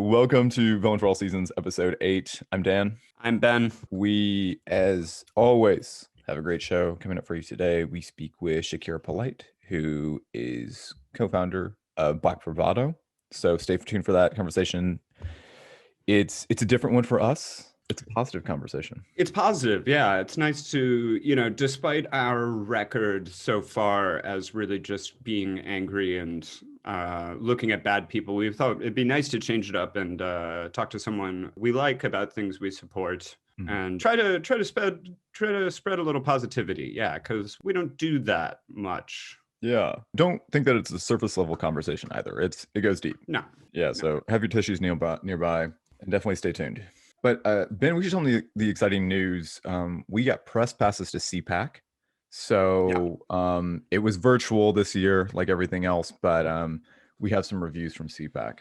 Welcome to Villain for All Seasons, episode 8. I'm Dan. I'm Ben. We, as always, have a great show coming up for you today. We speak with Shakira Polite, who is co-founder of Black Bravado. So stay tuned for that conversation. It's a different one for us. It's a positive conversation. It's positive. Yeah. It's nice to, despite our record so far as really just being angry and looking at bad people, we thought it'd be nice to change it up and talk to someone we like about things we support and try to spread a little positivity. Yeah, because we don't do that much. Yeah. Don't think that it's a surface level conversation either. It goes deep. No. Yeah. So have your tissues nearby and definitely stay tuned. But Ben, we should tell them the exciting news. We got press passes to CPAC. So it was virtual this year, like everything else, but we have some reviews from CPAC.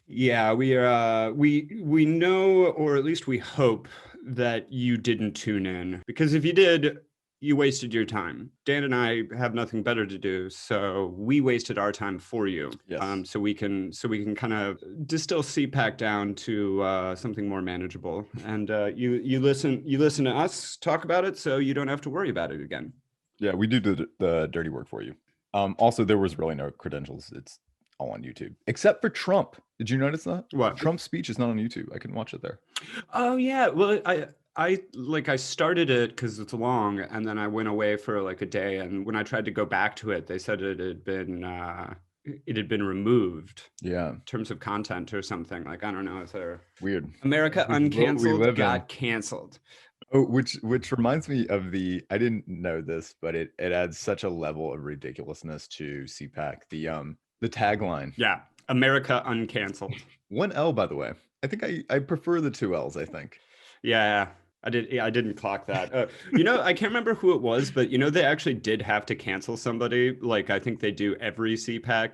Yeah, we know, or at least we hope, that you didn't tune in, because if you did, you wasted your time. Dan and I have nothing better to do, so we wasted our time for you. Yes. So we can kind of distill CPAC down to something more manageable. And you listen to us talk about it, so you don't have to worry about it again. Yeah, we do the dirty work for you. Also, there was really no credentials. It's all on YouTube, except for Trump. Did you notice that? What? Trump's speech is not on YouTube. I couldn't watch it there. Oh yeah, well I started it because it's long, and then I went away for like a day, and when I tried to go back to it, they said it had been removed. Yeah. In terms of content or something. Like, I don't know if they're weird. America uncanceled got canceled. Oh, which reminds me of I didn't know this, but it adds such a level of ridiculousness to CPAC. The tagline. Yeah. America uncanceled. 1 L, by the way. I think I prefer the 2 L's, I think. Yeah. I didn't clock that. I can't remember who it was, but they actually did have to cancel somebody. Like, I think they do every CPAC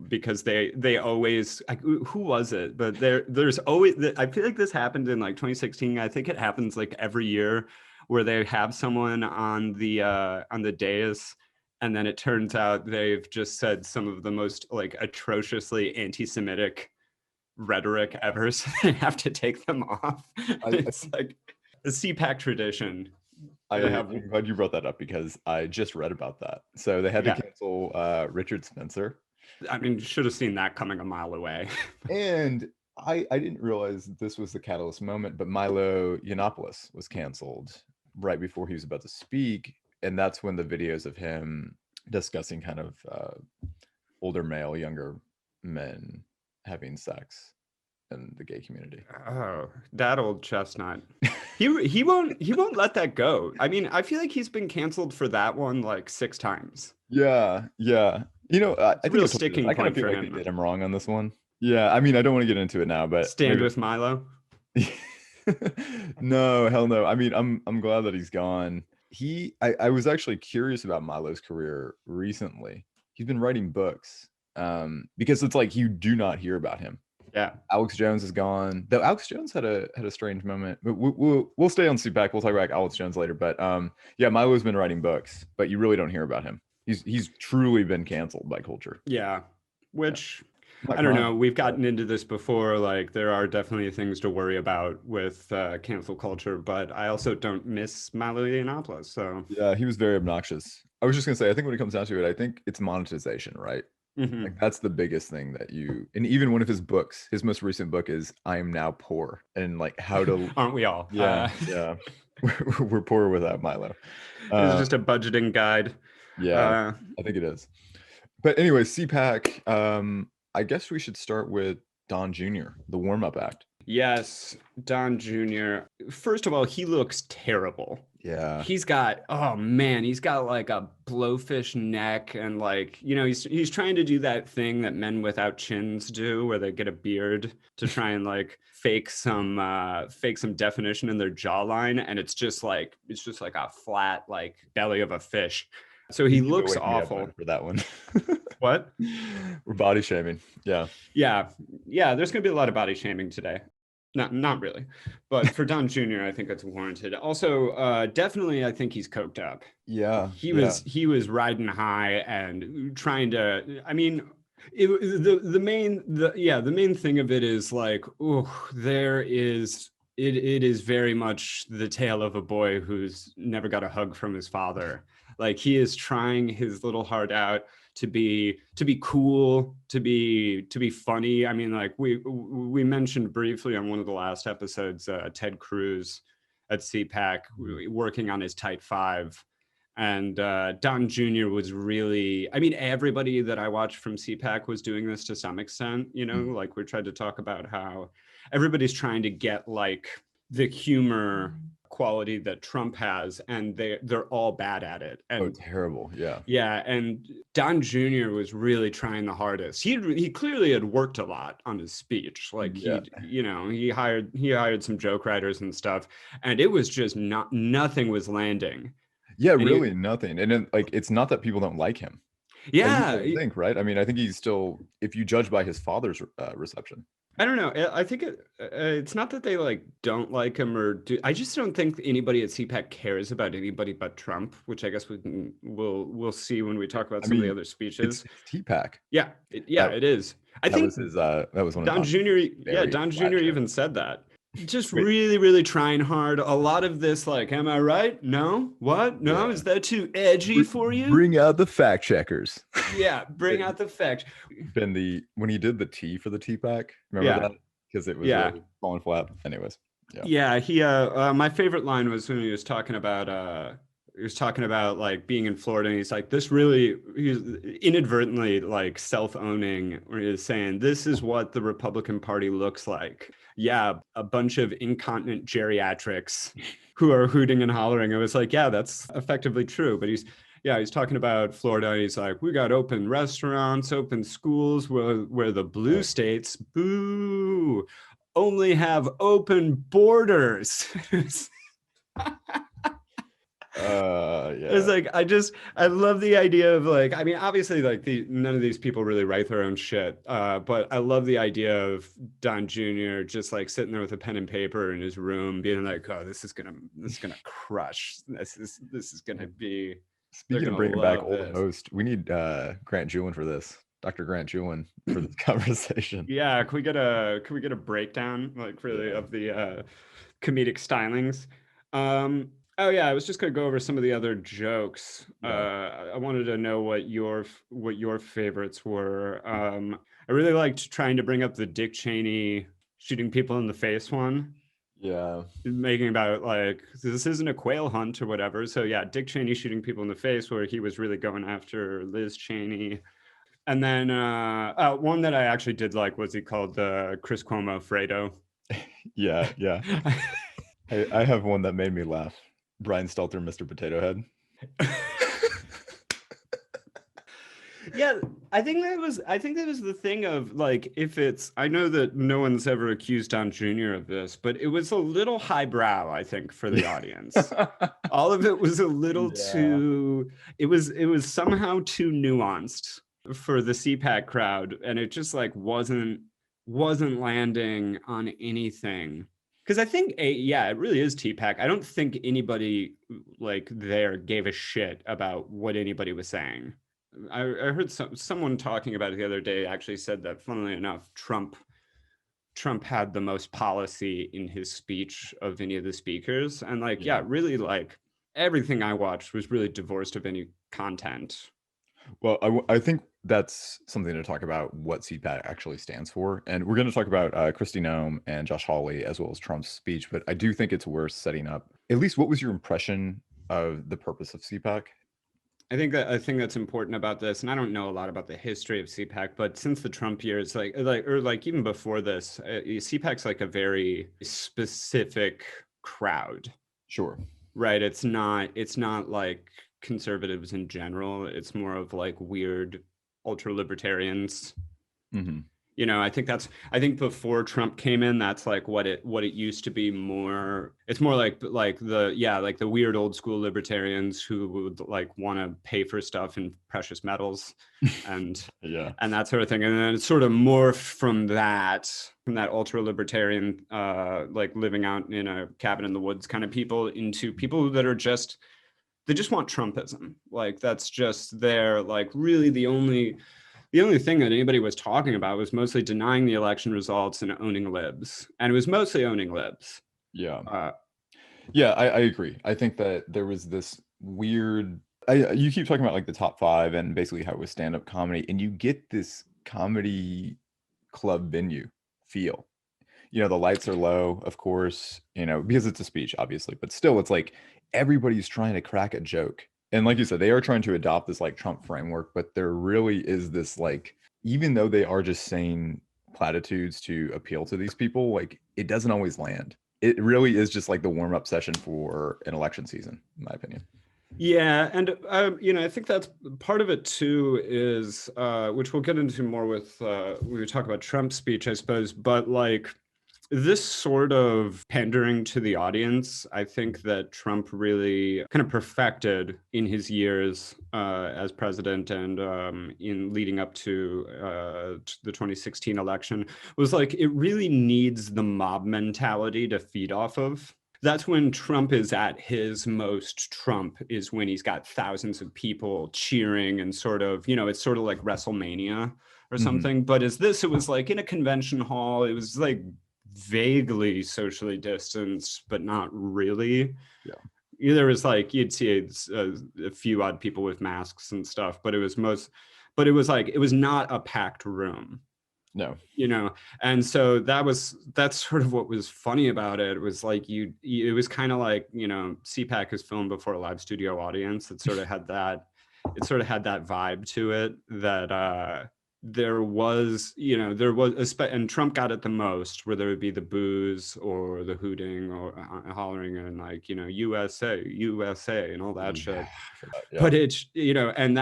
because they always, who was it? But there's always, I feel like this happened in like 2016. I think it happens like every year where they have someone on the dais, and then it turns out they've just said some of the most like atrociously anti-Semitic rhetoric ever, so they have to take them off. It's like the CPAC tradition. I'm glad you brought that up because I just read about that. So they had to cancel Richard Spencer. I mean, you should have seen that coming a mile away. And I didn't realize this was the catalyst moment, but Milo Yiannopoulos was canceled right before he was about to speak. And that's when the videos of him discussing kind of older male, younger men having sex in the gay community. Oh, that old chestnut. He won't let that go. I mean, I feel like he's been canceled for that one like 6 times. Yeah. I think real sticking I kind of point feel for like him. they did him wrong on this one. Yeah, I mean, I don't want to get into it now, but Stand with Milo. No, hell no. I mean, I'm glad that he's gone. I was actually curious about Milo's career recently. He's been writing books because it's like you do not hear about him. Yeah. Alex Jones is gone. Though Alex Jones had a strange moment. But we'll stay on CPAC. We'll talk about Alex Jones later. But Milo's been writing books, but you really don't hear about him. He's truly been canceled by culture. Yeah. Which I don't know. We've gotten into this before. Like, there are definitely things to worry about with cancel culture, but I also don't miss Milo Yiannopoulos. So yeah, he was very obnoxious. I was just gonna say, I think when it comes down to it, I think it's monetization, right? Mm-hmm. Like, that's the biggest thing and even one of his books, his most recent book is I Am Now Poor, and like how to aren't we all? Yeah. We're poor without Milo. It's just a budgeting guide. Yeah, I think it is. But anyway, CPAC, I guess we should start with Don Jr., the warm-up act. Yes, Don Jr. First of all, he looks terrible. Yeah. He's got like a blowfish neck, and like, he's trying to do that thing that men without chins do, where they get a beard to try and like fake some definition in their jawline, and it's just like a flat like belly of a fish. So he looks awful for that one. What? We're body shaming. Yeah. There's gonna be a lot of body shaming today. Not really, but for Don Jr., I think it's warranted. Also, definitely, I think he's coked up. Yeah. He was riding high and trying to. I mean, The main thing of it is like, oh, it is very much the tale of a boy who's never got a hug from his father. Like he is trying his little heart out to be cool, to be funny. I mean, like we mentioned briefly on one of the last episodes, Ted Cruz at CPAC working on his Tight Five. And Don Jr. was really, I mean, everybody that I watched from CPAC was doing this to some extent, you know, like we tried to talk about how everybody's trying to get like the humor quality that Trump has, and they're all bad at it. And terrible. Yeah. yeah, and Don Jr. was really trying the hardest. He clearly had worked a lot on his speech. Like he hired some joke writers and stuff, and it was just nothing was landing. Yeah, and really nothing. And then, like, it's not that people don't like him. Yeah, I think, right? I mean, I think he's still, if you judge by his father's reception. I don't know. I think it's not that they like don't like him or do. I just don't think anybody at CPAC cares about anybody but Trump, which I guess we'll see when we talk about some of the other speeches. It's TPAC. Yeah, it is. I think that was one of Don Jr. Yeah, Don Jr. even said that. Just really, really trying hard. A lot of this, like, am I right? No? What? No? Yeah. Is that too edgy for you? Bring out the fact checkers. Yeah, bring out the fact. When he did the T for the TPAC, remember that? Because it was really falling flat. Anyways. Yeah, he my favorite line was when he was talking about like being in Florida, and he's like, he's inadvertently like self-owning, where he's saying, this is what the Republican Party looks like. Yeah, a bunch of incontinent geriatrics who are hooting and hollering. It was like, yeah, that's effectively true. But he's talking about Florida, and he's like, we got open restaurants, open schools, where the blue states, boo, only have open borders. It's like, I love the idea of like, I mean, obviously like none of these people really write their own shit, but I love the idea of Don Jr. just like sitting there with a pen and paper in his room being like, oh, this is gonna crush, this is gonna be. Speaking of bringing back old host, we need Grant Julian for this. Dr. Grant Julian for this conversation. Yeah, can we get a breakdown like really of the comedic stylings? Oh yeah, I was just gonna go over some of the other jokes. I wanted to know what your favorites were. I really liked trying to bring up the Dick Cheney shooting people in the face one. Yeah, making about like, this isn't a quail hunt or whatever. So yeah, Dick Cheney shooting people in the face, where he was really going after Liz Cheney. And then one that I actually did like was he called Chris Cuomo Fredo. Yeah. I have one that made me laugh. Brian Stelter, Mr. Potato Head. Yeah, I think that was the thing of like, I know that no one's ever accused Don Jr. of this, but it was a little highbrow, I think, for the audience. All of it was a little too, it was somehow too nuanced for the CPAC crowd, and it just like wasn't landing on anything. Because I think it really is TPAC. I don't think anybody like there gave a shit about what anybody was saying. I heard someone talking about it the other day actually said that, funnily enough, Trump had the most policy in his speech of any of the speakers. And like, really like everything I watched was really divorced of any content. Well, I think that's something to talk about, what CPAC actually stands for. And we're going to talk about Kristi Noem and Josh Hawley, as well as Trump's speech. But I do think it's worth setting up, at least, what was your impression of the purpose of CPAC? I think that's important about this, and I don't know a lot about the history of CPAC, but since the Trump years, like even before this, CPAC's like a very specific crowd. Sure. Right. It's not like conservatives in general. It's more of like weird ultra libertarians. Mm-hmm. You know, I think before Trump came in, that's like what it used to be more. It's more like the weird old school libertarians who would like want to pay for stuff in precious metals and and that sort of thing. And then it's sort of morphed from that ultra libertarian like living out in a cabin in the woods kind of people into people that are they just want Trumpism. Like that's just their like really the only the only thing that anybody was talking about was mostly denying the election results and owning libs. And it was mostly owning libs. Yeah. Uh, Yeah, I agree. I think that there was this weird. You keep talking about like the top five and basically how it was stand-up comedy, and you get this comedy club venue feel. The lights are low, of course, because it's a speech, obviously, but still, it's like everybody's trying to crack a joke. And like you said, they are trying to adopt this like Trump framework, but there really is this like, even though they are just saying platitudes to appeal to these people, like it doesn't always land. It really is just like the warm-up session for an election season, in my opinion. Yeah, and I think that's part of it too is which we'll get into more with when we talk about Trump's speech, I suppose, but like this sort of pandering to the audience, I think that Trump really kind of perfected in his years as president and in leading up to the 2016 election, was like it really needs the mob mentality to feed off of. That's when Trump is at his most Trump, is when he's got thousands of people cheering and sort of, it's sort of like WrestleMania or something. But as this, it was like in a convention hall. It was like vaguely socially distanced, but not really. Yeah. There was like, you'd see a few odd people with masks and stuff, but it was like, it was not a packed room. No. And so that's sort of what was funny about it. It was like it was kind of like, CPAC is filmed before a live studio audience. It sort of had that vibe to it that there was, and Trump got it the most, where there would be the boos or the hooting or hollering and like, USA, USA and all that shit. Yeah. But it's, and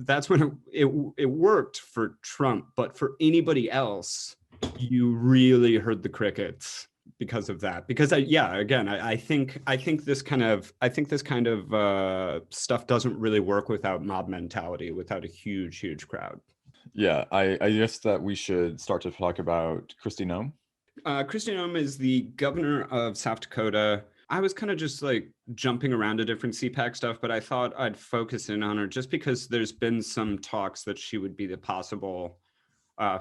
that's when it worked for Trump, but for anybody else, you really heard the crickets because of that. Because I think this kind of stuff doesn't really work without mob mentality, without a huge crowd. Yeah, I guess that we should start to talk about Kristi Noem. Kristi Noem is the governor of South Dakota. I was kind of just like jumping around to different CPAC stuff, but I thought I'd focus in on her just because there's been some talks that she would be the possible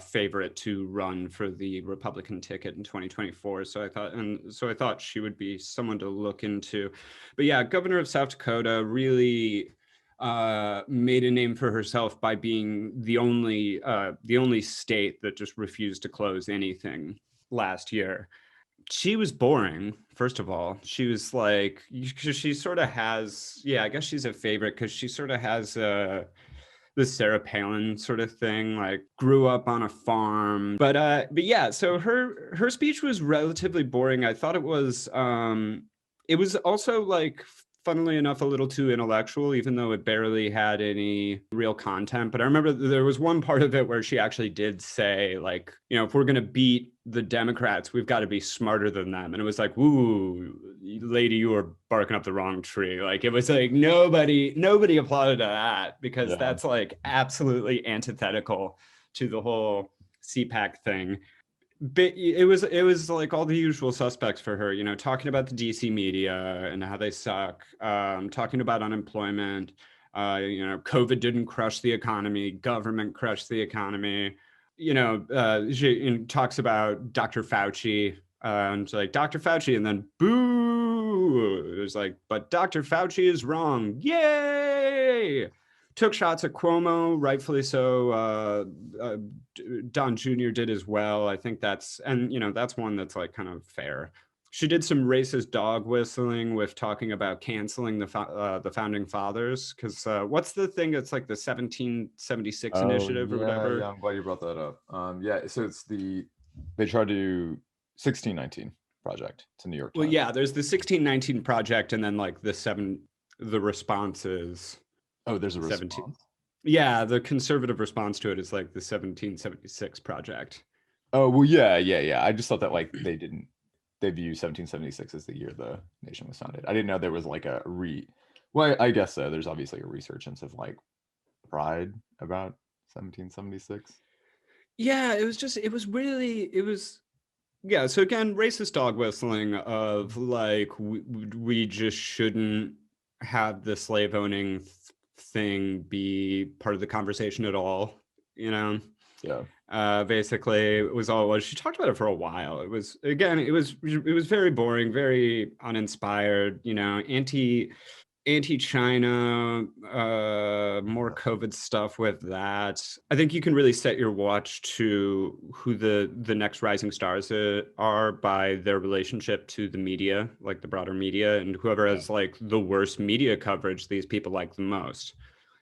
favorite to run for the Republican ticket in 2024. So I thought she would be someone to look into. But yeah, governor of South Dakota really made a name for herself by being the only state that just refused to close anything last year. She was boring, first of all. She was like, she sort of has, I guess she's a favorite because she sort of has the Sarah Palin sort of thing, like grew up on a farm. But yeah, so her speech was relatively boring. I thought it was also like, funnily enough, a little too intellectual, even though it barely had any real content. But I remember there was one part of it where she actually did say, like, if we're going to beat the Democrats, we've got to be smarter than them. And it was like, ooh, lady, you were barking up the wrong tree. Like, it was like nobody applauded to that, because that's like absolutely antithetical to the whole CPAC thing. But it was like all the usual suspects for her, talking about the DC media and how they suck, talking about unemployment, COVID didn't crush the economy, government crushed the economy. She talks about Dr. Fauci, and it's like, Dr. Fauci, and then boo. It was like, but Dr. Fauci is wrong. Yay! Took shots at Cuomo, rightfully so. Don Jr. did as well. I think that's one that's like kind of fair. She did some racist dog whistling with talking about canceling the founding fathers, because what's the thing that's like the 1776 initiative or whatever? Yeah, I'm glad you brought that up. So it's they tried to 1619 project. It's a New York Times. Well, yeah, there's the 1619 project, and then like the responses. Oh, there's a response? Yeah, the conservative response to it is like the 1776 project. Oh, well, yeah. I just thought that like they view 1776 as the year the nation was founded. I didn't know there was like well, I guess so. There's obviously a resurgence of like pride about 1776. Yeah, yeah. So again, racist dog whistling of like, we just shouldn't have the slave owning thing be part of the conversation at all. you know. Yeah. Basically it was all it was. She talked about it for a while. It was, again, it was very boring, very uninspired, you know, anti-China, more COVID stuff with that. I think you can really set your watch to who the next rising stars are by their relationship to the media, like the broader media, and whoever has like the worst media coverage, these people like the most.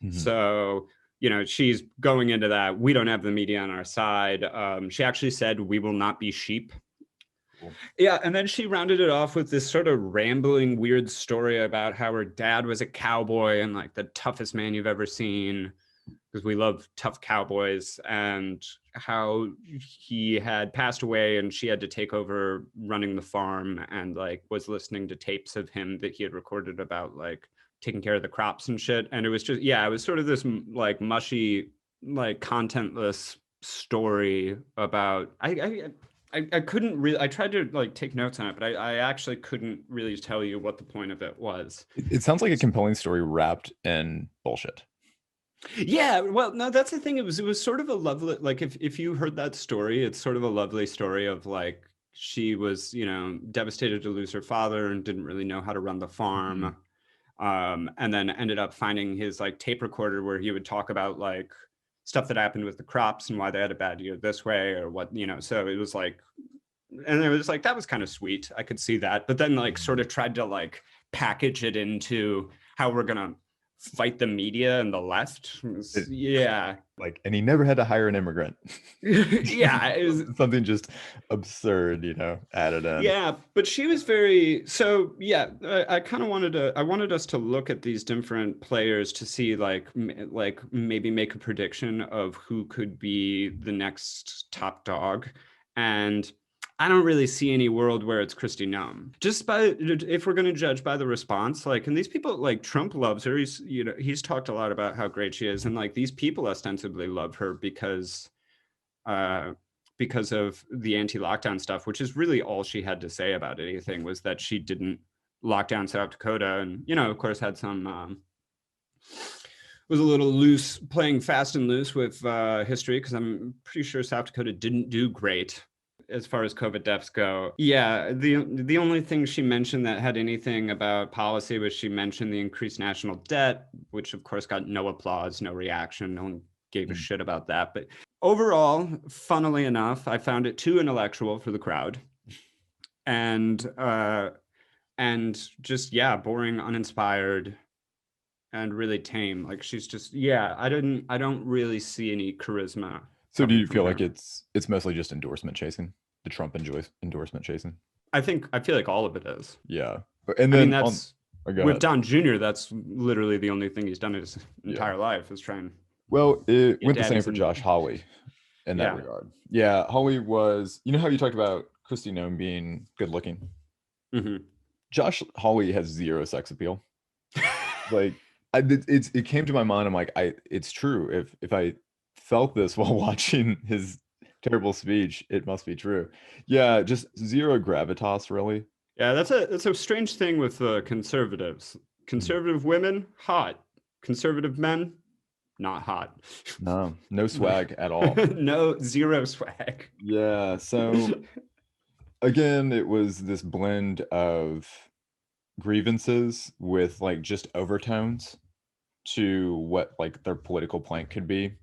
Mhm. So, you know, she's going into that. We don't have the media on our side. She actually said, "We will not be sheep." Cool. Yeah, and then she rounded it off with this sort of rambling, weird story about how her dad was a cowboy and like the toughest man you've ever seen, because we love tough cowboys, and how he had passed away and she had to take over running the farm, and like was listening to tapes of him that he had recorded about like taking care of the crops and shit. And it was just, yeah, it was sort of this like mushy, like contentless story about, I couldn't really, I tried to like take notes on it, but I actually couldn't really tell you what the point of it was. It sounds like a compelling story wrapped in bullshit. Yeah, well, no, that's the thing. It was sort of a lovely, like if you heard that story, it's sort of a lovely story of like she was, you know, devastated to lose her father and didn't really know how to run the farm. And then ended up finding his like tape recorder where he would talk about like stuff that happened with the crops and why they had a bad year this way or what, you know. So it was like, and it was like, that was kind of sweet. I could see that. But then like sort of tried to like package it into how we're gonna fight the media and the left. Yeah. Like, and he never had to hire an immigrant. Yeah, it was something just absurd, you know, added in. Yeah, but she was very, so yeah, I kind of wanted us to look at these different players to see like maybe make a prediction of who could be the next top dog. And I don't really see any world where it's Kristi Noem. Just by, if we're going to judge by the response, like, and these people, like Trump loves her. He's, you know, he's talked a lot about how great she is, and like these people ostensibly love her because of the anti-lockdown stuff, which is really all she had to say about anything, was that she didn't lock down South Dakota, and, you know, of course had some was a little loose, playing fast and loose with history, because I'm pretty sure South Dakota didn't do great as far as COVID deaths go. Yeah, the only thing she mentioned that had anything about policy was she mentioned the increased national debt, which of course got no applause, no reaction. No one gave a shit about that. But overall, funnily enough, I found it too intellectual for the crowd. And just, yeah, boring, uninspired, and really tame. Like she's just, yeah, I don't really see any charisma. So do you feel like it's mostly just endorsement chasing? The Trump endorsement chasing? I feel like all of it is. Yeah. And then, I mean, that's with Don Jr., that's literally the only thing he's done his entire life is trying. Well, it went the same for Josh Hawley in that regard. Yeah, Hawley was, you know how you talked about Kristi Noem being good looking? Mm-hmm. Josh Hawley has zero sex appeal. Like, it came to my mind. I'm like, it's true. If I felt this while watching his terrible speech, it must be true. Yeah, just zero gravitas, really. Yeah, that's a strange thing with conservatives. Conservative women, hot. Conservative men, not hot. No swag at all. No, zero swag. Yeah, so again, it was this blend of grievances with like just overtones to what like their political plank could be.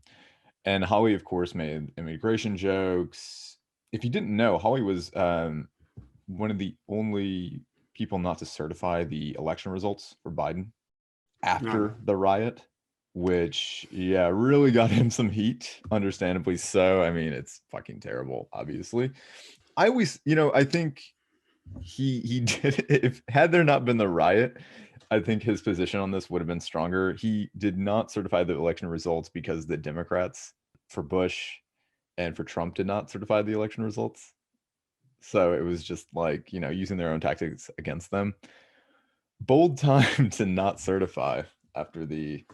And Holly, of course, made immigration jokes. If you didn't know, Holly was one of the only people not to certify the election results for Biden after the riot, which, yeah, really got him some heat, understandably so. I mean, it's fucking terrible, obviously. I always, you know, I think he did, if had there not been the riot, I think his position on this would have been stronger. He did not certify the election results because the Democrats for Bush and for Trump did not certify the election results. So it was just like, you know, using their own tactics against them. Bold time to not certify after the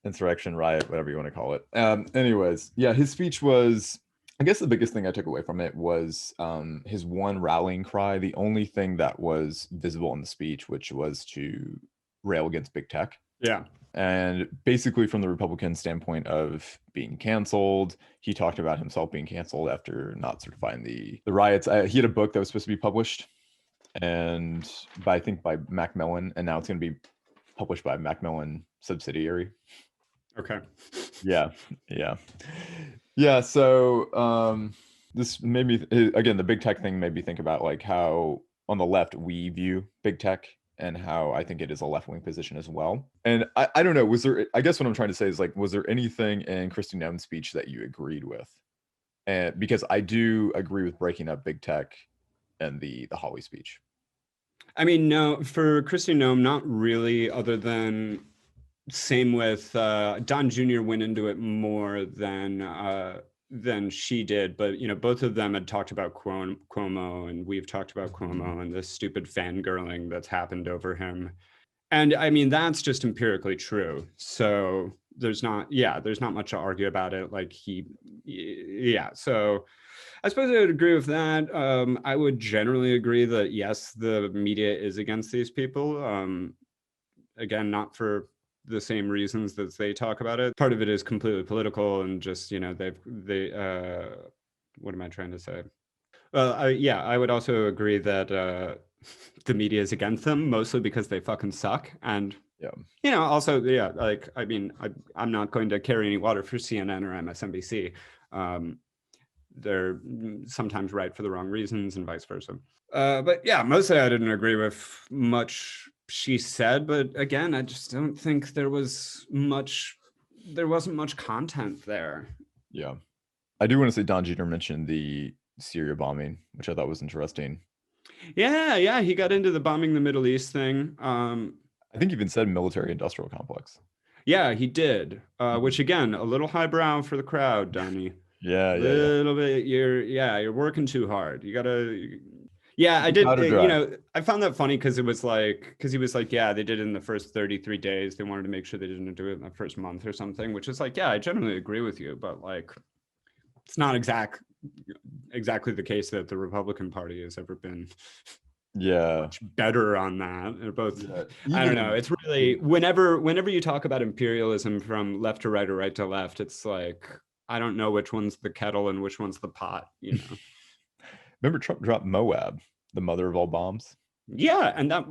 insurrection, riot, whatever you want to call it. Anyways, yeah, his speech was, I guess the biggest thing I took away from it was his one rallying cry, the only thing that was visible in the speech, which was to rail against big tech. Yeah. And basically, from the Republican standpoint of being canceled, he talked about himself being canceled after not certifying the riots. He had a book that was supposed to be published, and I think by Macmillan, and now it's going to be published by Macmillan subsidiary. Okay. Yeah. So this made me, again, the big tech thing made me think about like how on the left we view big tech, and how I think it is a left-wing position as well. And I don't know, was there, I guess what I'm trying to say is like, was there anything in Kristi Noem's speech that you agreed with? And because I do agree with breaking up big tech and the Hawley speech. I mean, no, for Kristi Noem, not really, other than same with Don Jr. went into it more than she did, but you know, both of them had talked about Cuomo, and we've talked about Cuomo and the stupid fangirling that's happened over him. And I mean, that's just empirically true. So there's not much to argue about it. Like so I suppose I would agree with that. I would generally agree that yes, the media is against these people. Again, not for the same reasons that they talk about it. Part of it is completely political, and just, you know, what am I trying to say? Well, I would also agree that the media is against them, mostly because they fucking suck. And Yeah. you know, also, yeah, like, I mean, I'm not going to carry any water for CNN or MSNBC. They're sometimes right for the wrong reasons, and vice versa. But yeah, mostly I didn't agree with much she said, but again, I just don't think there wasn't much content there. Yeah. I do want to say Don Jr. mentioned the Syria bombing, which I thought was interesting. Yeah, he got into the bombing the Middle East thing. I think he even said military industrial complex. Yeah, he did. Which again, a little highbrow for the crowd, Donnie. Yeah. Little bit. You're working too hard. You gotta. Yeah, I did. You know, I found that funny because he was like, yeah, they did it in the first 33 days. They wanted to make sure they didn't do it in the first month or something, which is like, yeah, I generally agree with you, but like, it's not exactly the case that the Republican Party has ever been much better on that. They're both, I don't know. It's really, whenever you talk about imperialism from left to right or right to left, it's like, I don't know which one's the kettle and which one's the pot, you know. Remember Trump dropped Moab, the mother of all bombs? Yeah, and that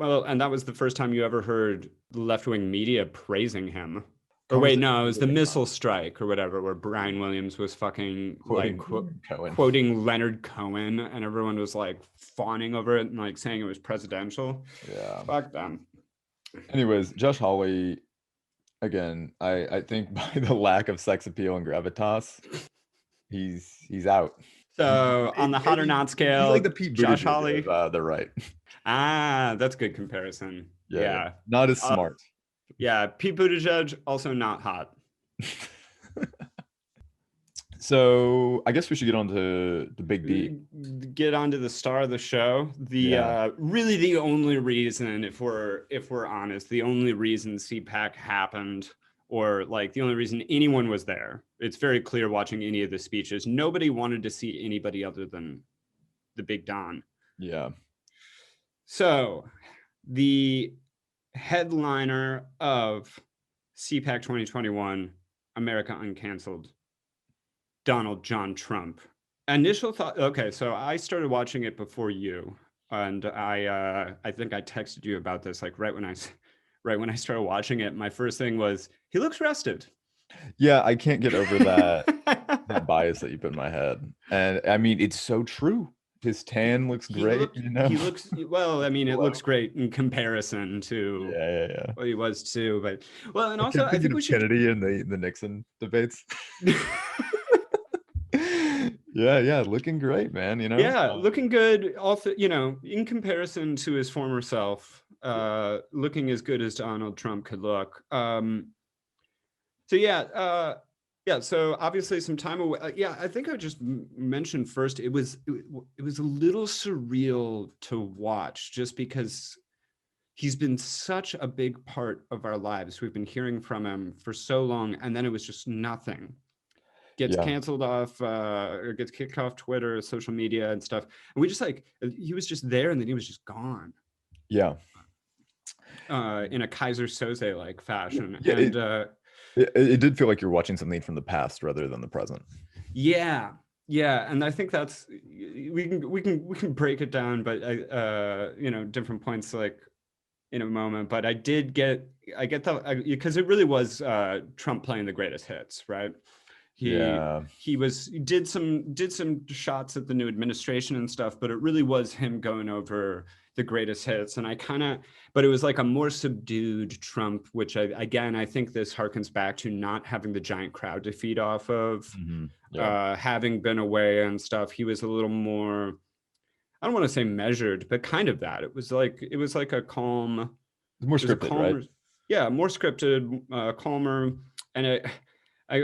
was the first time you ever heard left-wing media praising him. Or wait, no, it was the missile strike or whatever, where Brian Williams was fucking quoting Leonard Cohen, and everyone was like fawning over it and like saying it was presidential. Yeah. Fuck them. Anyways, Josh Hawley, again, I think by the lack of sex appeal and gravitas, he's out. So on the hot or not scale, he's like the Pete Josh Hawley, the right. That's a good comparison. Yeah. Not as smart. Yeah, Pete Buttigieg, also not hot. So I guess we should get on to the big D. Get on to the star of the show. Really the only reason, if we're honest, the only reason CPAC happened, or like the only reason anyone was there, it's very clear watching any of the speeches, nobody wanted to see anybody other than the Big Don. Yeah. So the headliner of CPAC 2021, America Uncanceled, Donald John Trump. Initial thought, okay, so I started watching it before you, and I think I texted you about this like right when I started watching it. My first thing was, he looks rested. Yeah, I can't get over that bias that you put in my head. And I mean, it's so true. His tan looks great. He looks, well, I mean, it looks great in comparison to what he was too. But well, and also I think we should Kennedy and the Nixon debates. Yeah, looking great, man. You know. Yeah, looking good. Also, you know, in comparison to his former self, looking as good as Donald Trump could look. So obviously some time away. I think I just mentioned first, it was a little surreal to watch, just because he's been such a big part of our lives. We've been hearing from him for so long, and then it was just nothing. Gets canceled off, or gets kicked off Twitter, social media and stuff. And we just he was just there, and then he was just gone. Yeah. in a Kaiser Soze like fashion. Yeah, And it did feel like you're watching something from the past rather than the present. yeah, yeah, and I think that's we can break it down, but different points like in a moment. But I get the because it really was Trump playing the greatest hits, right? He Yeah. did some shots at the new administration and stuff, but it really was him going over the greatest hits. And but it was like a more subdued Trump, which I think this harkens back to not having the giant crowd to feed off of, Yeah. having been away and stuff. He was a little more, I don't want to say measured, but kind of that. It was like a calm, It's more it was a scripted, right? calmer, yeah, more scripted, calmer. And I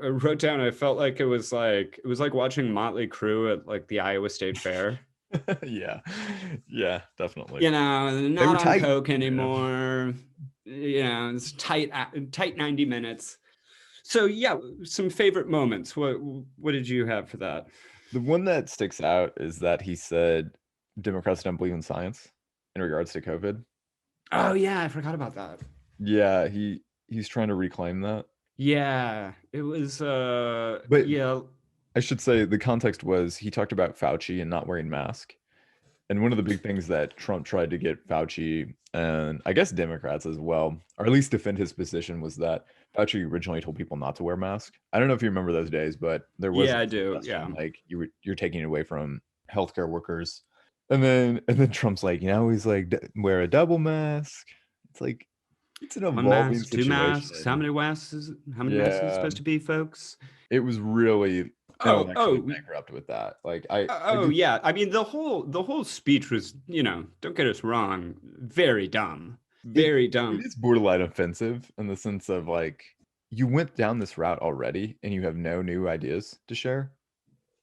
wrote down, I felt like it was like watching Motley Crue at like the Iowa State Fair. Yeah. Yeah, definitely. They were Not on tight. coke Yeah. anymore. It's tight 90 minutes. So yeah, some favorite moments. What did you have for that? The one that sticks out is that he said Democrats don't believe in science in regards to COVID. Oh yeah, I forgot about that. Yeah, he's trying to reclaim that. Yeah, it was But yeah. I should say the context was he talked about Fauci and not wearing mask. And one of the big things that Trump tried to get Fauci and I guess Democrats as well, or at least defend his position, was that Fauci originally told people not to wear masks. I don't know if you remember those days, but there was Yeah, a I do. Yeah. suggestion like you're taking it away from healthcare workers. And then Trump's like, he's like, wear a double mask. It's like it's an One evolving mask, two masks. How situation. many masks is it Yeah, supposed to be, folks? it was really Oh, intellectually oh, bankrupt with that. Like I oh just yeah. I mean, the whole speech was, don't get us wrong, very dumb. it Very it dumb. is borderline offensive in the sense of like you went down this route already and you have no new ideas to share.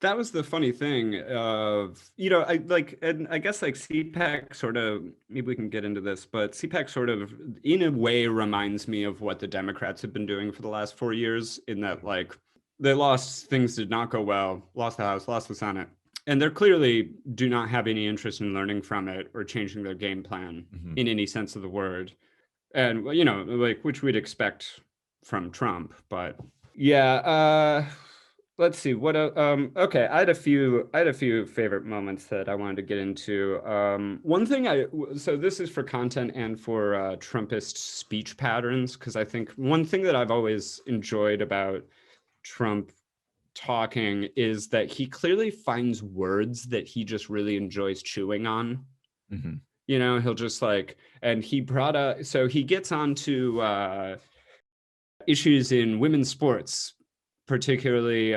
That was the funny thing of, and I guess like CPAC sort of, maybe we can get into this, but CPAC sort of, in a way, reminds me of what the Democrats have been doing for the last 4 years, in that, like, they lost, things did not go well, lost the House, lost the Senate, and they clearly do not have any interest in learning from it or changing their game plan Mhm. in any sense of the word. And, like, which we'd expect from Trump, but yeah, let's see what okay, I had a few favorite moments that I wanted to get into. One thing so this is for content and for Trumpist speech patterns, because I think one thing that I've always enjoyed about Trump talking is that he clearly finds words that he just really enjoys chewing on. Mhm. He'll just like, and he brought up, so he gets onto issues in women's sports, particularly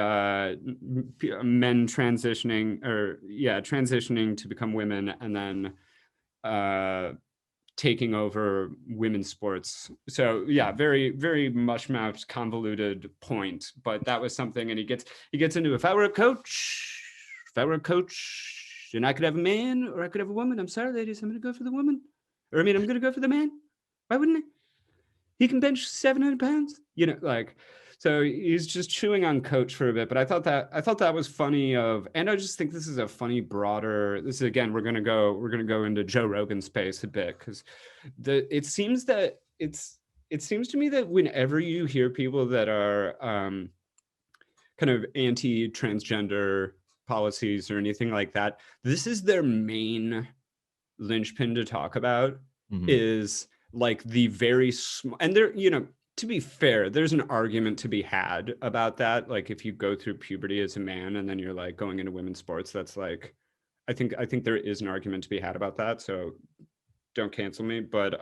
men transitioning to become women, and then taking over women's sports. So yeah, very, very much mouthed, convoluted point, but that was something. And he gets into, if I were a coach, and I could have a man or I could have a woman. I'm sorry, ladies, I'm gonna go for the woman. Or I'm gonna go for the man. Why wouldn't I? He can bench 700 pounds. Like, so he's just chewing on coach for a bit. But I thought that was funny and I just think this is a funny, broader, this is, again, we're gonna go into Joe Rogan space a bit, because it seems to me that whenever you hear people that are kind of anti-transgender policies or anything like that, this is their main linchpin to talk about, Mhm. is like the very small, and there, to be fair, there's an argument to be had about that. Like, if you go through puberty as a man and then you're like going into women's sports, that's like, I think there is an argument to be had about that. So don't cancel me. But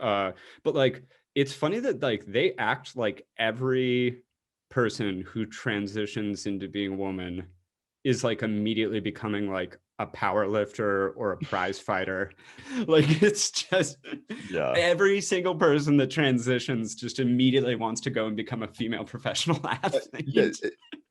like, it's funny that like they act like every person who transitions into being a woman is like immediately becoming like a power lifter or a prize fighter. Like, it's just Yeah. every single person that transitions just immediately wants to go and become a female professional Yeah, athlete.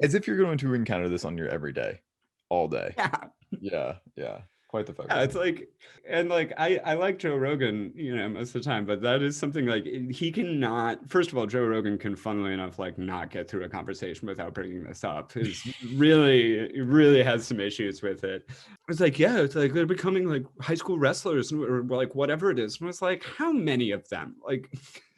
as if you're going to encounter this on your everyday, all day. Yeah. Yeah, yeah. Quite the focus. Yeah, it's like, and like I like Joe Rogan, most of the time, but that is something like he cannot. First of all, Joe Rogan can, funnily enough, like not get through a conversation without bringing this up. Really has some issues with it. It's like, yeah, it's like they're becoming like high school wrestlers or like whatever it is. And it's like, how many of them? Like,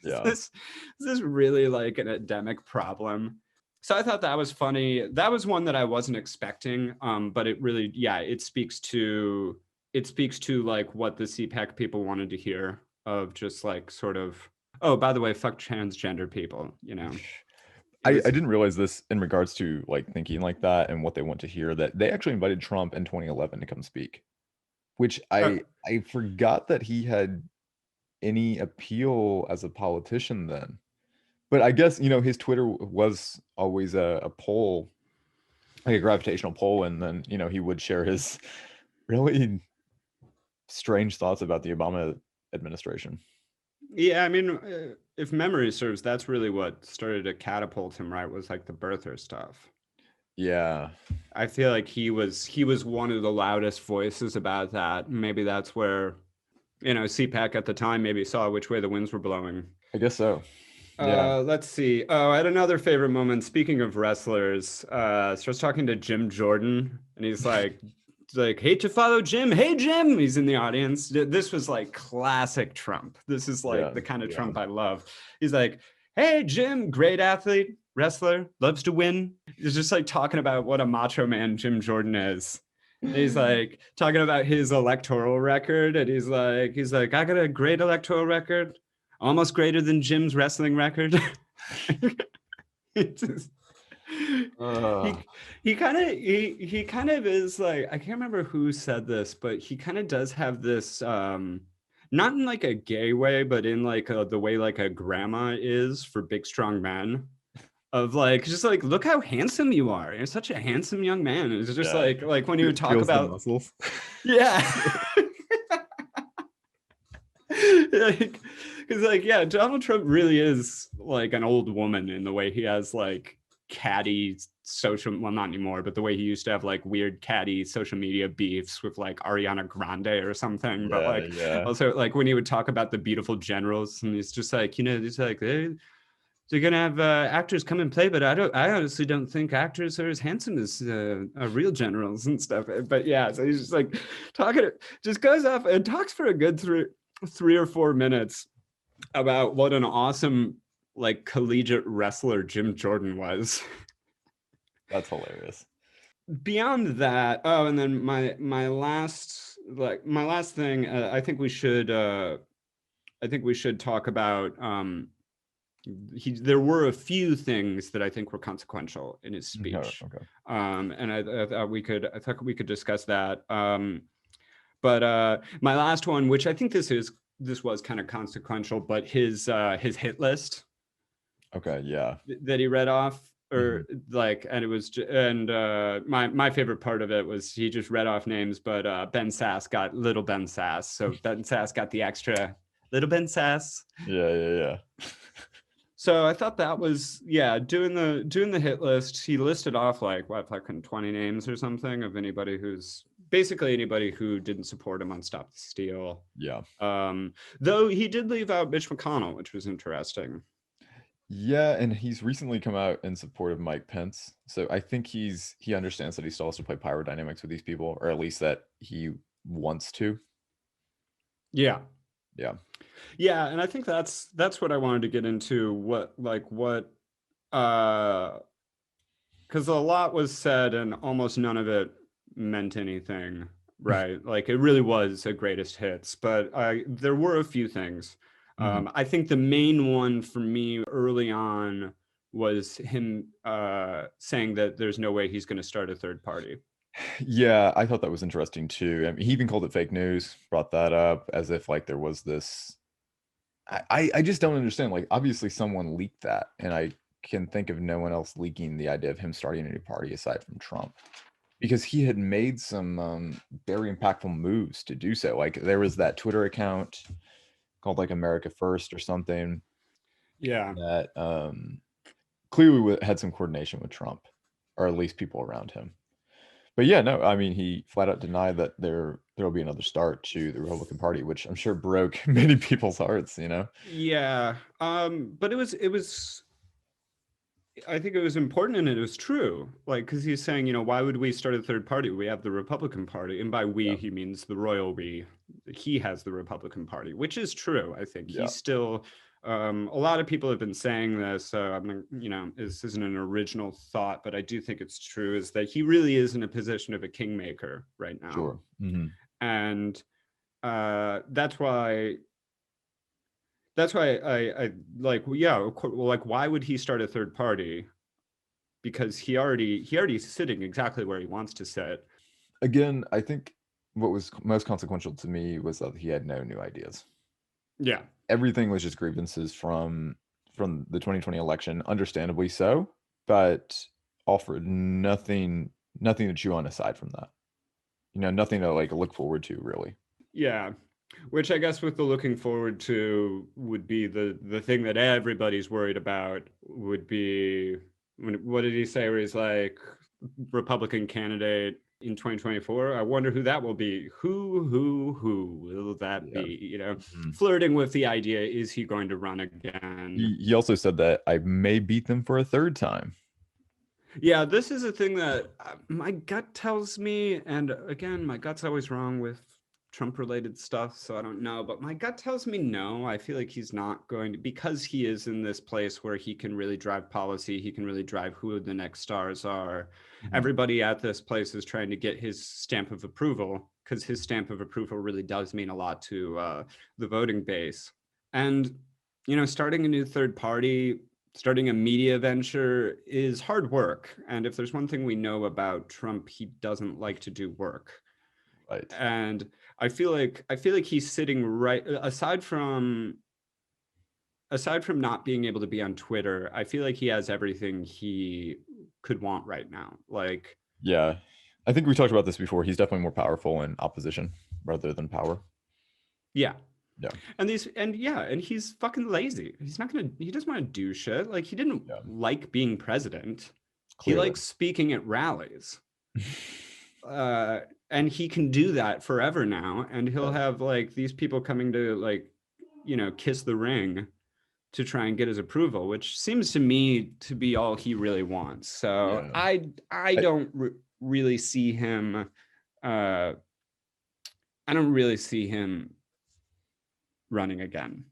Yeah. is this really like an endemic problem? So I thought that was funny. That was one that I wasn't expecting. But it really, yeah, it speaks to like what the CPAC people wanted to hear, of just like sort of, oh, by the way, fuck transgender people, I didn't realize this in regards to like thinking like that and what they want to hear, that they actually invited Trump in 2011 to come speak, which I forgot that he had any appeal as a politician then. But I guess, his Twitter was always a poll, like a gravitational pull, and then he would share his really strange thoughts about the Obama administration. Yeah, I mean, if memory serves, that's really what started to catapult him, right? Was like the birther stuff. Yeah, I feel like he was one of the loudest voices about that. Maybe that's where, CPAC at the time maybe saw which way the winds were blowing. I guess so. Yeah. Let's see. Oh, I had another favorite moment. Speaking of wrestlers, so I was talking to Jim Jordan, and he's like, hate to follow Jim. Hey, Jim. He's in the audience. This was like classic Trump. This is like the kind of Trump I love. He's like, hey, Jim, great athlete, wrestler, loves to win. He's just like talking about what a macho man Jim Jordan is. And he's like talking about his electoral record, and he's like, I got a great electoral record, almost greater than Jim's wrestling record. It's just, he kind of is like, I can't remember who said this, but he kind of does have this, not in like a gay way, but in like the way like a grandma is for big strong men, of like, just like, look how handsome you are, you're such a handsome young man. It's just like when you talk about muscles. Yeah. Because like, yeah, Donald Trump really is like an old woman in the way he has like catty social, well, not anymore, but the way he used to have like weird catty social media beefs with like Ariana Grande or something. But like also like when he would talk about the beautiful generals, and he's just like, he's like, they're gonna have actors come and play, but I honestly don't think actors are as handsome as real generals and stuff. But yeah, so he's just like just goes off and talks for a good three or 4 minutes about what an awesome like collegiate wrestler Jim Jordan was. That's hilarious. Beyond that, oh, and then my last thing, I think we should talk about. There were a few things that I think were consequential in his speech. Okay. And I thought we could discuss that. But my last one, which I think this was kind of consequential, but his hit list. Okay, yeah. That he read off, or like, and it was, and my favorite part of it was he just read off names, but Ben Sass got Little Ben Sass, so Ben Sass got the extra Little Ben Sass. Yeah. So I thought that was, doing the hit list. He listed off like fucking 20 names or something of anybody who didn't support him on Stop the Steal. Yeah. Though he did leave out Mitch McConnell, which was interesting. Yeah, and he's recently come out in support of Mike Pence. So I think he understands that he still has to play power dynamics with these people, or at least that he wants to. Yeah. Yeah, and I think that's what I wanted to get into. Because a lot was said and almost none of it meant anything, right? Like it really was a greatest hits, but there were a few things. I think the main one for me early on was him saying that there's no way he's going to start a third party. Yeah, I thought that was interesting too. I mean, he even called it fake news, brought that up as if like there was this. I just don't understand. Like, obviously, someone leaked that, and I can think of no one else leaking the idea of him starting a new party aside from Trump, because he had made some very impactful moves to do so. Like, there was that Twitter account called like America First or something. Yeah, that clearly had some coordination with Trump, or at least people around him. But yeah, no, I mean, he flat out denied that there'll be another start to the Republican Party, which I'm sure broke many people's hearts, you know? Yeah. But I think it was important and it was true. Like, because he's saying, why would we start a third party? We have the Republican Party. And by we, Yeah. he means the royal we. He has the Republican Party, which is true. I think Yeah. he's still, a lot of people have been saying this. This isn't an original thought, but I do think it's true, is that he really is in a position of a kingmaker right now. Sure. Mm-hmm. And that's why I like, yeah, like, why would he start a third party? Because he already sitting exactly where he wants to sit. Again, I think what was most consequential to me was that he had no new ideas. Yeah. Everything was just grievances from the 2020 election, understandably so, but offered nothing to chew on aside from that. Nothing to like look forward to, really. Yeah. Which I guess with the looking forward to would be the thing that everybody's worried about would be, what did he say, where he's like, Republican candidate in 2024? I wonder who that will be. Who will that be? Mm-hmm. Flirting with the idea, is he going to run again? He also said that I may beat them for a third time. Yeah, this is a thing that my gut tells me, and again, my gut's always wrong with Trump-related stuff, so I don't know, but my gut tells me no. I feel like he's not going to, because he is in this place where he can really drive policy, he can really drive who the next stars are. Mm-hmm. Everybody at this place is trying to get his stamp of approval, because his stamp of approval really does mean a lot to the voting base. And, starting a new third party, starting a media venture is hard work. And if there's one thing we know about Trump, he doesn't like to do work. Right. And I feel like he's sitting right, aside from not being able to be on Twitter, I feel like he has everything he could want right now. Like, yeah, I think we talked about this before. He's definitely more powerful in opposition rather than power. Yeah. Yeah. And he's fucking lazy. He doesn't want to do shit. Like, he didn't like being president. Clearly. He likes speaking at rallies. And he can do that forever now. And he'll have like these people coming to like, kiss the ring to try and get his approval, which seems to me to be all he really wants. So I don't really see him. I don't really see him running again.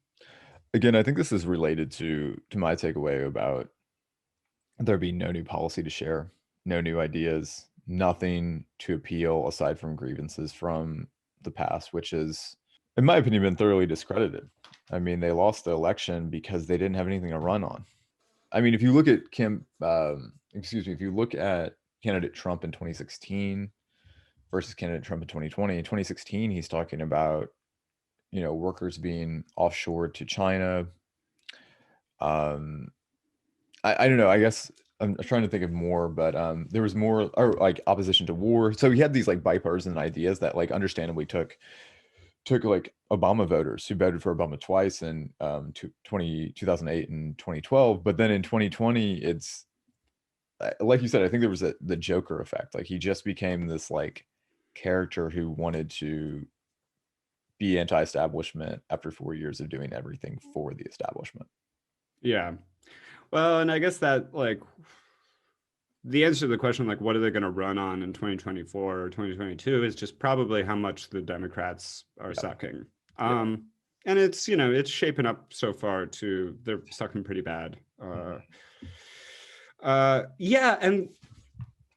Again, I think this is related to my takeaway about there being no new policy to share, no new ideas, nothing to appeal aside from grievances from the past, which is, in my opinion, been thoroughly discredited. I mean, they lost the election because they didn't have anything to run on. I mean, if you look at if you look at candidate Trump in 2016 versus candidate Trump in 2020, in 2016, he's talking about, workers being offshored to China. I don't know. I guess I'm trying to think of more, but there was more, or like opposition to war. So he had these like bipartisan ideas that like understandably took like Obama voters who voted for Obama twice in 2008 and 2012. But then in 2020, it's like you said, I think there was the Joker effect. Like he just became this like character who wanted to be anti-establishment after 4 years of doing everything for the establishment. Yeah. Well, and I guess that like the answer to the question, like, what are they going to run on in 2024 or 2022 is just probably how much the Democrats are sucking. And it's, it's shaping up so far to, they're sucking pretty bad. And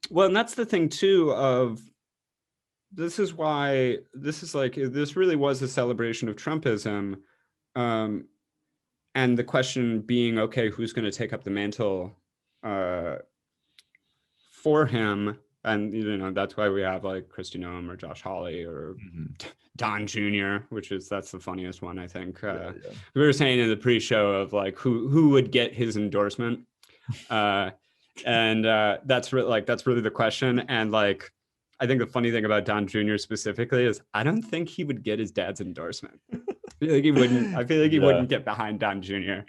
well, and that's the thing too of, this is why this is like, this really was a celebration of Trumpism. And the question being, okay, who's going to take up the mantle for him? And, that's why we have like Kristi Noem or Josh Hawley or Don Jr., that's the funniest one, I think. We were saying in the pre-show of like who would get his endorsement. And that's really the question. And like, I think the funny thing about Don Jr. specifically is I don't think he would get his dad's endorsement. I feel like he wouldn't get behind Don Jr.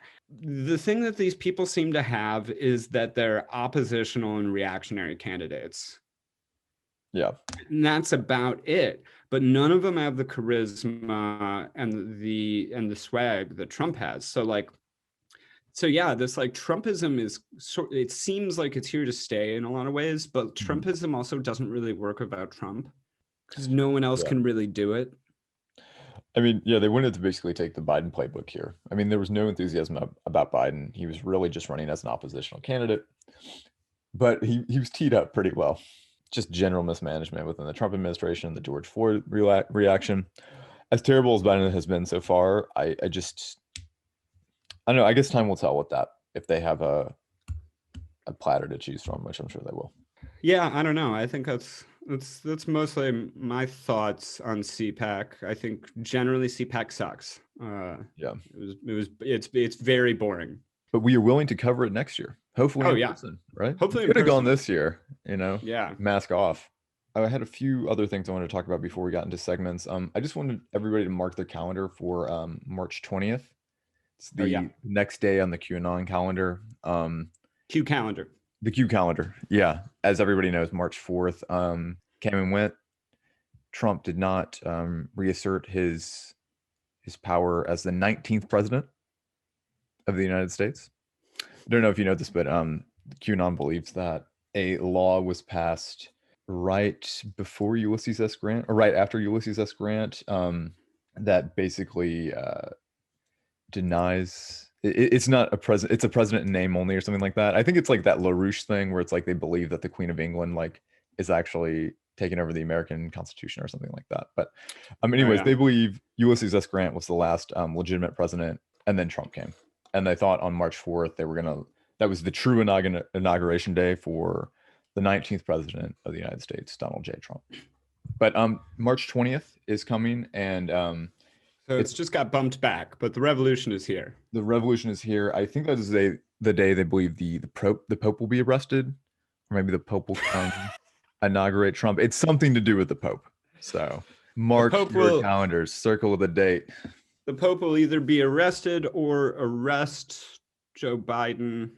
The thing that these people seem to have is that they're oppositional and reactionary candidates. Yeah. And that's about it. But none of them have the charisma and the swag that Trump has. So yeah, this like Trumpism is it seems like it's here to stay in a lot of ways, but Trumpism also doesn't really work about Trump because no one else Yeah. can really do it. I mean, yeah, they wanted to basically take the Biden playbook here. I mean, there was no enthusiasm about Biden. He was really just running as an oppositional candidate, but he was teed up pretty well. Just general mismanagement within the Trump administration, the George Floyd reaction. As terrible as Biden has been so far, I don't know. I guess time will tell with that if they have a platter to choose from, which I'm sure they will. Yeah, I don't know. I think that's mostly my thoughts on CPAC. I think generally CPAC sucks. Yeah, it's very boring. but we are willing to cover it next year. Hopefully in person, right? Hopefully could have gone person. this year, Yeah. mask off. I had a few other things I wanted to talk about before we got into segments. I just wanted everybody to mark their calendar for March 20th. It's the next day on the QAnon calendar. Q calendar. The Q calendar. Yeah. As everybody knows, March 4th came and went. Trump did not reassert his power as the 19th president of the United States. I don't know if you know this, but QAnon believes that a law was passed right before Ulysses S. Grant, or right after Ulysses S. Grant, that basically denies it's not a president, it's a president in name only or something like that. I think it's like that LaRouche thing where it's like they believe that the Queen of England like is actually taking over the American Constitution or something like that. But anyways, they believe Ulysses S. Grant was the last legitimate president, and then Trump came. And they thought on March 4th that was the true inauguration day for the 19th president of the United States, Donald J. Trump. But March 20th is coming, and so it's just got bumped back, but the revolution is here. The revolution is here. I think that is the day they believe the Pope will be arrested, or maybe the Pope will come inaugurate Trump. It's something to do with the Pope. So mark your calendars, circle the date. The Pope will either be arrested or arrest Joe Biden.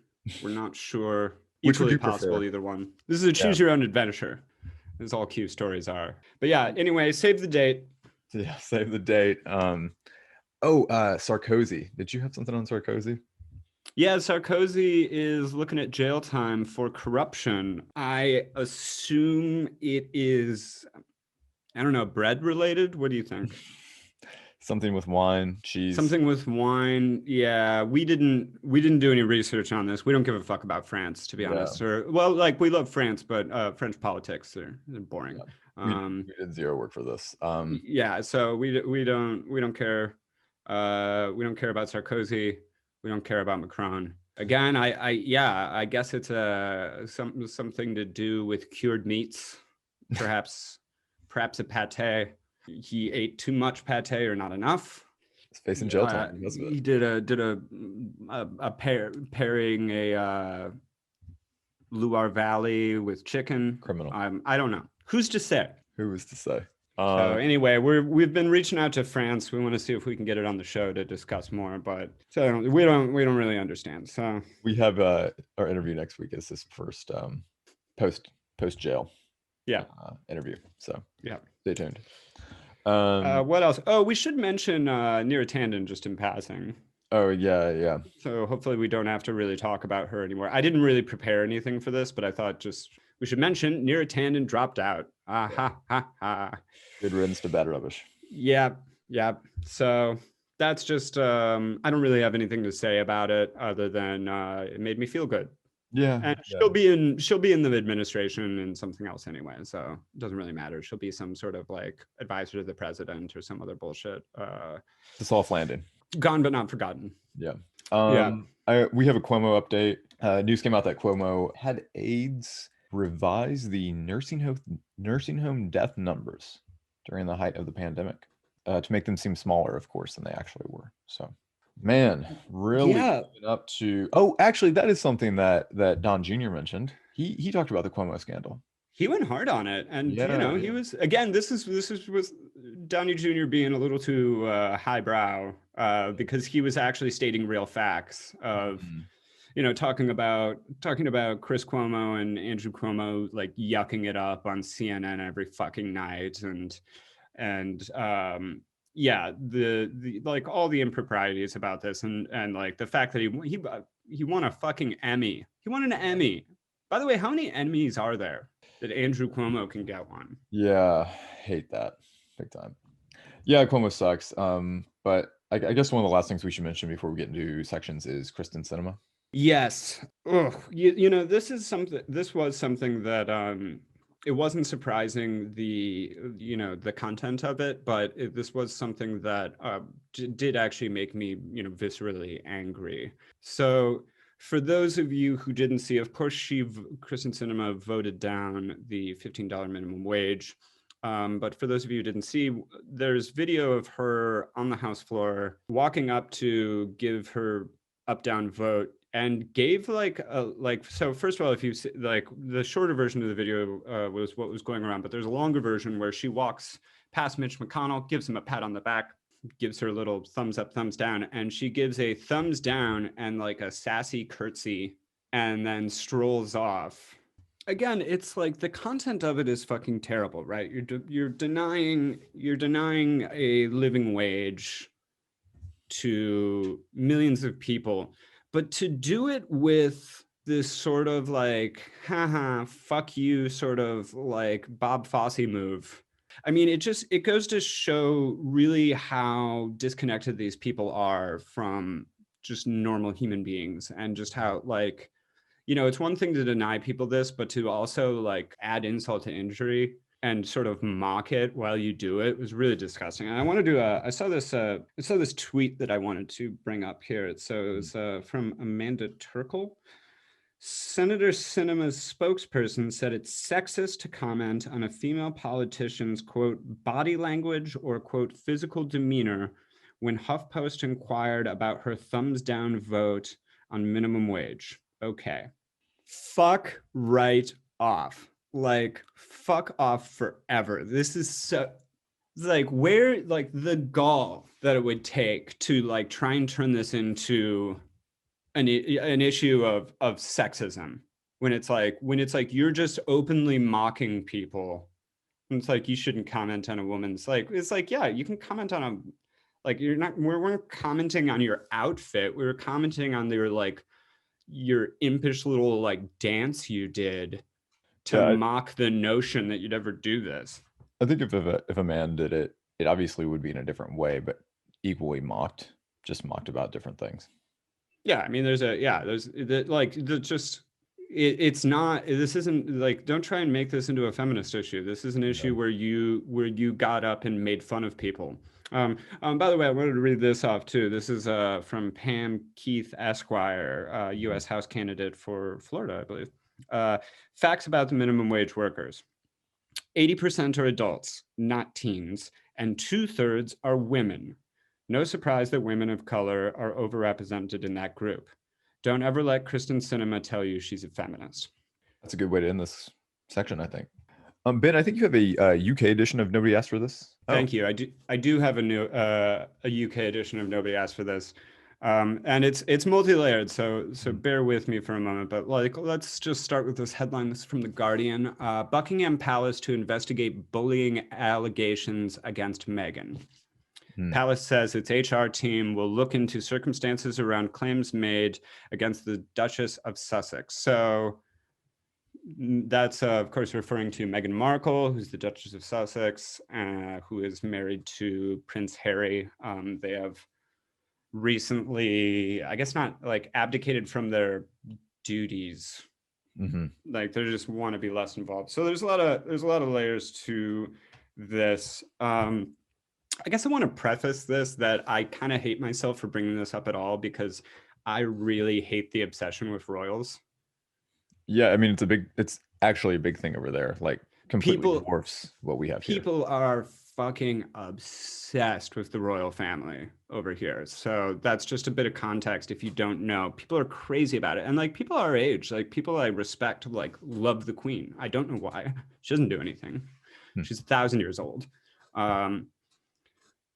We're not sure. Equally possible, either one. This is a choose your own adventure. This is all Q stories are. But yeah, anyway, save the date. Yeah, save the date. Sarkozy. Did you have something on Sarkozy? Yeah, Sarkozy is looking at jail time for corruption. I assume it is, I don't know, bread related. What do you think? Something with wine, cheese. Something with wine. Yeah, we didn't do any research on this. We don't give a fuck about France, to be honest. Or well, like we love France, but French politics they're boring. Yeah. We did zero work for this. Yeah, so we don't care. We don't care about Sarkozy. We don't care about Macron. Again, I guess it's something to do with cured meats, perhaps a pate. He ate too much pate or not enough. He's facing jail time. He did a pairing a Loire Valley with chicken. Criminal. I don't know. Who's to say? Who is to say? So anyway, we've been reaching out to France. We want to see if we can get it on the show to discuss more, but so we don't really understand. So we have our interview next week is this first post jail interview. So yeah, stay tuned. What else? Oh, we should mention Neera Tanden just in passing. Oh yeah. So hopefully we don't have to really talk about her anymore. I didn't really prepare anything for this, but I thought we should mention Neera Tanden dropped out. Good riddance to bad rubbish. Yeah. So that's just I don't really have anything to say about it other than it made me feel good. Yeah. And she'll be in the administration and something else anyway, so it doesn't really matter. She'll be some sort of like advisor to the president or some other bullshit. The soft landing. Gone but not forgotten. Yeah. We have a Cuomo update. News came out that Cuomo had aides revise the nursing home death numbers during the height of the pandemic to make them seem smaller, of course, than they actually were. So, man, really up to. Oh, actually, that is something that Don Jr. mentioned. He talked about the Cuomo scandal. He went hard on it, and he was again. This was Downey Jr. being a little too highbrow because he was actually stating real facts of. talking about Chris Cuomo and Andrew Cuomo like yucking it up on CNN every fucking night, and yeah, the like all the improprieties about this, and like the fact that he won a fucking Emmy. He won an Emmy. By the way, how many Emmys are there that Andrew Cuomo can get one? Yeah, hate that big time. Yeah, Como sucks. But I guess one of the last things we should mention before we get into sections is Kristen Cinema. Yes. Ugh. This was something that it wasn't surprising the content of it, but this was something that did actually make me viscerally angry. So for those of you who didn't see, of course, Kristen Sinema voted down the $15 minimum wage. But for those of you who didn't see, there's video of her on the House floor walking up to give her up-down vote, and gave so first of all, if you see, like, the shorter version of the video was what was going around, but there's a longer version where she walks past Mitch McConnell, gives him a pat on the back, gives her a little thumbs up, thumbs down, and she gives a thumbs down and like a sassy curtsy and then strolls off. Again, it's like the content of it is fucking terrible, right? You're denying a living wage to millions of people, but to do it with this sort of like, haha, fuck you, sort of like Bob Fosse move. I mean, it goes to show really how disconnected these people are from just normal human beings, and just how, like, it's one thing to deny people this, but to also like add insult to injury and sort of mock it while you do it was really disgusting. And I want to do I saw this tweet that I wanted to bring up here. It was from Amanda Turkle. Senator Sinema's spokesperson said it's sexist to comment on a female politician's, quote, body language or, quote, physical demeanor when HuffPost inquired about her thumbs down vote on minimum wage. Okay. Fuck right off. Like, fuck off forever. This is so, like, where, like, the gall that it would take to like try and turn this into an issue of sexism, when it's like you're just openly mocking people. And it's like, you shouldn't comment on a woman's, like, it's like, yeah, you can comment on a, like, we weren't commenting on your outfit, we were commenting on your impish little like dance you did to mock the notion that you'd ever do this. I think if a man did it, it obviously would be in a different way, but equally mocked about different things. Yeah, I mean, it's not, this isn't like, don't try and make this into a feminist issue. This is an issue where you got up and made fun of people. By the way, I wanted to read this off too. This is from Pam Keith Esquire, U.S. House candidate for Florida, I believe. Facts about the minimum wage workers. 80% are adults, not teens, and 2/3 are women. No surprise that women of color are overrepresented in that group. Don't ever let Kristen Sinema tell you she's a feminist. That's a good way to end this section, I think. Ben, I think you have a UK edition of Nobody Asked for This. Thank you. I do have a UK edition of Nobody Asked for This, and it's multi-layered. So bear with me for a moment. But like, let's just start with this headline. This is from The Guardian. Buckingham Palace to investigate bullying allegations against Meghan. Palace says its HR team will look into circumstances around claims made against the Duchess of Sussex. So that's, of course, referring to Meghan Markle, who's the Duchess of Sussex, who is married to Prince Harry. They have recently, I guess, not like abdicated from their duties. Like, they just want to be less involved. So there's a lot of layers to this. I guess I want to preface this that I kind of hate myself for bringing this up at all, because I really hate the obsession with royals. Yeah, I mean, it's actually a big thing over there. Like, completely dwarfs what we have here. People are fucking obsessed with the royal family over here. So that's just a bit of context if you don't know. People are crazy about it. And like, people our age, like people I respect, like, love the Queen. I don't know why. She doesn't do anything. She's 1,000 years old.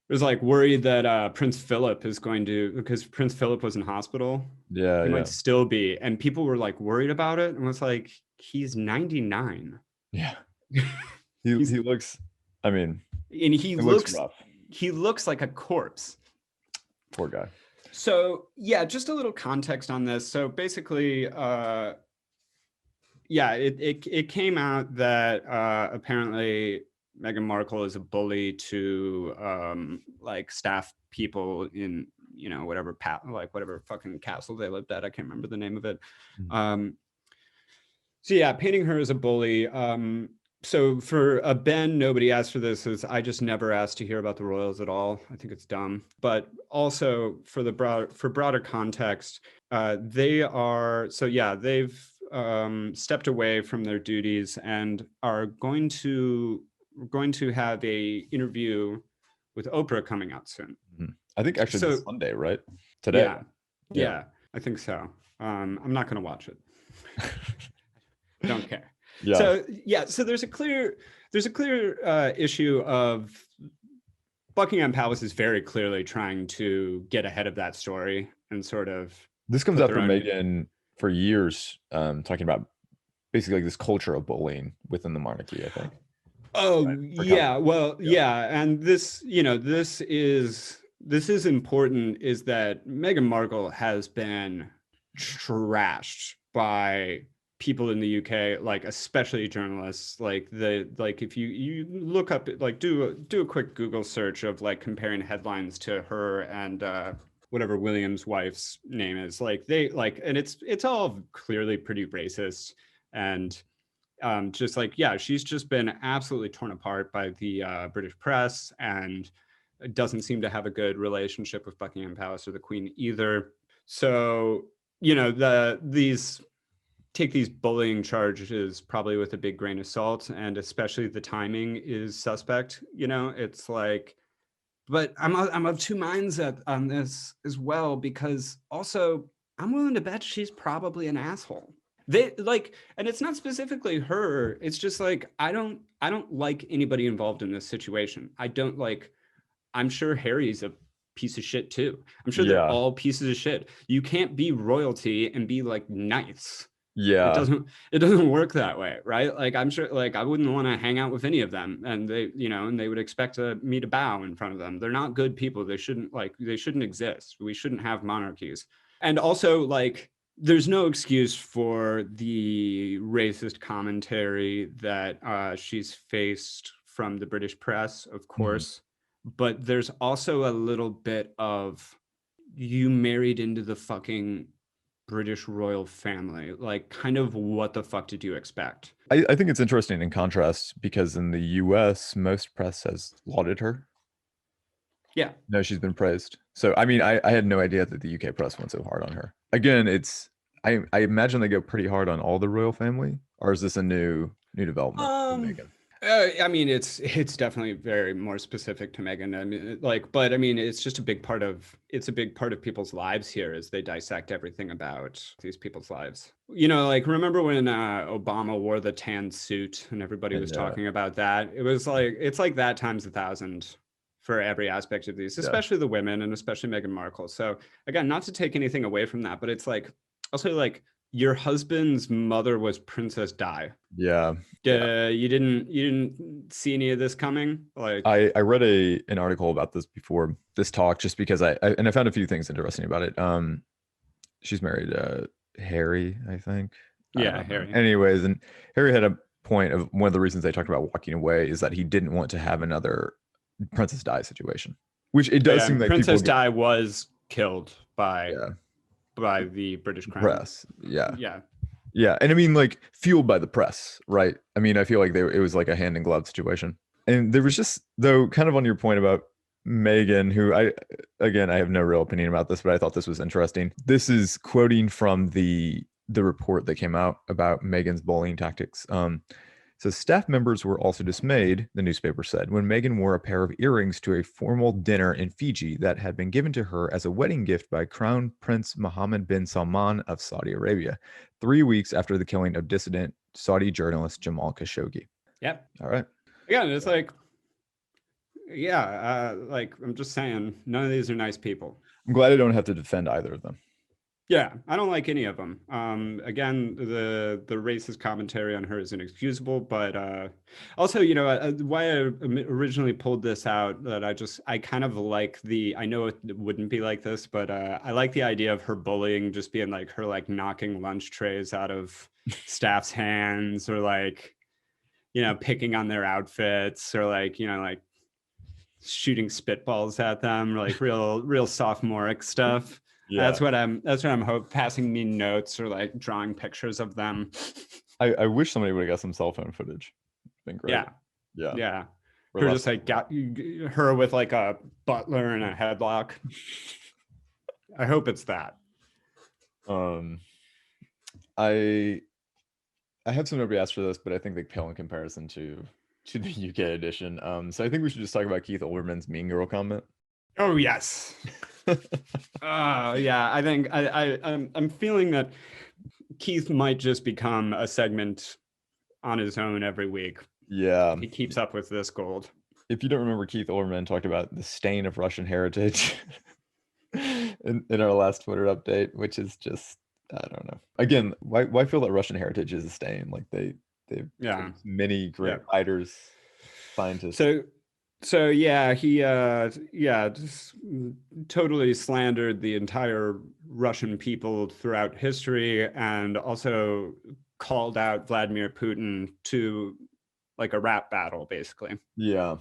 was like worried that Prince Philip is going to, because Prince Philip was in hospital. Yeah, He yeah, might still be. And people were like worried about it. And was like, he's 99. yeah. He's, He looks. I mean, and it looks rough. he looks like a corpse. Poor guy. So yeah, just a little context on this. So basically, yeah, it came out that apparently Meghan Markle is a bully to like staff people in, you know, whatever whatever fucking castle they lived at. I can't remember the name of it. So yeah, painting her as a bully. So for Ben, nobody asked for this, is I just never asked to hear about the royals at all. I think it's dumb. But also for broader context, they are, so yeah, they've stepped away from their duties and are going to have a interview with Oprah coming out soon. I think actually this Sunday, right? Today. Yeah, I think so. I'm not going to watch it. Don't care. Yeah. So there's a clear issue of Buckingham Palace is very clearly trying to get ahead of that story and sort of. This comes after Meghan for years talking about basically like this culture of bullying within the monarchy, I think. Oh, right? Yeah. Well, yeah. And this, you know, this is important, is that Meghan Markle has been trashed by people in the UK, like especially journalists. Like if you look up, like do a quick Google search of like comparing headlines to her and whatever William's wife's name is, like they like, and it's all clearly pretty racist and just like, yeah, she's just been absolutely torn apart by the British press and doesn't seem to have a good relationship with Buckingham Palace or the Queen either. So, you know, take these bullying charges probably with a big grain of salt, and especially the timing is suspect. You know, it's like, but I'm of two minds on this as well, because also I'm willing to bet she's probably an asshole. They like, and it's not specifically her. It's just like, I don't like anybody involved in this situation. I don't like, I'm sure Harry's a piece of shit too. I'm sure they're all pieces of shit. You can't be royalty and be like nice. Yeah. It doesn't work that way, right? Like, I'm sure, like, I wouldn't want to hang out with any of them, and they, you know, and they would expect me to bow in front of them. They're not good people. They shouldn't exist. We shouldn't have monarchies. And also, like, there's no excuse for the racist commentary that she's faced from the British press, of course. But there's also a little bit of, you married into the fucking British royal family. Like, kind of what the fuck did you expect? I think it's interesting in contrast, because in the US, most press has lauded her. Yeah. No, she's been praised. So, I mean, I had no idea that the UK press went so hard on her. Again, I imagine they go pretty hard on all the royal family, or is this a new development for Meghan? I mean, it's definitely very more specific to Meghan. I mean, like, but I mean, it's just a big part of people's lives here, as they dissect everything about these people's lives. You know, like, remember when Obama wore the tan suit and everybody was talking about that? It was like, it's like that times 1,000 for every aspect of these, especially the women, and especially Meghan Markle. So again, not to take anything away from that, but it's like, also like, your husband's mother was Princess Di. You didn't see any of this coming? Like, I read an article about this before this talk, just because I found a few things interesting about it. She's married Harry, I think. Yeah, Harry. Anyways, and Harry had a point of one of the reasons they talked about walking away is that he didn't want to have another Princess Di situation, which it does seem like Princess Di was killed by the British Crown press. Yeah. And I mean, like, fueled by the press, right? I mean, I feel like it was like a hand in glove situation. And there was just, though, kind of on your point about Meghan, who I have no real opinion about this, but I thought this was interesting. This is quoting from the report that came out about Meghan's bullying tactics. So staff members were also dismayed, the newspaper said, when Meghan wore a pair of earrings to a formal dinner in Fiji that had been given to her as a wedding gift by Crown Prince Mohammed bin Salman of Saudi Arabia, 3 weeks after the killing of dissident Saudi journalist Jamal Khashoggi. Yep. All right. Again, it's like, Yeah, like I'm just saying, none of these are nice people. I'm glad I don't have to defend either of them. Yeah, I don't like any of them. Again, the racist commentary on her is inexcusable, but also, why I originally pulled this out, that I kind of like I know it wouldn't be like this, but I like the idea of her bullying just being like her like knocking lunch trays out of staff's hands, or like, picking on their outfits, or like, like shooting spitballs at them, like real sophomoric stuff. Yeah. That's what I'm passing me notes, or like drawing pictures of them. I wish somebody would have got some cell phone footage. Been great. Yeah. Yeah. Yeah. Her just like got her with like a butler in a headlock. I hope it's that. I have some nobody asked for this, but I think they pale in comparison to the UK edition. So I think we should just talk about Keith Olbermann's Mean Girl comment. Oh yes. Yeah. I think I'm feeling that Keith might just become a segment on his own every week. Yeah. He keeps up with this gold. If you don't remember, Keith Olbermann talked about the stain of Russian heritage in our last Twitter update, which is just, I don't know. Again, why feel that Russian heritage is a stain? Like they've many great writers, scientists. So yeah, he just totally slandered the entire Russian people throughout history, and also called out Vladimir Putin to like a rap battle, basically. Yeah.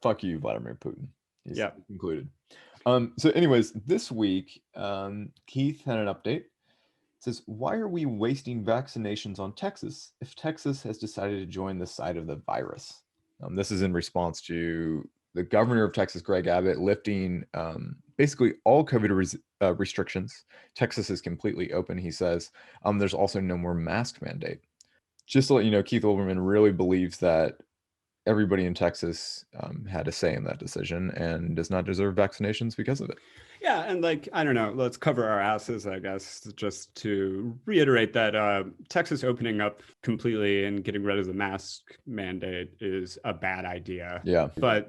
Fuck you, Vladimir Putin. He's included. So anyways, this week, Keith had an update. It says, why are we wasting vaccinations on Texas if Texas has decided to join the side of the virus? This is in response to the governor of Texas, Greg Abbott, lifting basically all COVID restrictions. Texas is completely open, he says. There's also no more mask mandate. Just to let you know, Keith Olbermann really believes that everybody in Texas had a say in that decision and does not deserve vaccinations because of it. Yeah, and like, I don't know, let's cover our asses, I guess, just to reiterate that Texas opening up completely and getting rid of the mask mandate is a bad idea. Yeah. But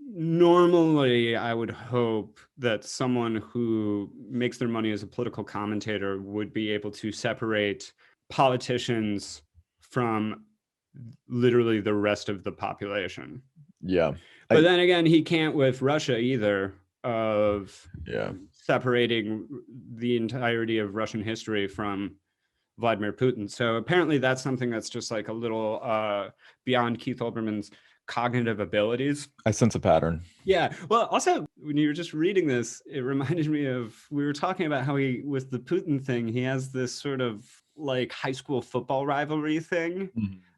normally, I would hope that someone who makes their money as a political commentator would be able to separate politicians from literally the rest of the population. Yeah. But then again, he can't with Russia either, of separating the entirety of Russian history from Vladimir Putin. So apparently that's something that's just like a little beyond Keith Olbermann's cognitive abilities. I sense a pattern. Yeah. Well, also, when you were just reading this, it reminded me of, we were talking about how with the Putin thing, he has this sort of like high school football rivalry thing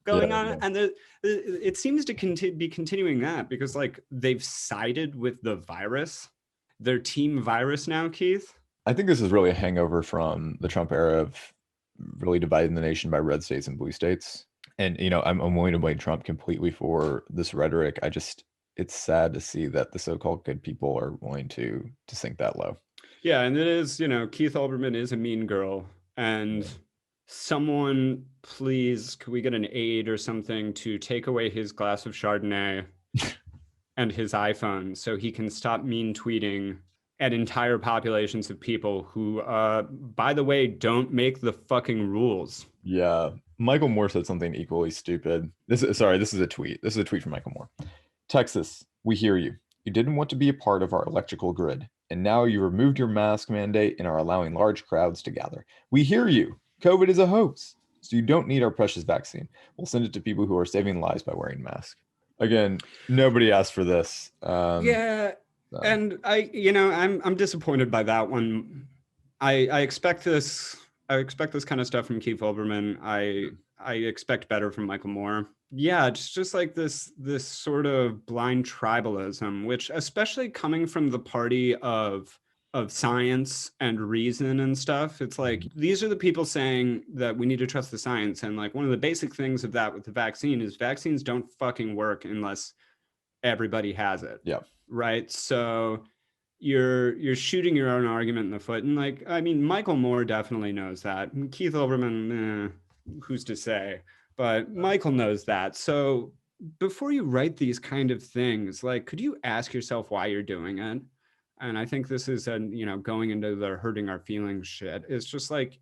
going on. And it seems to be continuing that, because like they've sided with the virus. Their team virus now, Keith. I think this is really a hangover from the Trump era of really dividing the nation by red states and blue states. And, I'm willing to blame Trump completely for this rhetoric. It's sad to see that the so-called good people are willing to sink that low. Yeah. And it is, Keith Olbermann is a mean girl. And someone, please, could we get an aide or something to take away his glass of Chardonnay and his iPhone so he can stop mean tweeting at entire populations of people who, by the way, don't make the fucking rules. Yeah. Michael Moore said something equally stupid. This is a tweet. This is a tweet from Michael Moore. Texas, we hear you. You didn't want to be a part of our electrical grid, and now you removed your mask mandate and are allowing large crowds to gather. We hear you. COVID is a hoax, so you don't need our precious vaccine. We'll send it to people who are saving lives by wearing masks. Again, nobody asked for this. And I'm disappointed by that one. I expect this kind of stuff from Keith Olbermann. I expect better from Michael Moore. Yeah, it's just like this sort of blind tribalism, which, especially coming from the party of science and reason and stuff, it's like, these are the people saying that we need to trust the science. And like, one of the basic things of that with the vaccine is vaccines don't fucking work unless everybody has it. Yeah. Right. So you're shooting your own argument in the foot. And like, I mean, Michael Moore definitely knows that. Keith Olbermann, who's to say? But Michael knows that. So before you write these kind of things, like, could you ask yourself why you're doing it? And I think this is, going into the hurting our feelings shit. It's just like,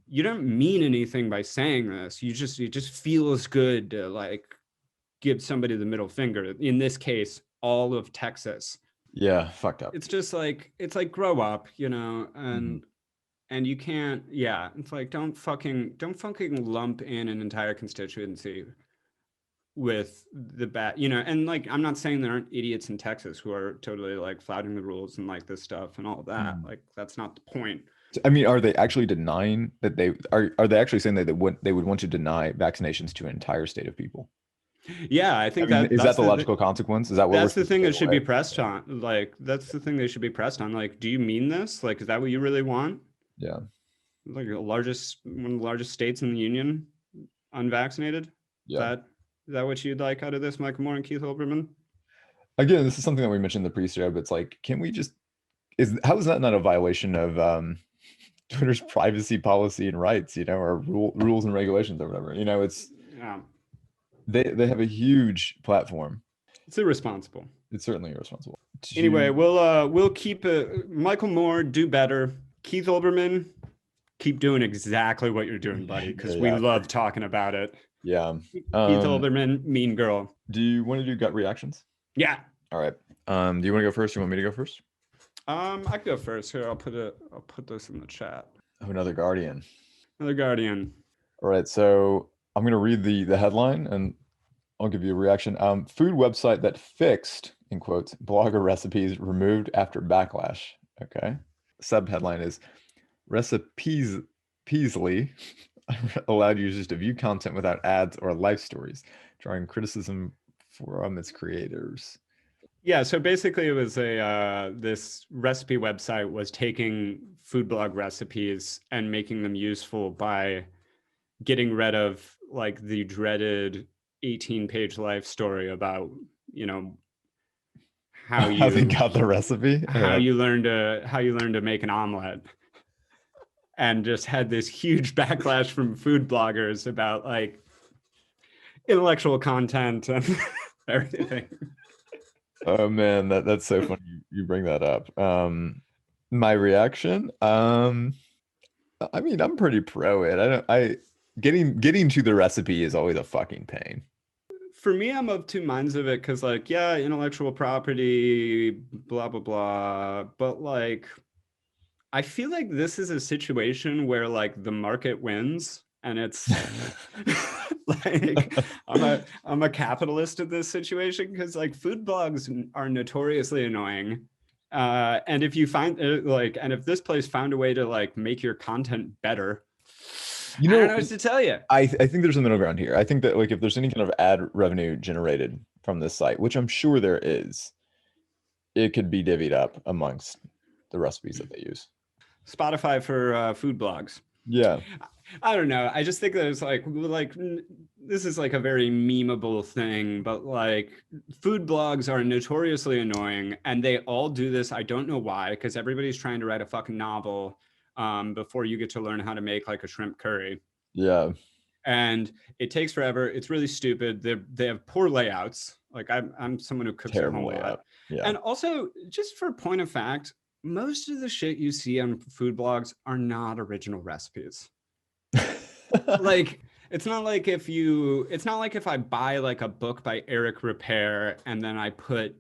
you don't mean anything by saying this. It just feels good to like give somebody the middle finger. In this case, all of Texas. Yeah, fucked up. It's just like, it's like, grow up, Mhm. and you can't, yeah, it's like, don't fucking lump in an entire constituency with the bad, and like, I'm not saying there aren't idiots in Texas who are totally like flouting the rules and like this stuff and all that. Mhm. Like, that's not the point. I mean, are they actually denying that are they actually saying that they would want to deny vaccinations to an entire state of people? Yeah, I I think mean, that is that the logical consequence? Is that what we're that's the supposed to thing take that should be away? pressed on. Like, that's the thing they should be pressed on. Like, do you mean this? Like, is that what you really want? Yeah. Like, one of the largest states in the union, unvaccinated. Yeah. Is that what you'd like out of this, Michael Moore and Keith Olbermann? Again, this is something that we mentioned in the pre-show, but it's like, can we just how is that not a violation of Twitter's privacy policy and rights, or rules and regulations or whatever? It's Yeah, they have a huge platform. it's irresponsible. It's certainly irresponsible. Anyway, we'll keep Michael Moore, do better. Keith Olbermann, keep doing exactly what you're doing, buddy, because we Yeah. love talking about it. Yeah. Keith Olbermann, mean girl. Do you want to do gut reactions? Yeah. All right. Do you want to go first? You want me to go first? I can go first. Here, I'll put this in the chat. Oh, another Guardian. Another Guardian. All right. So I'm going to read the headline and I'll give you a reaction. Food website that fixed, in quotes, blogger recipes removed after backlash. Okay. Subheadline is Recipes Peasly allowed users to view content without ads or life stories, drawing criticism from its creators. Yeah, so basically it was this recipe website was taking food blog recipes and making them useful by getting rid of like the dreaded 18-page life story about, how they you got the recipe, how you learn to make an omelet. And just had this huge backlash from food bloggers about like intellectual content and everything. Oh man, that's so funny you bring that up. My reaction, I mean, I'm pretty pro it. Getting to the recipe is always a fucking pain. For me, I'm of two minds of it because, like, yeah, intellectual property, blah blah blah, but like, I feel like this is a situation where like the market wins, and it's like I'm a capitalist in this situation because like food blogs are notoriously annoying. And if you find and if this place found a way to like make your content better, I don't know what to tell you. I think there's a middle ground here. I think that like if there's any kind of ad revenue generated from this site, which I'm sure there is, it could be divvied up amongst the recipes that they use. Spotify for food blogs. Yeah. I don't know. I just think that it's like this is like a very memeable thing, but like food blogs are notoriously annoying and they all do this. I don't know why, because everybody's trying to write a fucking novel before you get to learn how to make like a shrimp curry. Yeah. And it takes forever. It's really stupid. They have poor layouts. Like I'm someone who cooks at home a lot. Yeah. And also, just for point of fact, most of the shit you see on food blogs are not original recipes. Like it's not like if I buy like a book by Eric Repair and then I put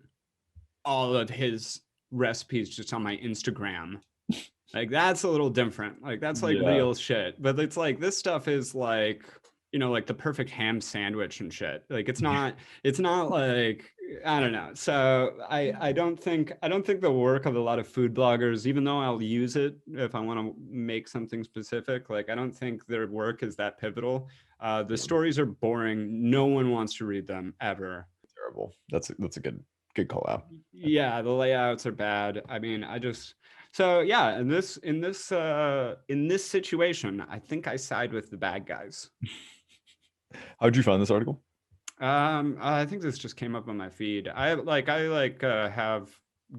all of his recipes just on my Instagram. Like that's a little different. Like that's like real shit. But it's like this stuff is like, like the perfect ham sandwich and shit. Like it's not like, I don't know. So I don't think the work of a lot of food bloggers, even though I'll use it if I want to make something specific, like I don't think their work is that pivotal. The stories are boring. No one wants to read them ever. Terrible. That's a good call out. Yeah, the layouts are bad. I mean, so yeah, in this situation, I think I side with the bad guys. How'd you find this article? I think this just came up on my feed. I have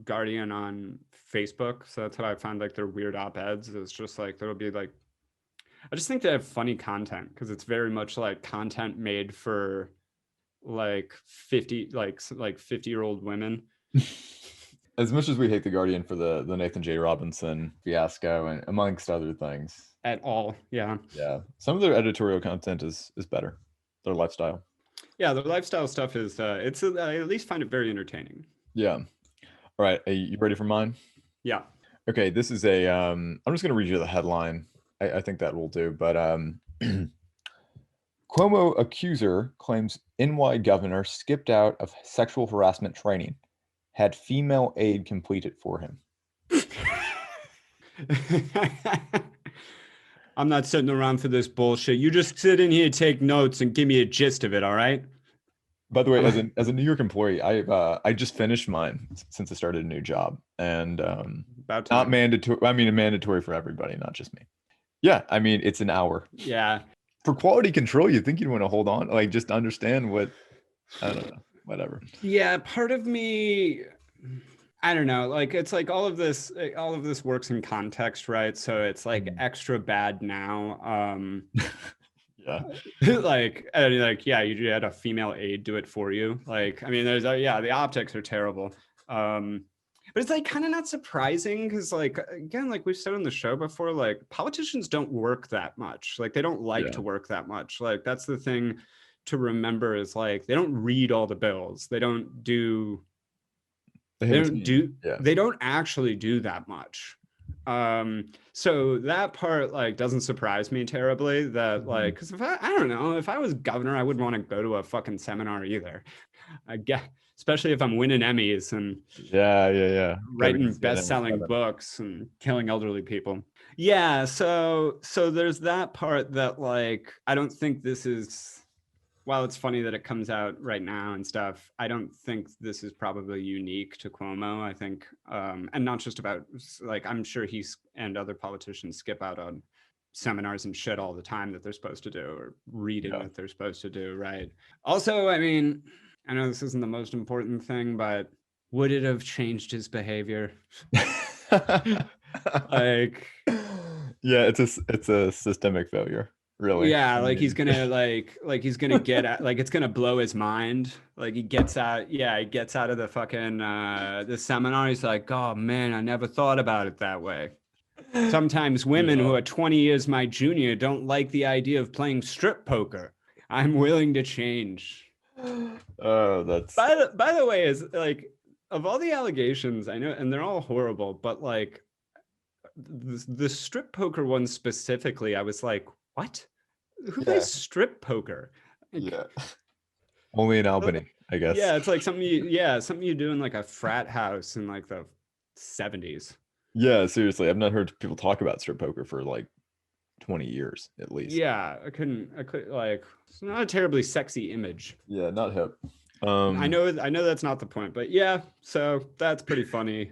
Guardian on Facebook, so that's how I find like their weird op-eds. It's just like there'll be like, I just think they have funny content because it's very much like content made for like 50-year-old women. As much as we hate the Guardian for the Nathan J. Robinson fiasco and amongst other things, At all. Yeah. some of their editorial content is better. Their lifestyle. Yeah, the lifestyle stuff is I at least find it very entertaining. Yeah. All right, are you ready for mine? Yeah. Okay, this is a I'm just going to read you the headline. I think that will do, but Cuomo accuser claims NY governor skipped out of sexual harassment training, had female aide complete it for him. I'm not sitting around for this bullshit. You just sit in here, take notes, and give me a gist of it, all right? By the way, as a New York employee, I just finished mine since I started a new job, and About not time. mandatory. I mean, mandatory for everybody, not just me. Yeah, I mean, it's an hour. Yeah. For quality control, you think you'd want to hold on, like just understand what, I don't know, whatever. Yeah, part of me, I don't know, like it's like all of this works in context, right? So it's like extra bad now. Yeah. Yeah, you had a female aide do it for you. Like, I mean, there's the optics are terrible. But it's like kind of not surprising because, like, again, like we've said on the show before, like politicians don't work that much. Like they don't like to work that much. Like that's the thing to remember is like they don't read all the bills. They don't actually do that much. So that part like doesn't surprise me terribly that like because if I don't know, if I was governor, I wouldn't want to go to a fucking seminar either. I guess especially if I'm winning Emmys and writing best-selling books and killing elderly people. Yeah, so there's that part that like I don't think this is, while it's funny that it comes out right now and stuff, I don't think this is probably unique to Cuomo. I think and not just about like I'm sure he's and other politicians skip out on seminars and shit all the time that they're supposed to do or reading that they're supposed to do, right? Also, I mean, I know this isn't the most important thing, but would it have changed his behavior? Like, yeah, it's a systemic failure, really. Yeah, like he's gonna he's gonna get at, like it's gonna blow his mind. Like he gets out of the fucking the seminar. He's like, oh man, I never thought about it that way. Sometimes women who are 20 years my junior don't like the idea of playing strip poker. I'm willing to change. Oh, that's by the way, is like of all the allegations I know, and they're all horrible, but like the strip poker one specifically, I was like, what? Who plays strip poker? Like, only in Albany, I guess. Yeah, it's like something you do in like a frat house in like the 70s. Yeah, seriously, I've not heard people talk about strip poker for like 20 years at least. Yeah, I couldn't like it's not a terribly sexy image. Yeah, not hip. I know that's not the point, but yeah, so that's pretty funny.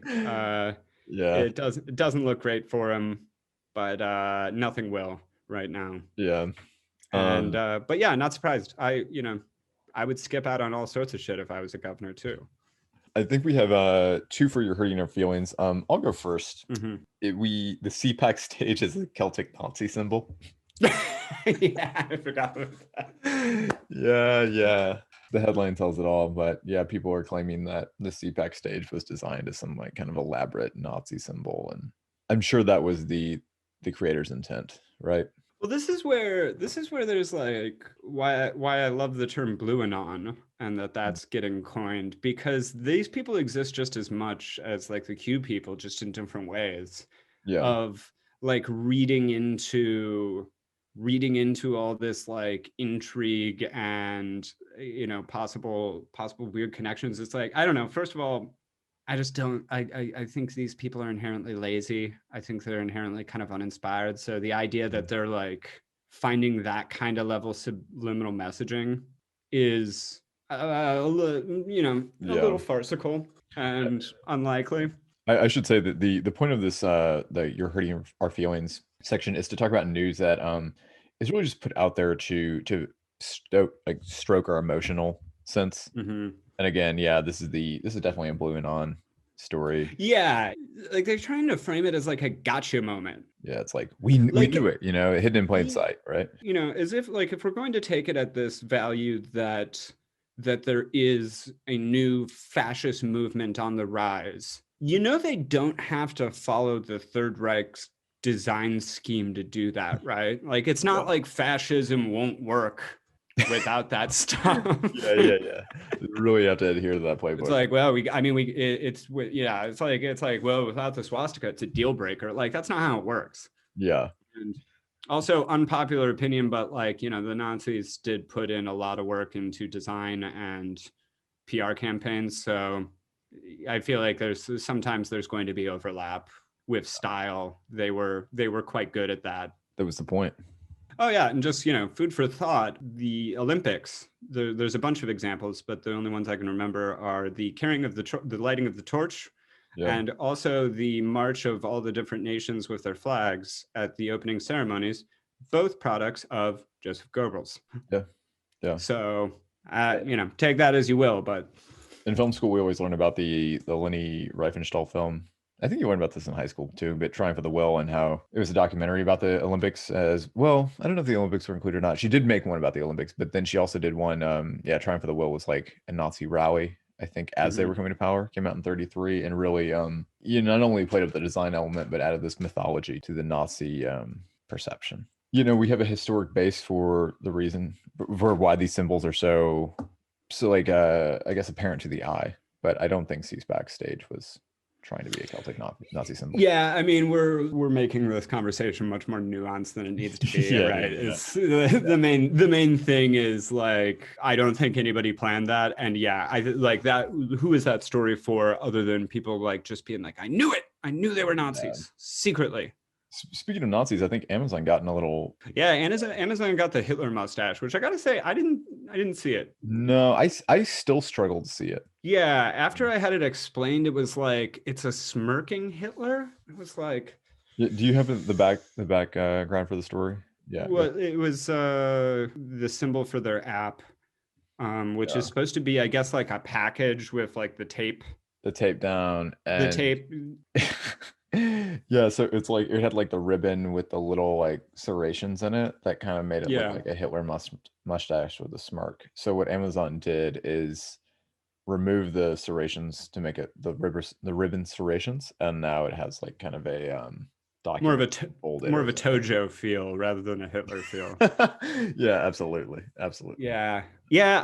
It doesn't look great for him, but nothing will right now. Yeah. And but yeah, not surprised. I would skip out on all sorts of shit if I was a governor too. I think we have two for your hurting our feelings. I'll go first. Mm-hmm. The CPAC stage is a Celtic Nazi symbol. Yeah, I forgot about that. Yeah. The headline tells it all, but yeah, people are claiming that the CPAC stage was designed as some like kind of elaborate Nazi symbol, and I'm sure that was the creator's intent, right? Well, this is where there's like why I love the term blue anon and that's getting coined, because these people exist just as much as like the Q people, just in different ways. Of like reading into all this like intrigue and possible weird connections. It's like, I don't know. First of all, I just don't, I think these people are inherently lazy. I think they're inherently kind of uninspired. So the idea that they're like finding that kind of level subliminal messaging is, a little farcical and unlikely. I should say that the point of this, the You're Hurting Our Feelings section is to talk about news that is really just put out there to stroke our emotional sense. Mm-hmm. And again, this is definitely a blue and on story. Yeah, like they're trying to frame it as like a gotcha moment. Yeah, it's like we knew it, hidden in plain sight, right? As if like if we're going to take it at this value that that there is a new fascist movement on the rise, they don't have to follow the Third Reich's design scheme to do that, right? Like, it's not like fascism won't work without that stuff. Yeah. You really have to adhere to that playbook. It's like, well, it's like, well, without the swastika, it's a deal breaker. Like, that's not how it works. Yeah. And also, unpopular opinion, but like, the Nazis did put in a lot of work into design and PR campaigns. So I feel like sometimes there's going to be overlap with style. They were quite good at that. That was the point. Oh yeah, and just food for thought. The Olympics. There's a bunch of examples, but the only ones I can remember are the carrying of the lighting of the torch, and also the march of all the different nations with their flags at the opening ceremonies. Both products of Joseph Goebbels. Yeah. So take that as you will, but in film school we always learn about the Leni Riefenstahl film. I think you learned about this in high school too, but Triumph of the Will, and how it was a documentary about the Olympics as well. I don't know if the Olympics were included or not. She did make one about the Olympics, but then she also did one. Triumph of the Will was like a Nazi rally, I think, as they were coming to power. Came out in 1933, and really, not only played up the design element, but added this mythology to the Nazi perception. We have a historic base for the reason for why these symbols are so like I guess apparent to the eye. But I don't think CPAC stage was trying to be a Celtic Nazi symbol. Yeah, I mean, we're making this conversation much more nuanced than it needs to be, right? Yeah. It's the main thing is like, I don't think anybody planned that, and I like that. Who is that story for, other than people like just being like, I knew it, I knew they were Nazis secretly. Speaking of Nazis, I think Amazon got in a little. Yeah, Amazon got the Hitler mustache, which I gotta say, I didn't see it. No, I still struggle to see it. Yeah, after I had it explained, it was like, it's a smirking Hitler. It was like. Do you have the background for the story? Yeah. Well, it was the symbol for their app, which is supposed to be, I guess, like a package with like the tape. The tape down. And... The tape. Yeah, so it's like it had like the ribbon with the little like serrations in it that kind of made it look like a Hitler mustache with a smirk. So what Amazon did is remove the serrations to make it the ribbon serrations, and now it has like kind of a more of a Tojo feel rather than a Hitler feel. Yeah, absolutely. Yeah,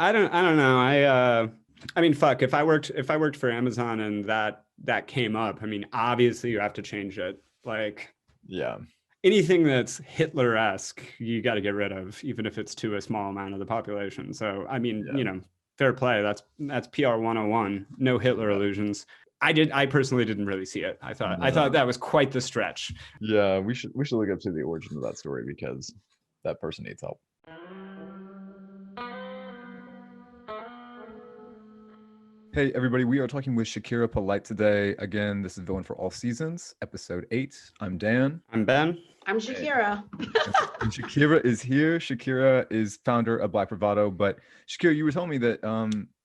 I don't know. I mean, fuck, if I worked for Amazon and that came up, I mean, obviously you have to change it. Like, yeah, anything that's Hitler-esque, you got to get rid of, even if it's to a small amount of the population. So, I mean, fair play. That's PR 101. No Hitler illusions. I personally didn't really see it. I thought that was quite the stretch. Yeah, we should look up to the origin of that story, because that person needs help. Hey everybody, we are talking with Shakira Polite today. Again, this is Villain for All Seasons, episode 8. I'm Dan. I'm Ben. I'm Shakira. And Shakira is here. Shakira is founder of Black Bravado. But Shakira, you were telling me that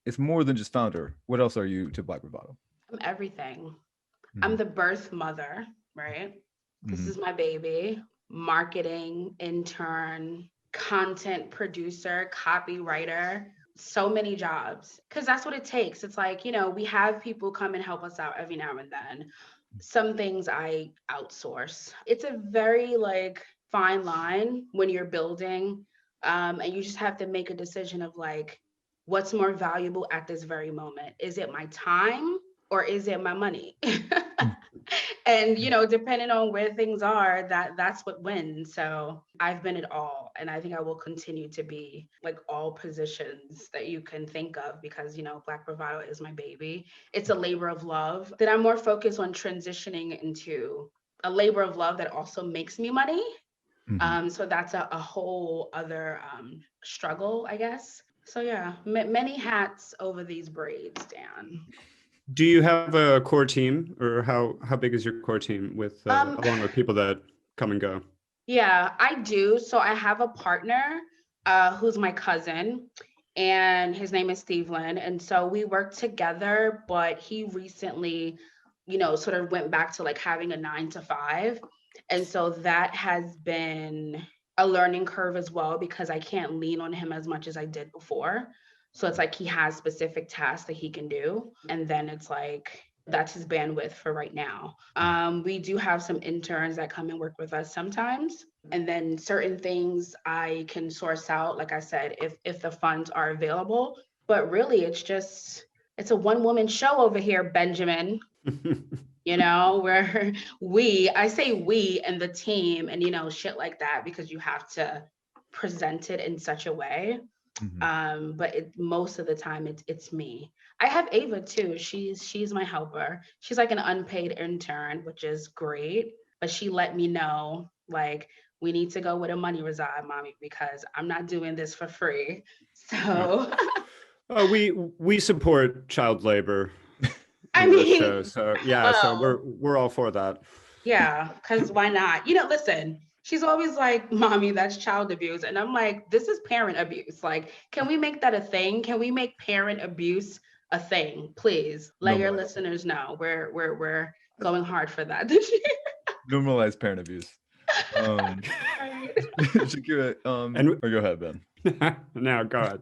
it's more than just founder. What else are you to Black Bravado? I'm everything. Mm-hmm. I'm the birth mother, right? Mm-hmm. This is my baby. Marketing, intern, content producer, copywriter. So many jobs, because that's what it takes. It's like, we have people come and help us out every now and then. Some things I outsource. It's a very like fine line when you're building, and you just have to make a decision of like, what's more valuable at this very moment? Is it my time or is it my money? And, depending on where things are, that's what wins. So I've been at all. And I think I will continue to be like all positions that you can think of, because, Black Bravado is my baby. It's a labor of love that I'm more focused on transitioning into a labor of love that also makes me money. Mm-hmm. So that's a whole other struggle, I guess. So yeah, many hats over these braids, Dan. Do you have a core team, or how big is your core team with along with people that come and go? Yeah, I do. So I have a partner who's my cousin, and his name is Steve Lynn. And so we work together, but he recently, sort of went back to like having a 9-to-5. And so that has been a learning curve as well, because I can't lean on him as much as I did before. So it's like he has specific tasks that he can do. And then it's like, that's his bandwidth for right now. We do have some interns that come and work with us sometimes. And then certain things I can source out, like I said, if the funds are available. But really, it's a one-woman show over here, Benjamin. Where I say we and the team and, shit like that, because you have to present it in such a way. But most of the time it's me. I have Ava too. She's my helper. She's like an unpaid intern, which is great. But she let me know, like, we need to go where the money reside, mommy, because I'm not doing this for free. So we support child labor. I mean, show, so yeah, so we're all for that. Yeah, because why not? Listen, she's always like, mommy, that's child abuse. And I'm like, this is parent abuse. Like, can we make that a thing? Can we make parent abuse a thing? Please let your listeners know. We're going hard for that this year. Normalize parent abuse. Shakira, go ahead, Ben. No, go ahead.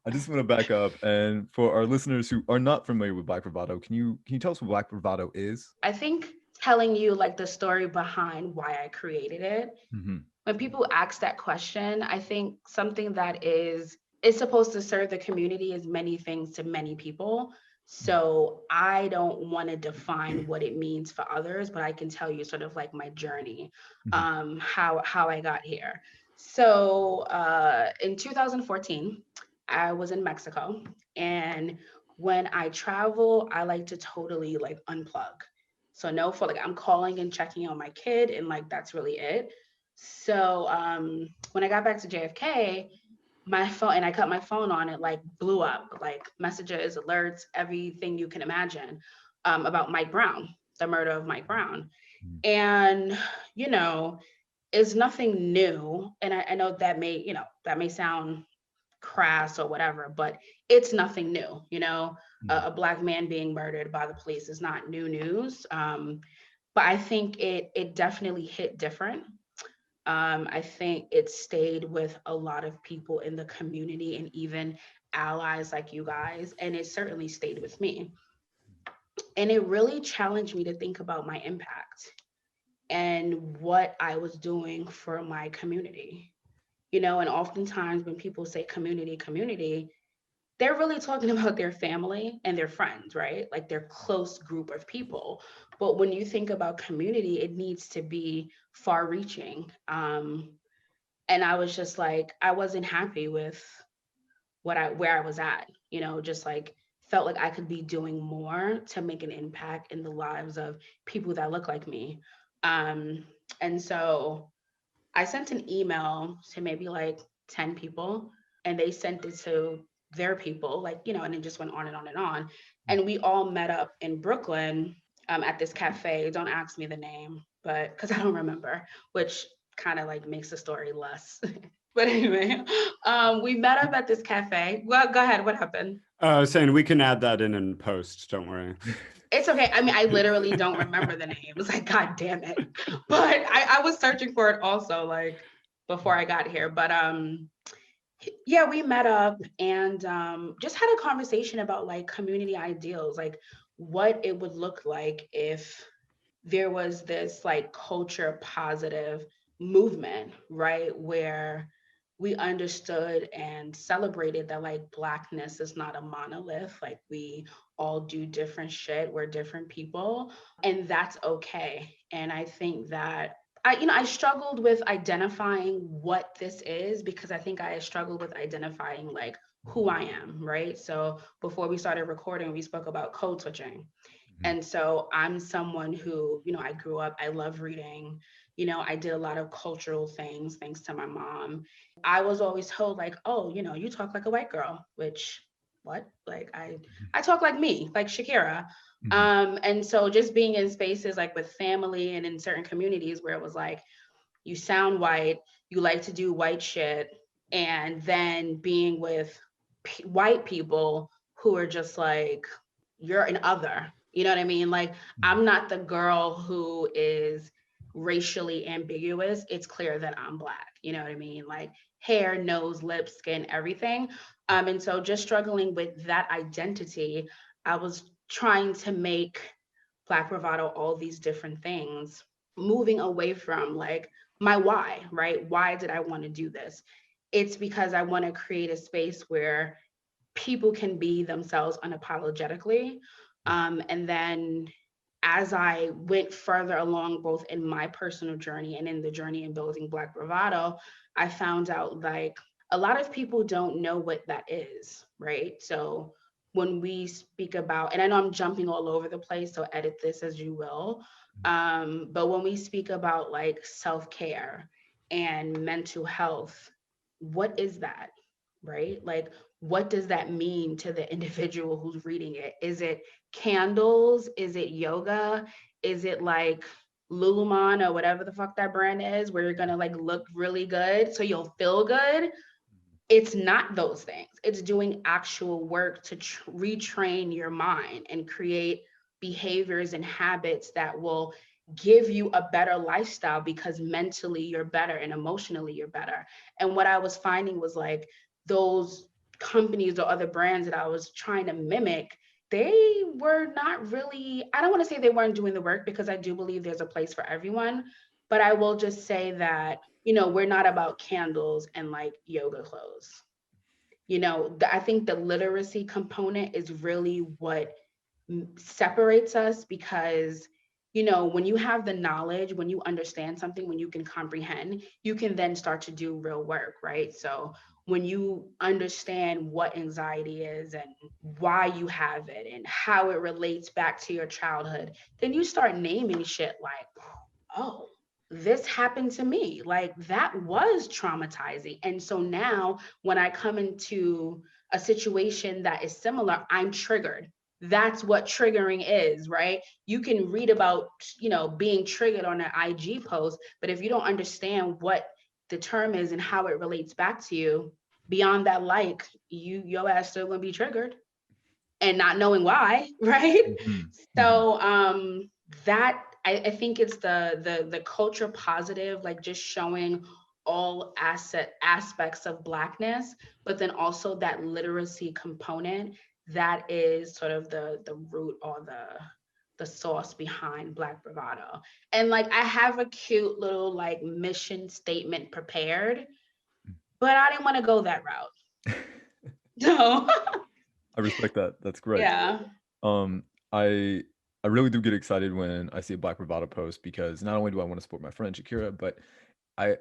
I just want to back up, and for our listeners who are not familiar with Black Bravado, can you tell us what Black Bravado is? I think telling you like the story behind why I created it. When people ask that question, I think something that is supposed to serve the community is many things to many people. So I don't want to define what it means for others, but I can tell you sort of like my journey, how I got here. So in 2014, I was in Mexico, and when I travel, I like to totally like unplug. So no, for like I'm calling and checking on my kid, and like that's really it. So when I got back to JFK, my phone, and I cut my phone on, it like blew up, like messages, alerts, everything you can imagine about Mike Brown, the murder of Mike Brown. And it's nothing new. And I know that may sound crass or whatever, but it's nothing new. A Black man being murdered by the police is not new news. But I think it definitely hit different. I think it stayed with a lot of people in the community and even allies like you guys, and it certainly stayed with me. And it really challenged me to think about my impact and what I was doing for my community. And oftentimes when people say community, they're really talking about their family and their friends, right? Like their close group of people. But when you think about community, it needs to be far reaching. And I was just like, I wasn't happy with where I was at, just like felt like I could be doing more to make an impact in the lives of people that look like me. And so I sent an email to maybe like 10 people, and they sent it to their people, and it just went on and on and on. And we all met up in Brooklyn at this cafe. Don't ask me the name, but because I don't remember, which kind of like makes the story less. But anyway, we met up at this cafe. Well, go ahead. What happened? Saying we can add that in post. Don't worry. It's okay. I mean, I literally don't remember the name. It's like, God damn it. But I was searching for it also, like before I got here. But yeah, we met up and just had a conversation about like community ideals, like what it would look like if there was this like culture positive movement, right? Where we understood and celebrated that like Blackness is not a monolith. Like we all do different shit. We're different people, and that's okay. And I think that I struggled with identifying what this is, because I think I struggled with identifying like who I am, right? So before we started recording, we spoke about code switching. And so I'm someone who, I grew up, I love reading, I did a lot of cultural things thanks to my mom. I was always told like, oh, you talk like a white girl, which what? Like I talk like me, like Shakira. And so just being in spaces like with family and in certain communities where it was like, you sound white, you like to do white shit, and then being with white people who are just like, you're an other, you know what I mean? Like, I'm not the girl who is racially ambiguous. It's clear that I'm Black, you know what I mean? Like, hair, nose, lips, skin, everything. And so just struggling with that identity, I was trying to make Black Bravado all these different things, moving away from like my why, right? Why did I want to do this? It's because I want to create a space where people can be themselves unapologetically. And then as I went further along, both in my personal journey and in the journey in building Black Bravado, I found out like a lot of people don't know what that is, right? So when we speak about, and I know I'm jumping all over the place, so edit this as you will. But when we speak about like self-care and mental health, what is that, right? Like, what does that mean to the individual who's reading it? Is it candles? Is it yoga? Is it like Lululemon or whatever the fuck that brand is, where you're gonna like look really good so you'll feel good? It's not those things. It's doing actual work to retrain your mind and create behaviors and habits that will give you a better lifestyle, because mentally you're better and emotionally you're better. And what I was finding was like those companies or other brands that I was trying to mimic, they were not really, I don't want to say they weren't doing the work, because I do believe there's a place for everyone. But I will just say that, you know, we're not about candles and like yoga clothes. You know, I think the literacy component is really what separates us, because, you know, when you have the knowledge, when you understand something, when you can comprehend, you can then start to do real work, right? So when you understand what anxiety is and why you have it and how it relates back to your childhood, then you start naming shit like, oh, this happened to me. Like that was traumatizing. And so now when I come into a situation that is similar, I'm triggered. That's what triggering is, right? You can read about, you know, being triggered on an IG post, but if you don't understand what the term is and how it relates back to you, beyond that, like your ass still gonna be triggered and not knowing why, right? So that I think it's the culture positive, like just showing all aspects of Blackness, but then also that literacy component that is sort of the root or the sauce behind Black Bravado. And like I have a cute little like mission statement prepared, but I didn't want to go that route. So I respect that. That's great. yeah. Um, I I really do get excited when I see a Black Bravado post, because not only do I want to support my friend Shakira, but I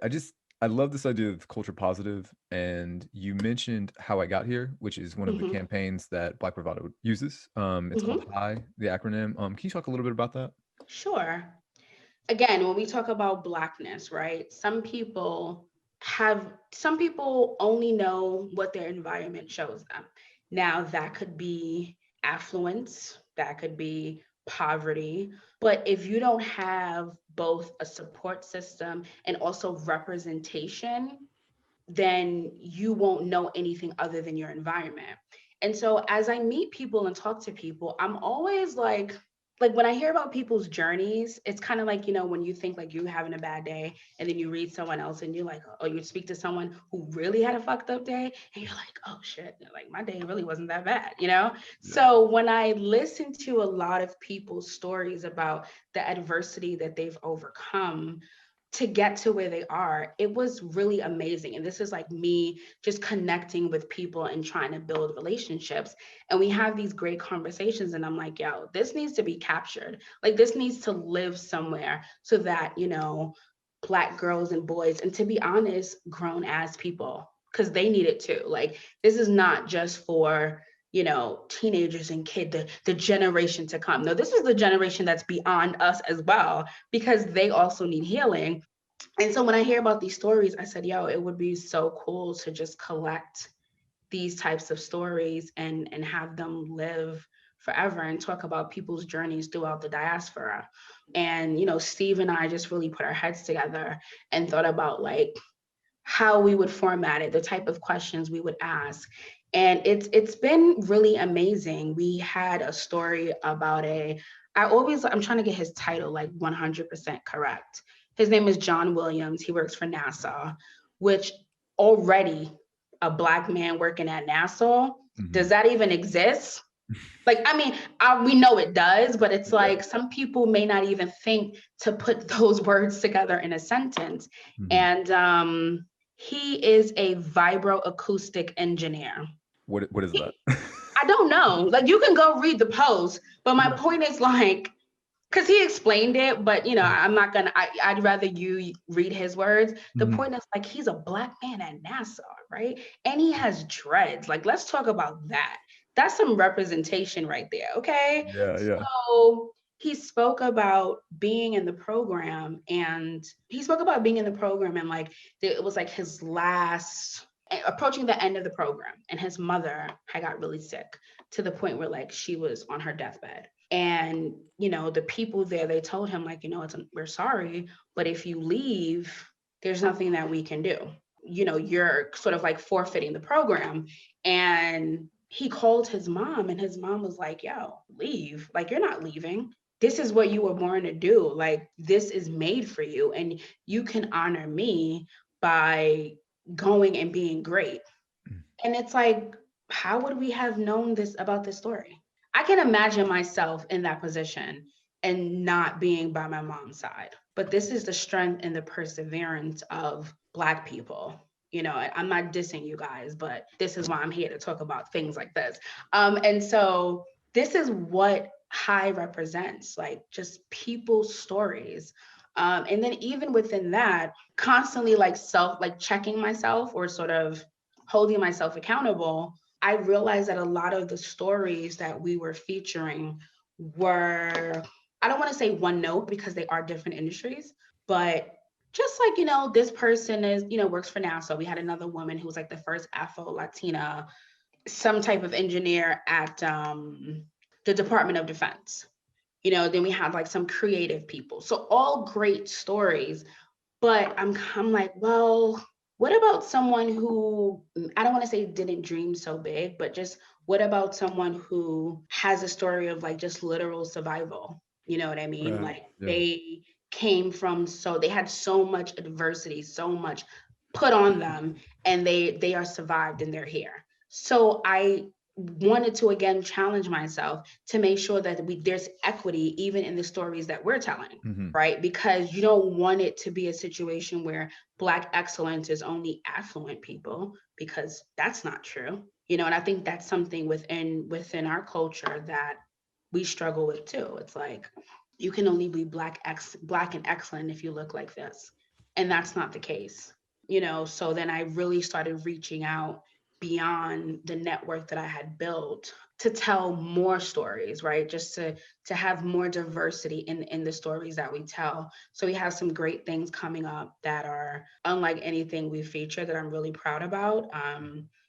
love this idea of culture positive. And you mentioned How I Got Here, which is one of the Mhm. campaigns that Black Bravado uses. It's called Mhm. HI, the acronym. Can you talk a little bit about that? Sure. Again, when we talk about Blackness, right? Some people only know what their environment shows them. Now, that could be affluence, that could be poverty. But if you don't have both a support system and also representation, then you won't know anything other than your environment. And so as I meet people and talk to people, I'm always like when I hear about people's journeys, it's kind of like, you know, when you think like you having a bad day and then you read someone else and you're like, oh, you speak to someone who really had a fucked up day and you're like, oh shit, like my day really wasn't that bad, you know? Yeah. So when I listen to a lot of people's stories about the adversity that they've overcome to get to where they are, it was really amazing. And this is like me just connecting with people and trying to build relationships. And we have these great conversations. And I'm like, yo, this needs to be captured. Like, this needs to live somewhere so that, you know, Black girls and boys, and to be honest, grown ass people, because they need it too. Like, this is not just for, you know, teenagers and the generation to come. No, this is the generation that's beyond us as well, because they also need healing. And so when I hear about these stories, I said, yo, it would be so cool to just collect these types of stories and have them live forever and talk about people's journeys throughout the diaspora. And, you know, Steve and I just really put our heads together and thought about like how we would format it, the type of questions we would ask. And it's been really amazing. We had a story about I'm trying to get his title like 100% correct. His name is John Williams. He works for NASA, which already a Black man working at NASA. Does that even exist? Like, I mean, we know it does, but it's like some people may not even think to put those words together in a sentence. And he is a vibroacoustic engineer. What is that? I don't know. Like, you can go read the post, but my point is like, because he explained it, but you know, I'm not gonna. I'd rather you read his words. The point is like, he's a Black man at NASA, right? And he has dreads. Like, let's talk about that. That's some representation right there, okay? Yeah. So he spoke about being in the program, and like it was like his last, approaching the end of the program, and his mother had got really sick to the point where like she was on her deathbed. And, you know, the people there, they told him like, you know, we're sorry, but if you leave, there's nothing that we can do. You know, you're sort of like forfeiting the program. And he called his mom, and his mom was like, yo, leave. Like, you're not leaving. This is what you were born to do. Like, this is made for you. And you can honor me by going and being great. And it's like, how would we have known this about this story? I can imagine myself in that position and not being by my mom's side. But this is the strength and the perseverance of Black people. You know, I'm not dissing you guys, but this is why I'm here to talk about things like this. And so this is what High represents, like just people's stories. And then even within that, constantly like checking myself or sort of holding myself accountable. I realized that a lot of the stories that we were featuring were, I don't want to say one note because they are different industries, but just like, you know, this person is, you know, works for NASA. We had another woman who was like the first Afro-Latina, some type of engineer at the Department of Defense. You know, then we had like some creative people. So all great stories, but I'm like, well, what about someone who, I don't want to say didn't dream so big, but just what about someone who has a story of like just literal survival? You know what I mean? Right. Like Yeah. they came from, they had so much adversity, so much put on them, and they are survived and they're here. So I wanted to again challenge myself to make sure that there's equity even in the stories that we're telling, right? Because you don't want it to be a situation where Black excellence is only affluent people, because that's not true. You know, and I think that's something within our culture that we struggle with too. It's like, you can only be Black and excellent if you look like this. And that's not the case. You know, so then I really started reaching out beyond the network that I had built to tell more stories, right? Just to have more diversity in the stories that we tell. So we have some great things coming up that are unlike anything we feature that I'm really proud about.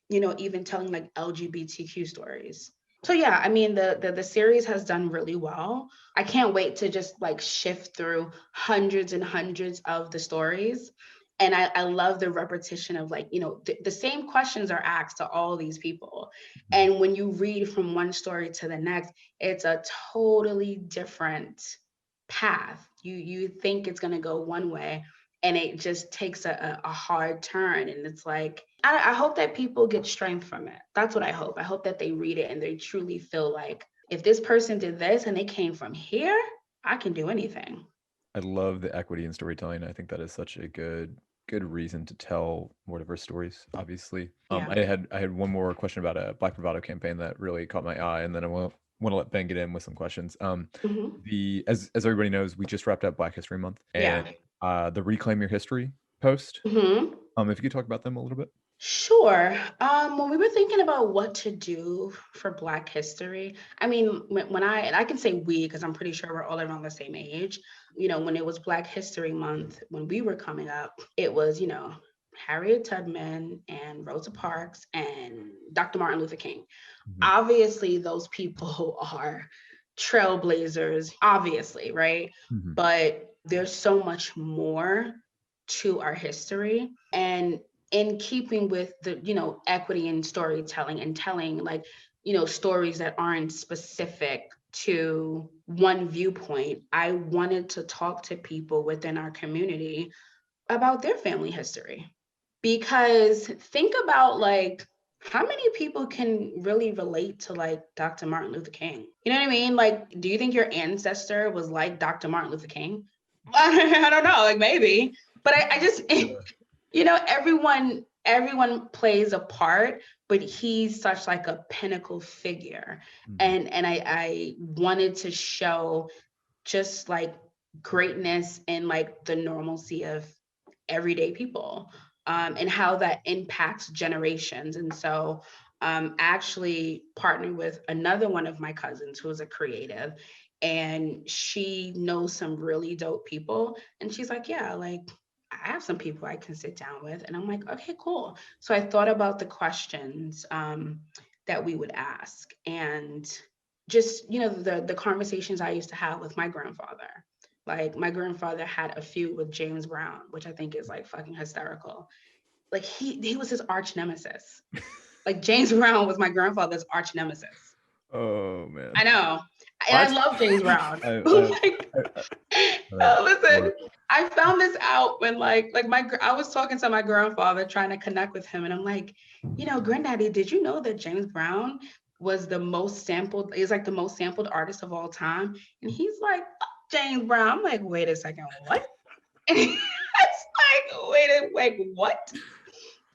You know, even telling like LGBTQ stories. So yeah, I mean, the series has done really well. I can't wait to just like shift through hundreds and hundreds of the stories. And I love the repetition of like, you know, the same questions are asked to all these people. And when you read from one story to the next, it's a totally different path. You think it's gonna go one way, and it just takes a hard turn. And it's like, I hope that people get strength from it. That's what I hope. I hope that they read it and they truly feel like, if this person did this and they came from here, I can do anything. I love the equity in storytelling. I think that is such a good reason to tell more diverse stories. Obviously, Yeah. I had one more question about a Black Bravado campaign that really caught my eye, and then I want to let Ben get in with some questions. Mhm. As everybody knows, we just wrapped up Black History Month, and the Reclaim Your History post. Mhm. If you could talk about them a little bit. Sure. When we were thinking about what to do for Black history, I mean, when I can say we, because I'm pretty sure we're all around the same age, you know, when it was Black History Month, when we were coming up, it was, you know, Harriet Tubman and Rosa Parks and Dr. Martin Luther King. Obviously, those people are trailblazers, obviously, right? But there's so much more to our history. And in keeping with the, you know, equity in storytelling and telling like, you know, stories that aren't specific to one viewpoint, I wanted to talk to people within our community about their family history. because think about like, how many people can really relate to like Dr. Martin Luther King? You know what I mean? Like, do you think your ancestor was like Dr. Martin Luther King? I don't know, like maybe, but I just, you know, everyone plays a part, but he's such like a pinnacle figure. And I wanted to show just like greatness and like the normalcy of everyday people, and how that impacts generations. And so actually partnered with another one of my cousins who's a creative, and she knows some really dope people. And she's like, yeah, like I have some people I can sit down with. And I'm like, okay, cool. So I thought about the questions that we would ask, and just, you know, the conversations I used to have with my grandfather. Like my grandfather had a feud with James Brown, which I think is like fucking hysterical. Like he was his arch nemesis. Like James Brown was my grandfather's arch nemesis. Oh man. I know. And I love James Brown. Listen, I found this out when I was talking to my grandfather trying to connect with him. And I'm like, you know, granddaddy, did you know that James Brown was the most sampled artist of all time? And he's like, James Brown. I'm like, wait a second, what? And it's like, wait, what?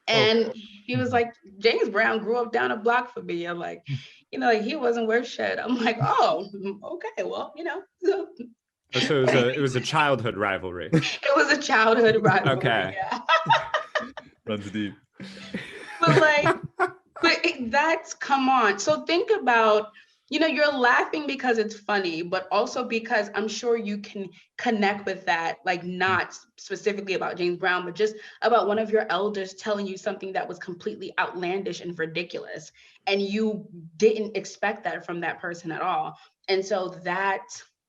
And he was like, James Brown grew up down a block from me. I'm like, you know, like he wasn't worth shit. I'm like, oh, okay, well, you know. So it was a childhood rivalry. It was a childhood rivalry. Okay. Yeah. Runs deep. That's come on. So think about, you know, you're laughing because it's funny, but also because I'm sure you can connect with that, like not specifically about James Brown, but just about one of your elders telling you something that was completely outlandish and ridiculous. And you didn't expect that from that person at all. And so that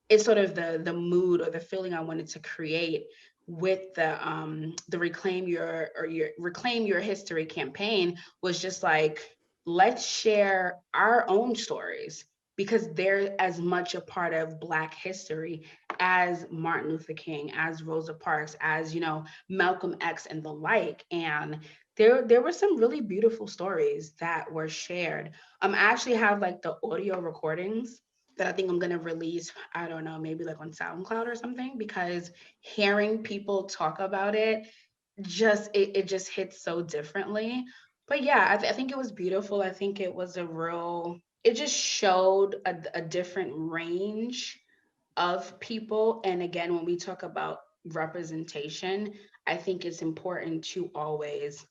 is sort of the mood or the feeling I wanted to create with the Reclaim Your History campaign, was just like, let's share our own stories, because they're as much a part of Black history as Martin Luther King, as Rosa Parks, as, you know, Malcolm X and the like. And there were some really beautiful stories that were shared. I actually have like the audio recordings that I think I'm gonna release, I don't know, maybe like on SoundCloud or something, because hearing people talk about it just hits so differently. But yeah, I think it was beautiful. I think it was it just showed a different range of people. And again, when we talk about representation, I think it's important to always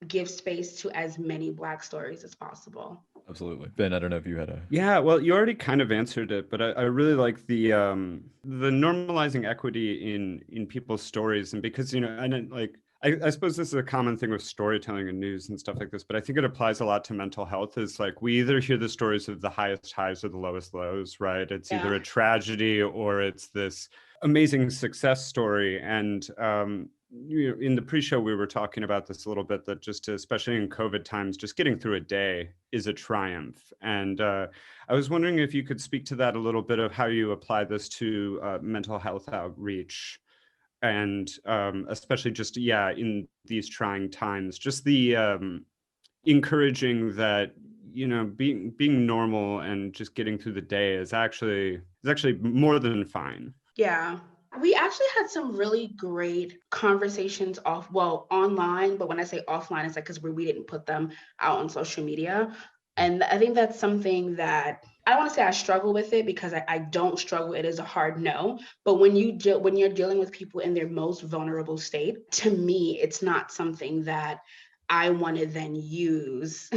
give space to as many Black stories as possible. Absolutely. Ben, I don't know if you had a... Yeah, well, you already kind of answered it, but I really like the normalizing equity in people's stories. And because, you know, I suppose this is a common thing with storytelling and news and stuff like this, but I think it applies a lot to mental health. Is like, we either hear the stories of the highest highs or the lowest lows, right? It's either a tragedy or it's this amazing success story. And in the pre-show, we were talking about this a little bit, that just especially in COVID times, just getting through a day is a triumph. And I was wondering if you could speak to that a little bit, of how you apply this to mental health outreach, and especially just, in these trying times, just the encouraging that, you know, being normal and just getting through the day is actually more than fine. Yeah. We actually had some really great conversations online, but when I say offline, it's like because we didn't put them out on social media. And I think that's something that I don't want to say I struggle with it, because I don't struggle. It is a hard no. But when you're dealing with people in their most vulnerable state, to me, it's not something that I want to then use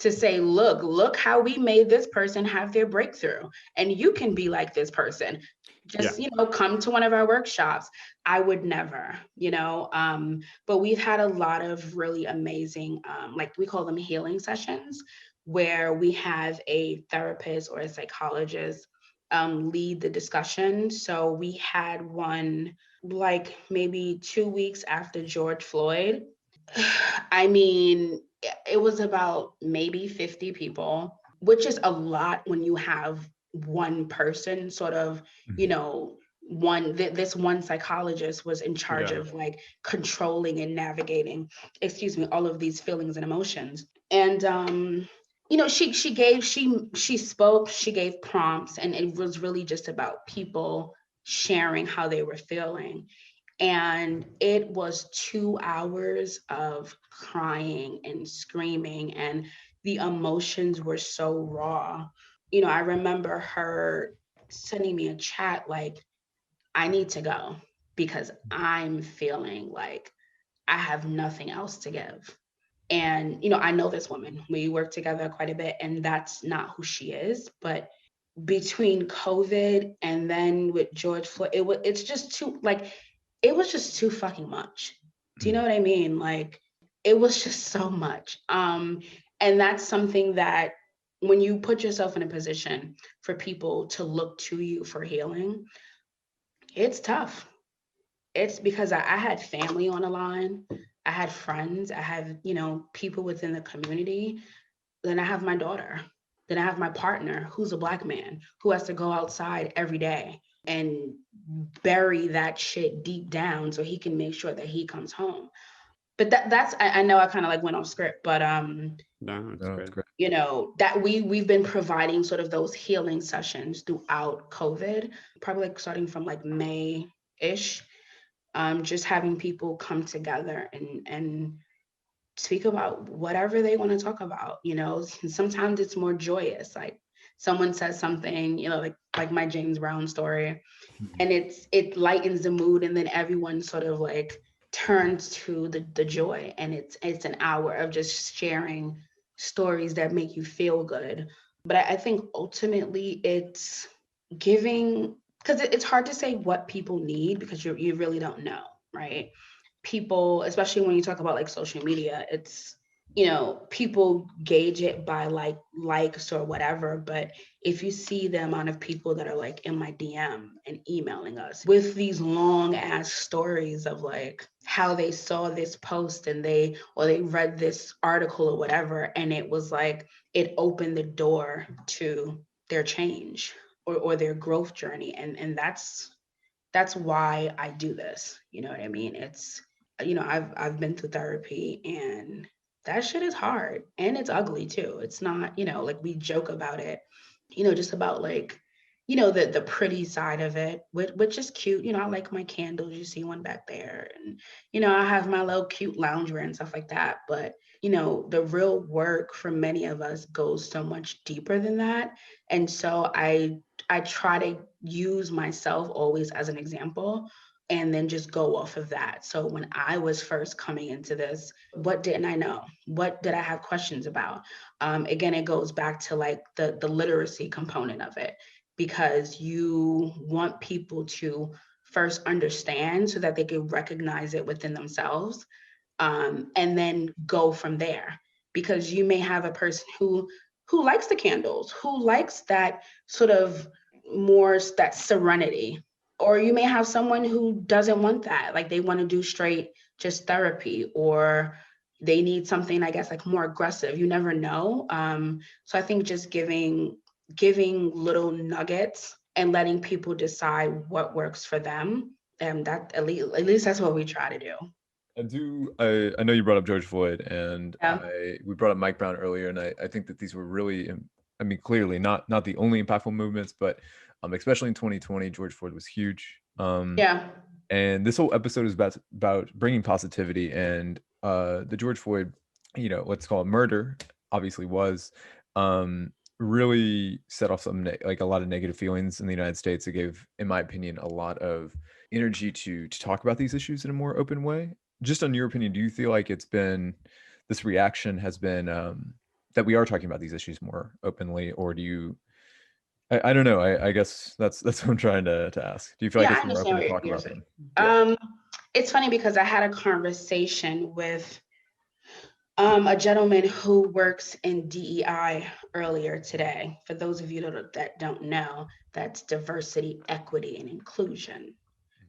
to say, look how we made this person have their breakthrough, and you can be like this person. Just, you know, come to one of our workshops. I would never, you know, but we've had a lot of really amazing, like we call them healing sessions, where we have a therapist or a psychologist lead the discussion. So we had one like maybe 2 weeks after George Floyd. I mean, it was about maybe 50 people, which is a lot when you have one person sort of, you know, this one psychologist was in charge of like controlling and navigating, all of these feelings and emotions. And she spoke, she gave prompts, and it was really just about people sharing how they were feeling. And it was 2 hours of crying and screaming, and the emotions were so raw. I remember her sending me a chat like, I need to go because I'm feeling like I have nothing else to give. And, I know this woman, we work together quite a bit, and that's not who she is. But between COVID and then with George Floyd, it was just too fucking much. Do you know what I mean? Like, it was just so much. And that's something that when you put yourself in a position for people to look to you for healing, it's tough. It's because I had family on the line. I had friends. I had, people within the community. Then I have my daughter. Then I have my partner, who's a Black man, who has to go outside every day and bury that shit deep down so he can make sure that he comes home. But that's I know I kind of like went off script, but No, it's great. That we've been providing sort of those healing sessions throughout COVID, probably like starting from like May-ish. Just having people come together and speak about whatever they want to talk about. Sometimes it's more joyous, like someone says something, like my James Brown story, and it lightens the mood, and then everyone sort of like turns to the joy, and it's an hour of just sharing stories that make you feel good. But I think ultimately it's giving, because it's hard to say what people need because you really don't know, right? People, especially when you talk about like social media, it's, people gauge it by like likes or whatever. But if you see the amount of people that are like in my DM and emailing us with these long ass stories of like how they saw this post and they read this article or whatever, and it was like it opened the door to their change or their growth journey, and that's why I do this. You know what I mean? It's, I've been through therapy, and that shit is hard, and it's ugly too. It's not, like we joke about it, just about like, the pretty side of it, which is cute. I like my candles. You see one back there, and I have my little cute loungewear and stuff like that. But the real work for many of us goes so much deeper than that. And so I try to use myself always as an example and then just go off of that. So when I was first coming into this, what didn't I know? What did I have questions about? Again, it goes back to like the literacy component of it, because you want people to first understand so that they can recognize it within themselves, and then go from there. Because you may have a person who likes the candles, who likes that sort of more that serenity, or you may have someone who doesn't want that, like they want to do straight just therapy, or they need something, I guess, like more aggressive. You never know. So I think just giving little nuggets and letting people decide what works for them, and that at least that's what we try to do. I know you brought up George Floyd, and Yeah. we brought up Mike Brown earlier, and I think that these were really, I mean, clearly not the only impactful movements, but especially in 2020, George Floyd was huge. Yeah. And this whole episode is about bringing positivity, and the George Floyd, let's call it murder, obviously was really set off some like a lot of negative feelings in the United States. It gave, in my opinion, a lot of energy to talk about these issues in a more open way. Just on your opinion, do you feel like this reaction has been that we are talking about these issues more openly, or do you? I don't know. I guess that's what I'm trying to ask. Do you feel like Yeah, I it's more open understand to talk what you're about saying. them? Yeah. It's funny because I had a conversation with a gentleman who works in DEI earlier today. For those of you that don't know, that's diversity, equity, and inclusion.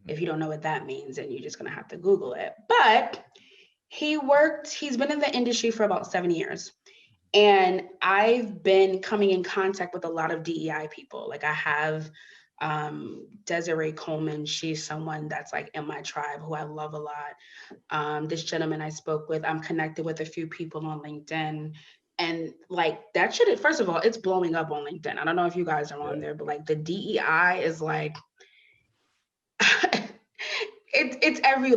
If you don't know what that means, then you're just gonna have to Google it. But he's been in the industry for about 7 years. And I've been coming in contact with a lot of DEI people. Like I have Desiree Coleman, she's someone that's like in my tribe who I love a lot. This gentleman I spoke with, I'm connected with a few people on LinkedIn. And like that shit, first of all, it's blowing up on LinkedIn. I don't know if you guys are on there, but like the DEI is like, it's every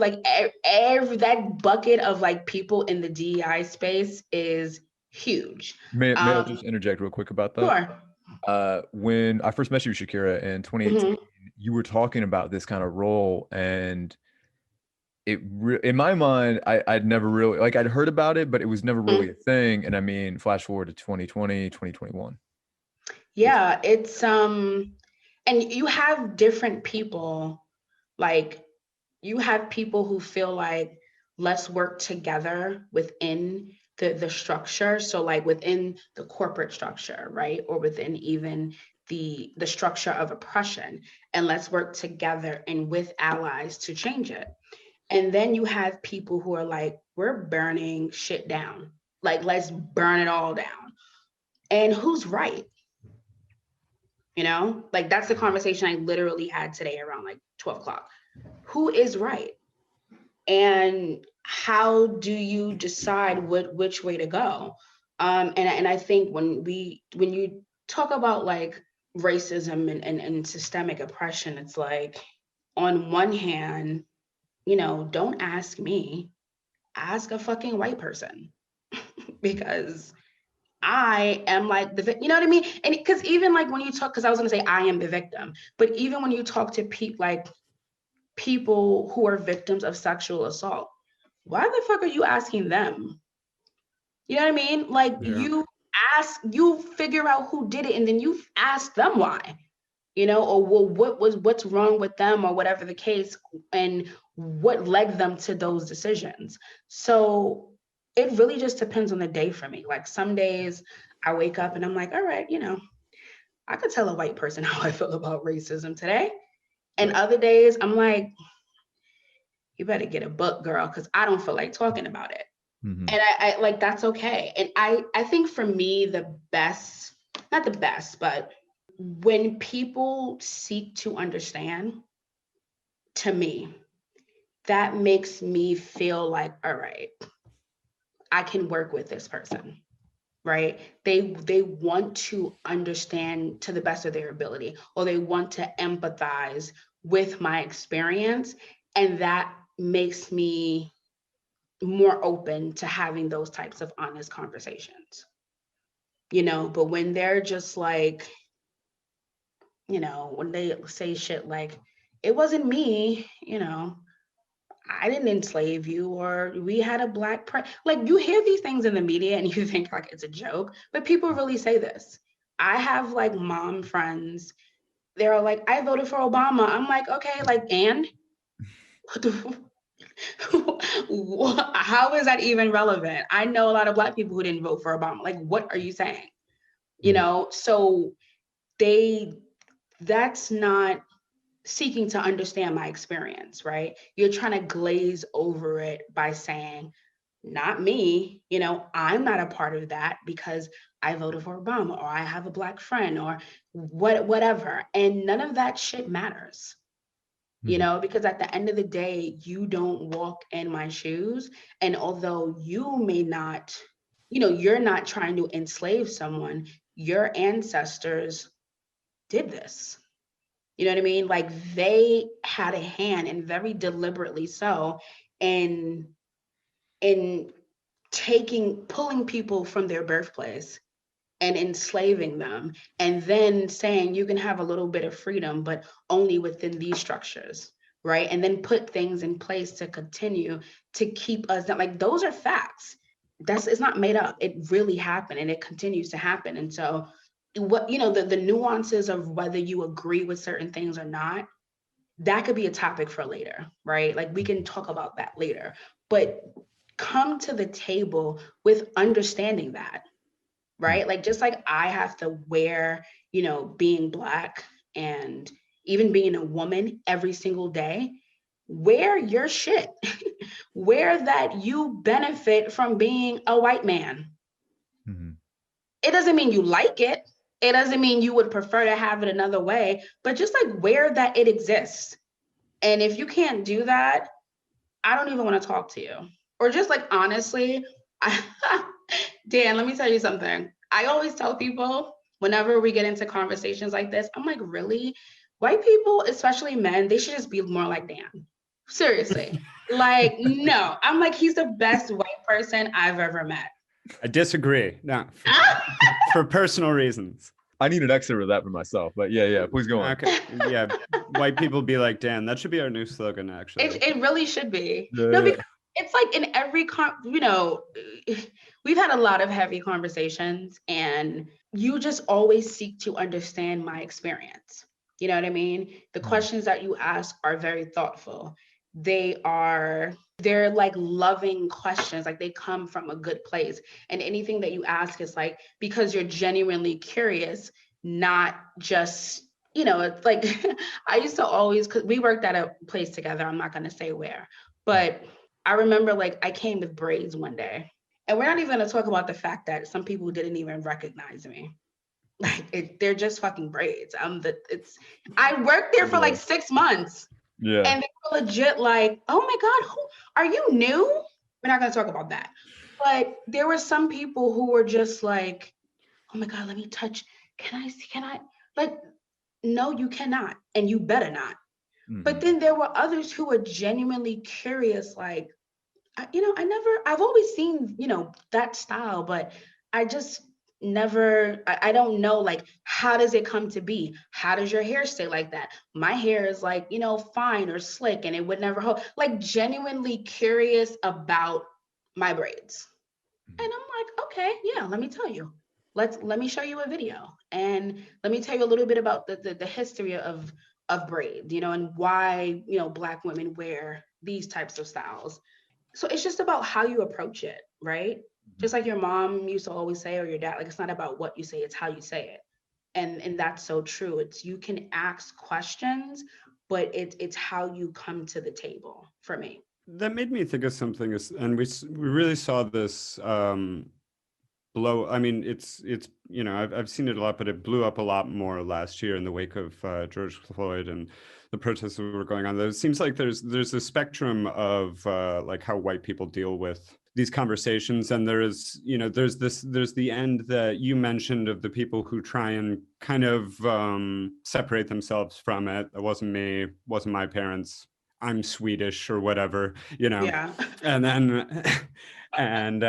that bucket of like people in the DEI space is huge. May I just interject real quick about that? Sure. When I first met you, Shakira, in 2018, you were talking about this kind of role, and in my mind, I'd never really, like, I'd heard about it, but it was never really a thing. And I mean, flash forward to 2020, 2021. Yeah, it's and you have different people, like you have people who feel like let's work together within the structure. So like within the corporate structure, right? Or within even the structure of oppression, and let's work together and with allies to change it. And then you have people who are like, we're burning shit down. Like, let's burn it all down. And who's right? You know, like that's the conversation I literally had today around like 12 o'clock. Who is right? And how do you decide which way to go? And I think when you talk about like racism and systemic oppression, it's like on one hand, you know, don't ask me, ask a fucking white person because I am like you know what I mean? And because even like when you talk, because I was gonna say I am the victim, but even when you talk to people who are victims of sexual assault, why the fuck are you asking them? You know what I mean? Like you figure out who did it and then you ask them why, you know, or well, what's wrong with them or whatever the case, and what led them to those decisions. So it really just depends on the day for me. Like some days I wake up and I'm like, all right, you know, I could tell a white person how I feel about racism today. And other days I'm like, you better get a book, girl, because I don't feel like talking about it. And I like, that's okay. And I think for me, the best, not the best, but when people seek to understand, to me, that makes me feel like, all right, I can work with this person, right? They want to understand to the best of their ability, or they want to empathize with my experience. And that makes me more open to having those types of honest conversations, you know. But when they're just like, you know, when they say shit like, it wasn't me, you know, I didn't enslave you, or we had a like you hear these things in the media and you think like it's a joke, but people really say this. I have like mom friends, they're like, I voted for Obama. I'm like, okay, like, and what the how is that even relevant? I know a lot of Black people who didn't vote for Obama. Like, what are you saying? You know, so that's not seeking to understand my experience, right? You're trying to glaze over it by saying, not me, you know, I'm not a part of that because I voted for Obama, or I have a Black friend, or whatever. And none of that shit matters. You know, because at the end of the day, you don't walk in my shoes. And although you may not, you know, you're not trying to enslave someone, your ancestors did this. You know what I mean? Like they had a hand, and very deliberately so, in pulling people from their birthplace and enslaving them, and then saying you can have a little bit of freedom, but only within these structures, right? And then put things in place to continue to keep us down. Like those are facts. It's not made up. It really happened, and it continues to happen. And so what, you know, the nuances of whether you agree with certain things or not, that could be a topic for later, right? Like we can talk about that later, but come to the table with understanding that, right? Like just like I have to wear, you know, being Black and even being a woman every single day, wear your shit. Wear that you benefit from being a white man. It doesn't mean you like it. It doesn't mean you would prefer to have it another way, but just like aware that it exists. And if you can't do that, I don't even want to talk to you. Or just like, honestly, Dan, let me tell you something. I always tell people whenever we get into conversations like this, I'm like, really? White people, especially men, they should just be more like Dan. Seriously. Like, no, I'm like, he's the best white person I've ever met. I disagree. No, for personal reasons. I need an excerpt of that for myself, but yeah, please go on. Okay, yeah, white people be like Dan. That should be our new slogan, actually. It really should be. Yeah, no, because it's like in every, we've had a lot of heavy conversations, and you just always seek to understand my experience. You know what I mean? The questions that you ask are very thoughtful. They're like loving questions, like they come from a good place. And anything that you ask is like, because you're genuinely curious, not just, it's like, I used to always, because we worked at a place together, I'm not going to say where, but I remember like I came with braids one day, and we're not even going to talk about the fact that some people didn't even recognize me. Like they're just fucking braids. I worked there for like 6 months. Yeah. And they were legit like, oh my God, who are you new? We're not gonna talk about that. But there were some people who were just like, oh my God, let me touch. Can I? Like, no, you cannot. And you better not. Mm-hmm. But then there were others who were genuinely curious, like, I've always seen, that style, but I just never, I don't know, like, how does it come to be? How does your hair stay like that? My hair is like, fine or slick, and it would never hold. Like, genuinely curious about my braids. And I'm like, okay, yeah, let me tell you. Let me show you a video, and let me tell you a little bit about the history of braids, and why, Black women wear these types of styles. So it's just about how you approach it, right? Just like your mom used to always say, or your dad, like, it's not about what you say, it's how you say it. And that's so true. It's, you can ask questions, but it's how you come to the table for me. That made me think of something, and we really saw this blow. I mean, it's I've seen it a lot, but it blew up a lot more last year in the wake of George Floyd and the protests that were going on. It seems like there's a spectrum of like how white people deal with these conversations, and there's the end that you mentioned of the people who try and kind of separate themselves from it. It wasn't me, wasn't my parents, I'm Swedish or whatever, Yeah. And then and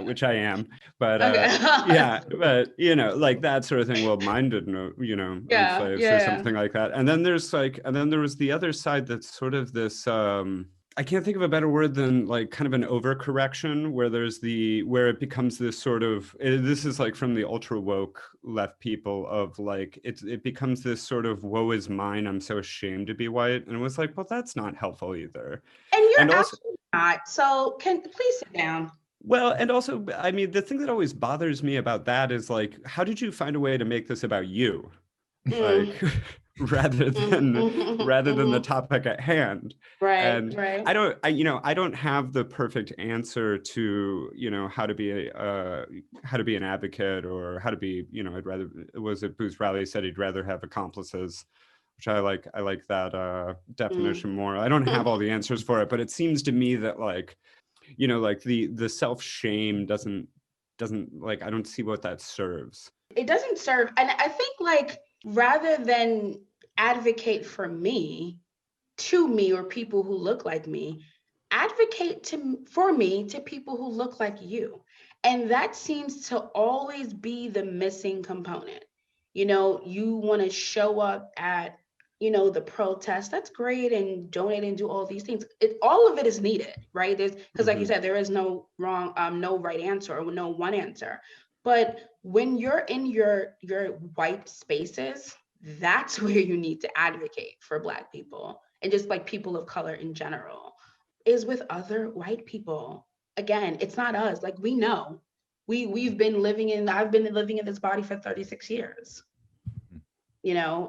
which I am, but Okay. yeah, but like that sort of thing. Well, mine didn't own slaves or something like that. And then there was the other side that's sort of this I can't think of a better word than like kind of an overcorrection, where it becomes this sort of, this is like from the ultra woke left people of like, it becomes this sort of woe is mine, I'm so ashamed to be white. And it was like, well, that's not helpful either. And you're absolutely not. So please sit down. Well, and also, I mean, the thing that always bothers me about that is like, how did you find a way to make this about you? Like, rather than the topic at hand. Right. And right. I don't have the perfect answer to, how to be an advocate, or how to be, Booth Riley said he'd rather have accomplices, which I like that definition more. I don't have all the answers for it, but it seems to me that like, like the self-shame doesn't like, I don't see what that serves. It doesn't serve. And I think like, rather than advocate for me, to me, or people who look like me, advocate for me to people who look like you. And that seems to always be the missing component. You want to show up at, the protest, that's great, and donate and do all these things. All of it is needed, right? Because like you said, there is no wrong, no right answer, or no one answer. But when you're in your white spaces, that's where you need to advocate for Black people, and just like people of color in general, is with other white people. Again, it's not us. Like, we know, I've been living in this body for 36 years.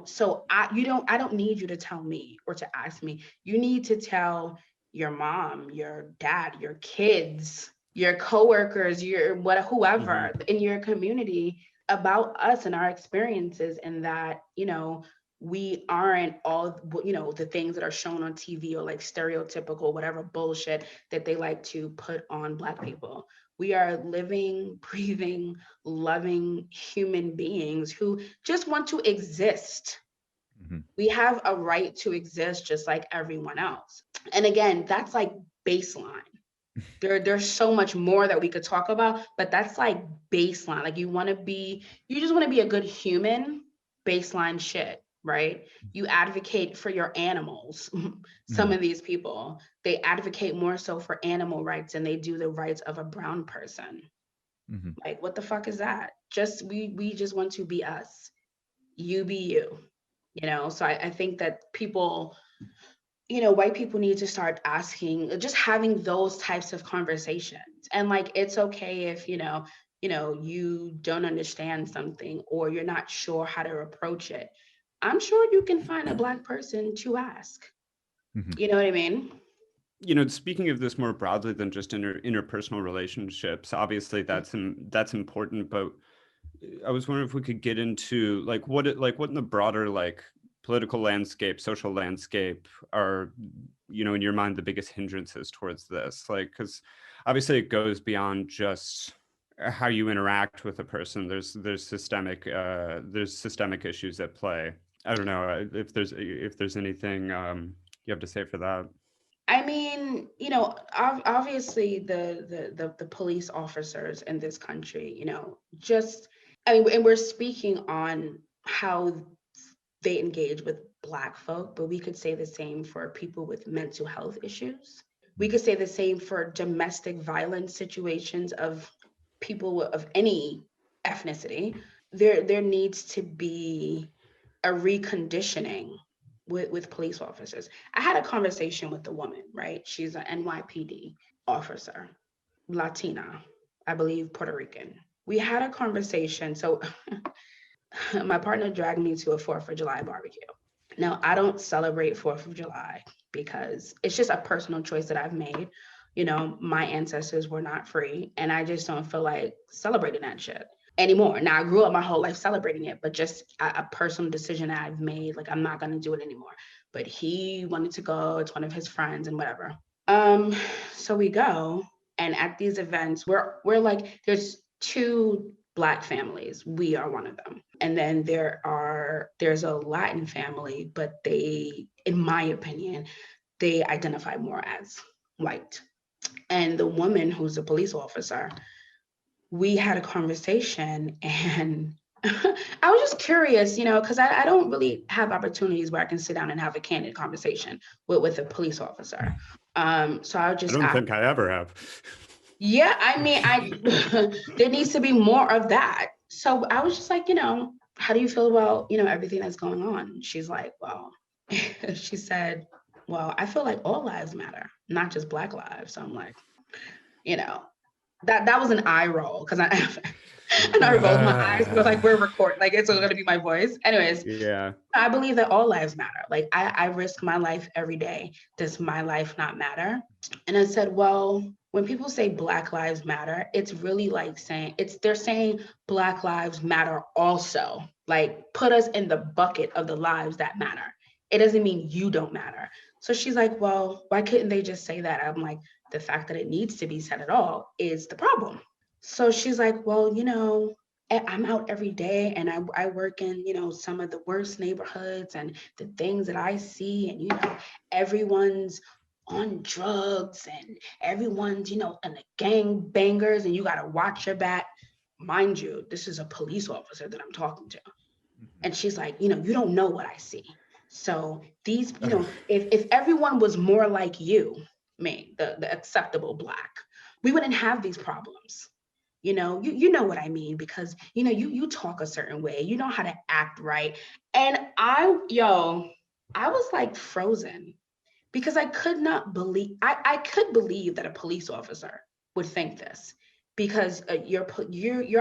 So I don't need you to tell me or to ask me. You need to tell your mom, your dad, your kids, your coworkers, whoever in your community, about us and our experiences, and that, you know, we aren't all, you know, the things that are shown on TV or like stereotypical, whatever bullshit that they like to put on Black people. We are living, breathing, loving human beings who just want to exist. Mhm. We have a right to exist just like everyone else. And again, that's like baseline. There's so much more that we could talk about, but that's like baseline. Like you just want to be a good human, baseline shit, right? You advocate for your animals. Some of these people, they advocate more so for animal rights than they do the rights of a brown person. Mhm. Like, what the fuck is that? Just we just want to be us. You be you. You know, so I think that people, you know, white people need to start asking, just having those types of conversations. And like, it's okay if, you don't understand something or you're not sure how to approach it. I'm sure you can find a Black person to ask. Mhm. You know what I mean? You know, speaking of this more broadly than just interpersonal relationships, obviously that's important, but I was wondering if we could get into like what in the broader like political landscape, social landscape are, you know, in your mind, the biggest hindrances towards this? Like, because obviously it goes beyond just how you interact with a person. There's systemic issues at play. I don't know if there's anything you have to say for that. I mean, you know, obviously the police officers in this country, you know, just, I mean, and we're speaking on how they engage with Black folk, but we could say the same for people with mental health issues. We could say the same for domestic violence situations of people of any ethnicity. There needs to be a reconditioning with police officers. I had a conversation with a woman, right? She's an NYPD officer, Latina, I believe Puerto Rican. We had a conversation. So my partner dragged me to a 4th of July barbecue. Now, I don't celebrate 4th of July because it's just a personal choice that I've made. You know, my ancestors were not free, and I just don't feel like celebrating that shit anymore. Now, I grew up my whole life celebrating it, but just a personal decision that I've made, like, I'm not going to do it anymore. But he wanted to go, it's one of his friends and whatever. So we go, and at these events, we're like, there's 2 Black families. We are one of them. And then there's a Latin family, but they, in my opinion, they identify more as white. And the woman who's a police officer, we had a conversation, and I was just curious, you know, because I don't really have opportunities where I can sit down and have a candid conversation with a police officer. So I would I just don't ask. think I ever have. Yeah, I mean, there needs to be more of that. So I was just like, you know, how do you feel about, you know, everything that's going on? She's like, well, she said, well, I feel like all lives matter, not just Black lives. So I'm like, you know, that was an eye roll because and I rolled my eyes, but like we're recording, like it's going to be my voice. Anyways, Yeah. I believe that all lives matter. Like I risk my life every day. Does my life not matter? And I said, well, when people say Black lives matter, it's really like they're saying Black lives matter also. Like put us in the bucket of the lives that matter. It doesn't mean you don't matter. So she's like, well, why couldn't they just say that? I'm like, the fact that it needs to be said at all is the problem. So she's like, well, you know, I'm out every day and I work in, you know, some of the worst neighborhoods, and the things that I see, and, you know, everyone's on drugs and everyone's, you know, in the gang bangers, and you got to watch your back. Mind you, this is a police officer that I'm talking to. And she's like, you know, you don't know what I see. So these, you know, if everyone was more like you, me, the acceptable Black, we wouldn't have these problems. You know, you know what I mean, because, you know, you talk a certain way, you know how to act right. And I was like frozen, because I could not believe, I could believe that a police officer would think this, because your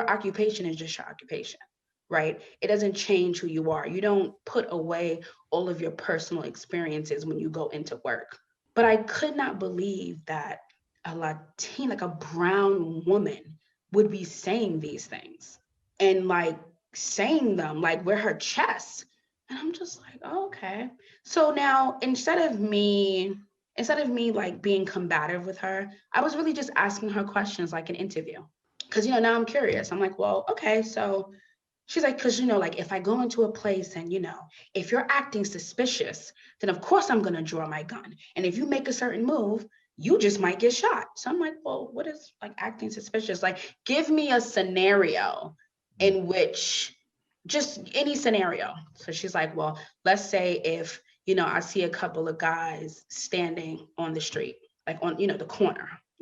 occupation is just your occupation, right? It doesn't change who you are. You don't put away all of your personal experiences when you go into work. But I could not believe that a Latina, like a brown woman, would be saying these things. and like saying them like with her chest. And I'm just like, oh, okay. So now instead of me like being combative with her, I was really just asking her questions like an interview. Cause now I'm curious. I'm like, well, okay, so she's like, because like if I go into a place and if you're acting suspicious, then of course I'm gonna draw my gun. And if you make a certain move, you just might get shot. So I'm like, well, what is like acting suspicious? Like, give me a scenario in which, just any scenario. So she's like, well, let's say if I see a couple of guys standing on the street, like on the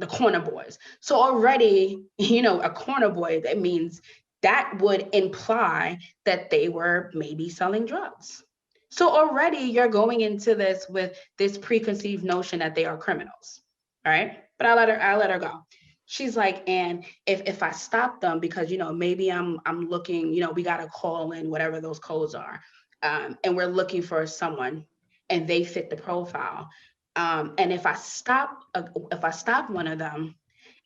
corner boys. So already, a corner boy, that means that would imply that they were maybe selling drugs. So already you're going into this with this preconceived notion that they are criminals. All right. But I let her go. She's like, and if I stop them because maybe I'm looking, we got to call in whatever those codes are, and we're looking for someone, and they fit the profile, and if I stop one of them,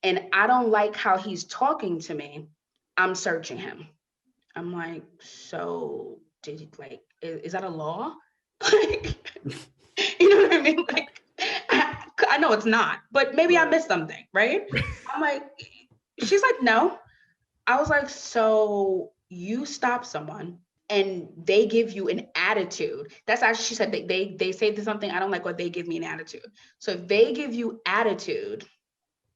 and I don't like how he's talking to me, I'm searching him. I'm like, so did you is that a law? Like, you know what I mean? Like, I know it's not, but maybe I missed something, right? I'm like, she's like, no. I was like, so you stop someone and they give you an attitude. That's actually, she said, they say something, I don't like what they give me an attitude. So if they give you attitude,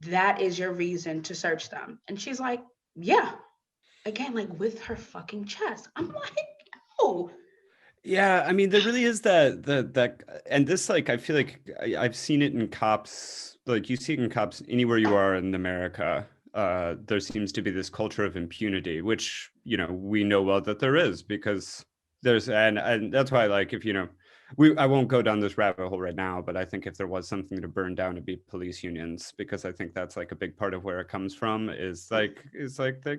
that is your reason to search them. And she's like, yeah. Again, like with her fucking chest. I'm like, oh. Yeah, I mean, there really is that, and this, like, I feel like I've seen it in cops, like you see it in cops anywhere you are in America. There seems to be this culture of impunity, which, we know well that there is, because there's, and that's why, like, if, I won't go down this rabbit hole right now, but I think if there was something to burn down, it'd be police unions, because I think that's like a big part of where it comes from, is that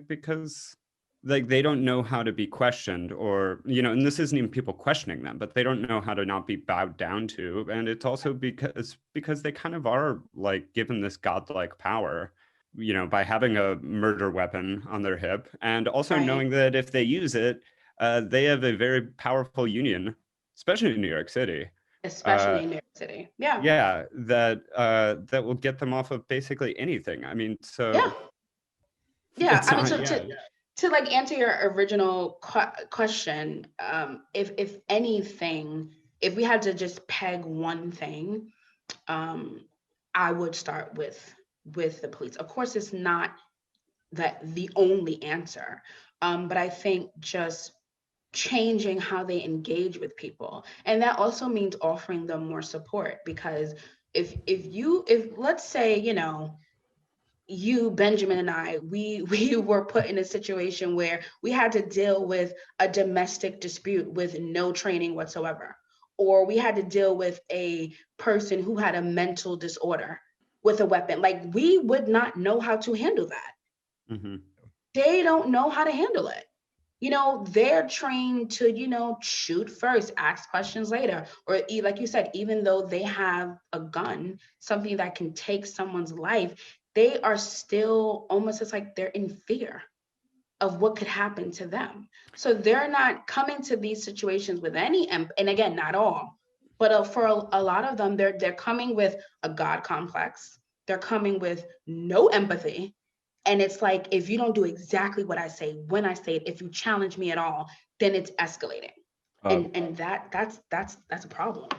because like they don't know how to be questioned, or and this isn't even people questioning them, but they don't know how to not be bowed down to. And it's also because they kind of are like given this godlike power, by having a murder weapon on their hip, and also knowing that if they use it, they have a very powerful union, especially in New York City. Yeah, that will get them off of basically anything. I mean, so yeah. I mean, to like answer your original question, if anything, if we had to just peg one thing, I would start with the police. Of course, it's not the only answer, but I think just changing how they engage with people, and that also means offering them more support, because if let's say you, Benjamin, and I, we were put in a situation where we had to deal with a domestic dispute with no training whatsoever, or we had to deal with a person who had a mental disorder with a weapon. Like, we would not know how to handle that. Mm-hmm. They don't know how to handle it. They're trained to, shoot first, ask questions later, or like you said, even though they have a gun, something that can take someone's life, they are still almost, it's like they're in fear of what could happen to them. So they're not coming to these situations with any, and again, not all, but for a lot of them, they're coming with a God complex. They're coming with no empathy. And it's like, if you don't do exactly what I say, when I say it, if you challenge me at all, then it's escalating. And that's a problem.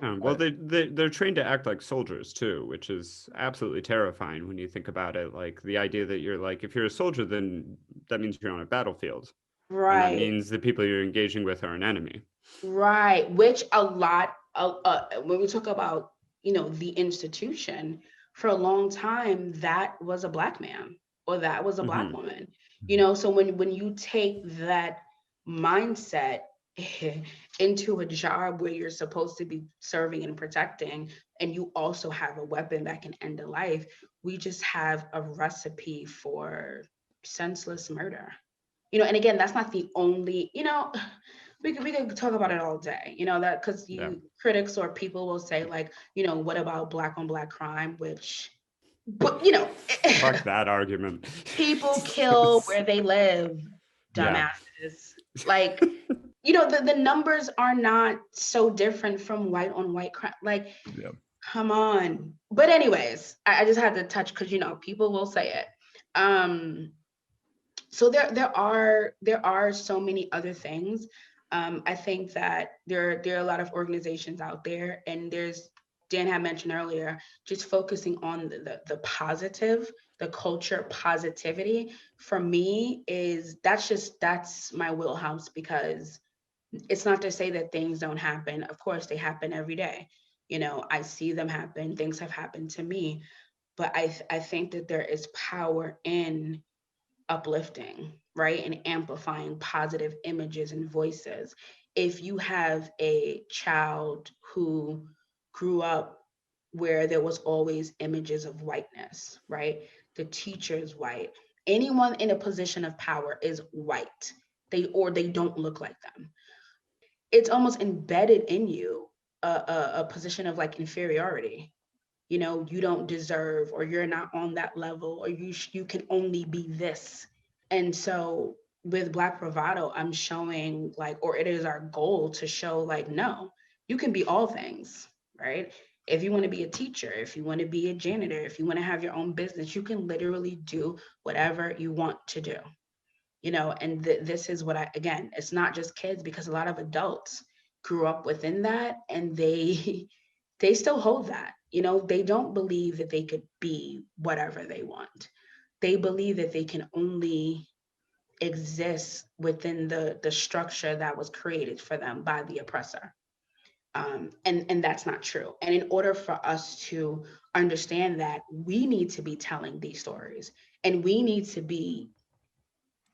Well, they're trained to act like soldiers too, which is absolutely terrifying when you think about it. Like the idea that you're like, if you're a soldier, then that means you're on a battlefield. Right. And that means the people you're engaging with are an enemy. Right. Which a lot, when we talk about, the institution, for a long time, that was a Black man, or that was a Black woman. So when you take that mindset into a job where you're supposed to be serving and protecting, and you also have a weapon that can end a life, we just have a recipe for senseless murder. And again, that's not the only, we could talk about it all day, that, because critics or people will say, like, what about Black on Black crime, which, but fuck that argument. People kill where they live. Yeah. dumbasses. Like, you know, the numbers are not so different from white on white crime. Like, Yeah. come on. But anyways, I just had to touch because, you know, people will say it. So there are so many other things. I think that there are a lot of organizations out there, and there's, Dan had mentioned earlier, just focusing on the positive, the culture positivity. For me, that's my wheelhouse, because it's not to say that things don't happen. Of course, they happen every day. You know, I see them happen. Things have happened to me, but I think that there is power in uplifting, right? And amplifying positive images and voices. If you have a child who grew up where there was always images of whiteness, right? The teacher is white. Anyone in a position of power is white. They don't look like them. It's almost embedded in you a position of like inferiority. You know, you don't deserve, or you're not on that level, or you can only be this. And so with Black Bravado, I'm showing like, or it is our goal to show like, no, you can be all things, right? If you want to be a teacher, if you want to be a janitor, if you want to have your own business, you can literally do whatever you want to do, you know. And this is what again, it's not just kids, because a lot of adults grew up within that, and they they still hold that, you know. They don't believe that they could be whatever they want. They believe that they can only exist within the structure that was created for them by the oppressor. And that's not true. And in order for us to understand that, we need to be telling these stories, and we need to be,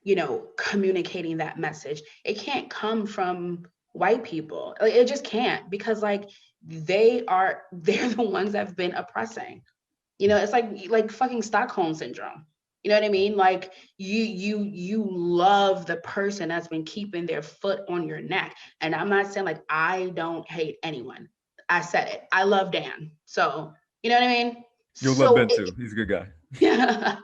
you know, communicating that message. It can't come from white people. Like, it just can't, because like they're the ones that have been oppressing. You know, it's like fucking Stockholm syndrome. You know what I mean? Like you love the person that's been keeping their foot on your neck. And I'm not saying like I don't hate anyone. I said it. I love Dan. So, you know what I mean? You'll love So Ben too. He's a good guy. yeah,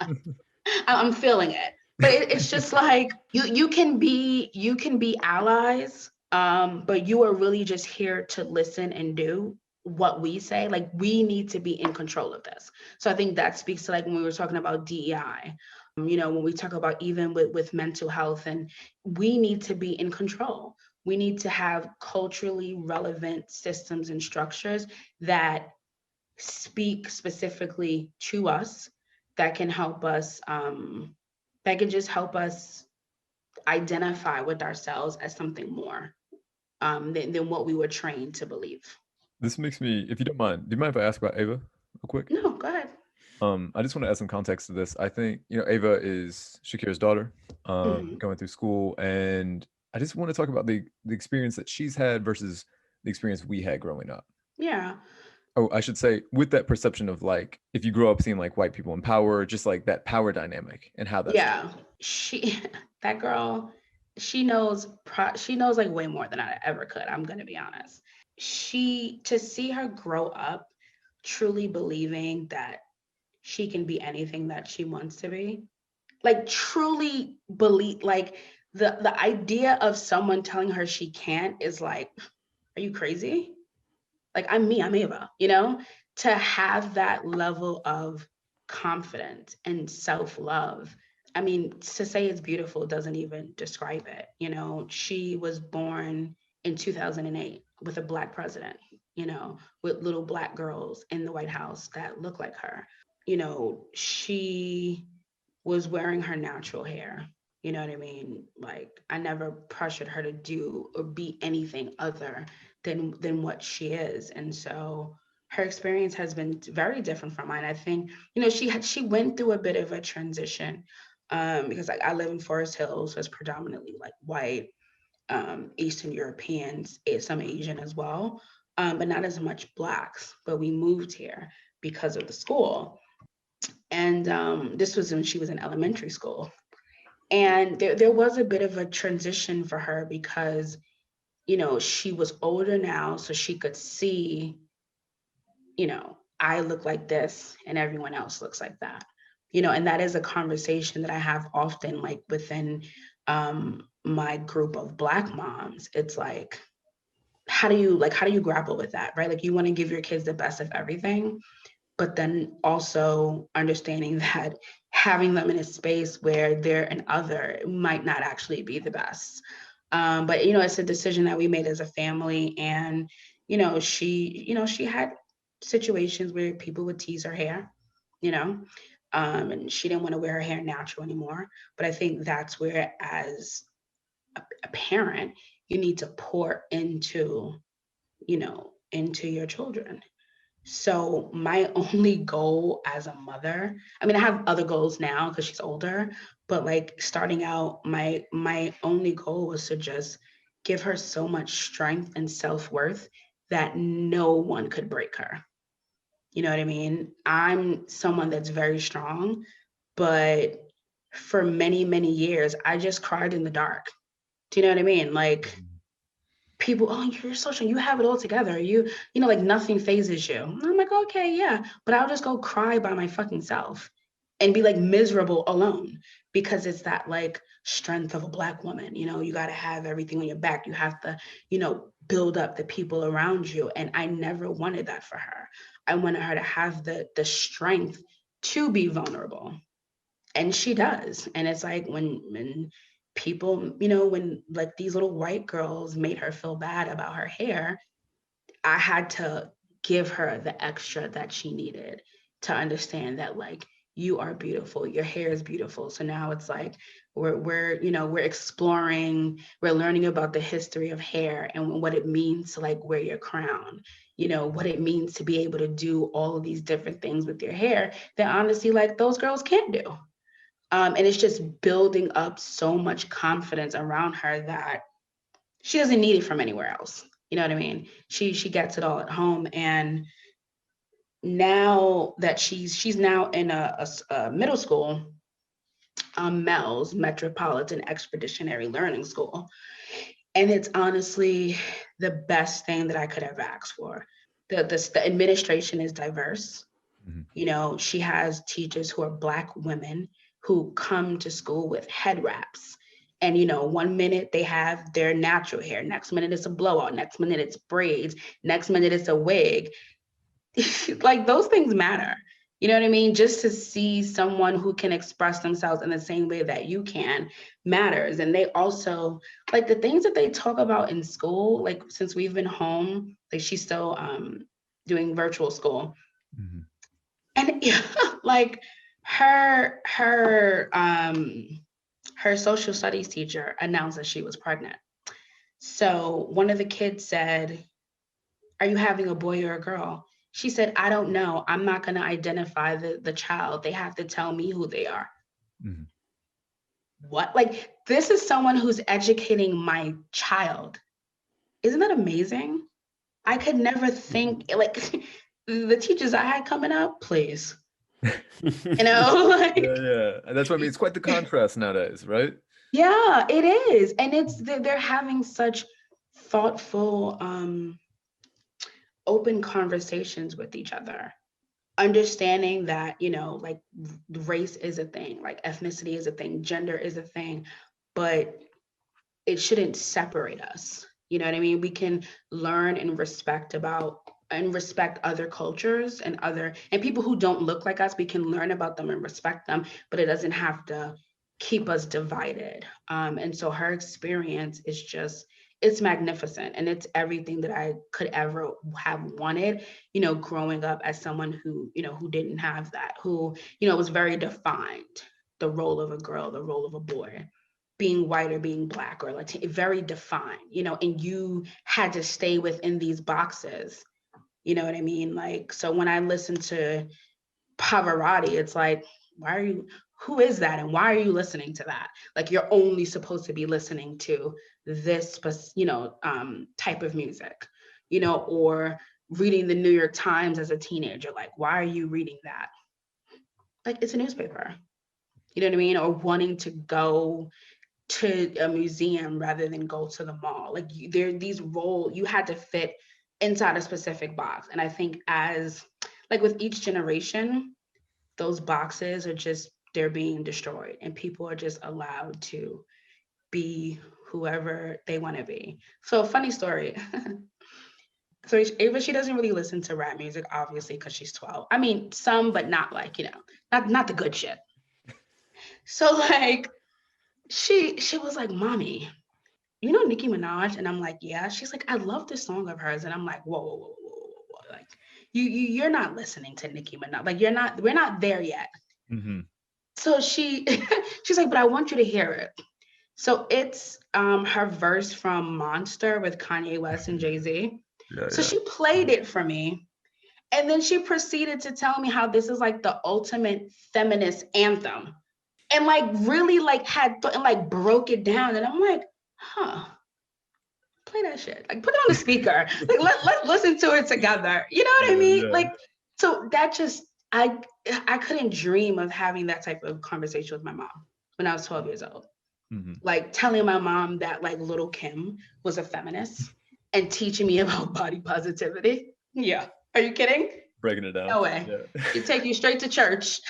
I'm feeling it. But it's just like you can be allies, but you are really just here to listen and do what we say. Like, we need to be in control of this. So I think that speaks to like when we were talking about DEI, you know, when we talk about even with mental health, and we need to be in control. We need to have culturally relevant systems and structures that speak specifically to us, that can help us, that can just help us identify with ourselves as something more, than what we were trained to believe. This makes me, if you don't mind, do you mind if I ask about Ava real quick? No, go ahead. I just want to add some context to this. I think, you know, Ava is Shakira's daughter, Mhm. going through school, and I just want to talk about the experience that she's had versus the experience we had growing up. Yeah. Oh, I should say, with that perception of like, if you grow up seeing like white people in power, just like that power dynamic and how that's changed. Yeah. She, that girl, she knows like way more than I ever could. I'm gonna be honest. To see her grow up truly believing that she can be anything that she wants to be, like truly believe, like the idea of someone telling her she can't is like, are you crazy? Like, I'm Ava, you know. To have that level of confidence and self-love, I mean, to say it's beautiful doesn't even describe it. You know, she was born in 2008 with a Black president, you know, with little Black girls in the White House that look like her. You know, she was wearing her natural hair. You know what I mean? Like, I never pressured her to do or be anything other than what she is. And so her experience has been very different from mine. I think, you know, she went through a bit of a transition, because like I live in Forest Hills, so it's predominantly like white, Eastern Europeans, some Asian as well, but not as much Blacks. But we moved here because of the school. And this was when she was in elementary school. And there was a bit of a transition for her because, you know, she was older now, so she could see, you know, I look like this and everyone else looks like that. You know, and that is a conversation that I have often, like within my group of Black moms, it's like, how do you grapple with that, right? Like, you want to give your kids the best of everything, but then also understanding that having them in a space where they're an other might not actually be the best. But it's a decision that we made as a family, and she had situations where people would tease her hair, you know, and she didn't want to wear her hair natural anymore. But I think that's where, as a parent, you need to pour into your children. So my only goal as a mother, I mean, I have other goals now because she's older, but like, starting out, my only goal was to just give her so much strength and self-worth that no one could break her. You know what I mean? I'm someone that's very strong, but for many, many years, I just cried in the dark. Do you know what I mean? Like, people, oh, you're so strong, you have it all together, like, nothing phases you. I'm like, okay, yeah, but I'll just go cry by my fucking self and be like miserable alone, because it's that like strength of a Black woman. You got to have everything on your back. You have to build up the people around you, and I never wanted that for her. I wanted her to have the strength to be vulnerable, and she does. And it's like, when people, when like these little white girls made her feel bad about her hair, I had to give her the extra that she needed to understand that, like, you are beautiful, your hair is beautiful. So now it's like, we're exploring, we're learning about the history of hair and what it means to like wear your crown, what it means to be able to do all of these different things with your hair that honestly, like, those girls can't do. And it's just building up so much confidence around her that she doesn't need it from anywhere else. You know what I mean? She gets it all at home. And now that she's now in a middle school, MELS, Metropolitan Expeditionary Learning School. And it's honestly the best thing that I could have asked for. The administration is diverse. She has teachers who are Black women who come to school with head wraps. And, 1 minute they have their natural hair, next minute it's a blowout, next minute it's braids, next minute it's a wig. Like, those things matter. You know what I mean? Just to see someone who can express themselves in the same way that you can matters. And they also, like, the things that they talk about in school, like, since we've been home, like, she's still doing virtual school. And like, her social studies teacher announced that she was pregnant. So one of the kids said, "Are you having a boy or a girl?" She said, "I don't know. I'm not going to identify the child. They have to tell me who they are." What? Like, this is someone who's educating my child. Isn't that amazing? I could never think, like, the teachers I had coming up, please. Like, yeah. And that's what I mean. It's quite the contrast nowadays, right? Yeah, it is. And they're having such thoughtful, open conversations with each other, understanding that, like, race is a thing, like ethnicity is a thing, gender is a thing, but it shouldn't separate us. You know what I mean? We can learn and respect other cultures and people who don't look like us. We can learn about them and respect them, but it doesn't have to keep us divided. And so her experience is just, it's magnificent, and it's everything that I could ever have wanted, growing up as someone who didn't have that, who, was very defined, the role of a girl, the role of a boy, being white or being Black or Latino, very defined, and you had to stay within these boxes. You know what I mean? Like, so when I listen to Pavarotti, it's like, who is that? And why are you listening to that? Like, you're only supposed to be listening to this, type of music, or reading the New York Times as a teenager. Like, why are you reading that? Like, it's a newspaper, you know what I mean? Or wanting to go to a museum rather than go to the mall. Like, you had to fit inside a specific box. And I think, as like with each generation, those boxes are just, they're being destroyed, and people are just allowed to be whoever they want to be. So a funny story. So Ava, she doesn't really listen to rap music, obviously, because she's 12. I mean, some, but not like, not the good shit. So like, she was like, Mommy, you know Nicki Minaj? And I'm like, yeah. She's like, I love this song of hers. And I'm like, whoa, whoa, whoa, whoa, whoa, whoa. Like, you're not listening to Nicki Minaj. Like, we're not there yet. Mm-hmm. So she's like, but I want you to hear it. So it's her verse from Monster with Kanye West and Jay-Z. So she played it for me. And then she proceeded to tell me how this is like the ultimate feminist anthem. And like really like and like broke it down. And I'm like, huh, play that shit. Like put it on the speaker. Like let's listen to it together. You know what I mean? Yeah. Like, so that just, I couldn't dream of having that type of conversation with my mom when I was 12 years old. Mm-hmm. Like telling my mom that like little Kim was a feminist and teaching me about body positivity. Yeah. Are you kidding? Breaking it down. No way. Yeah. It take you straight to church.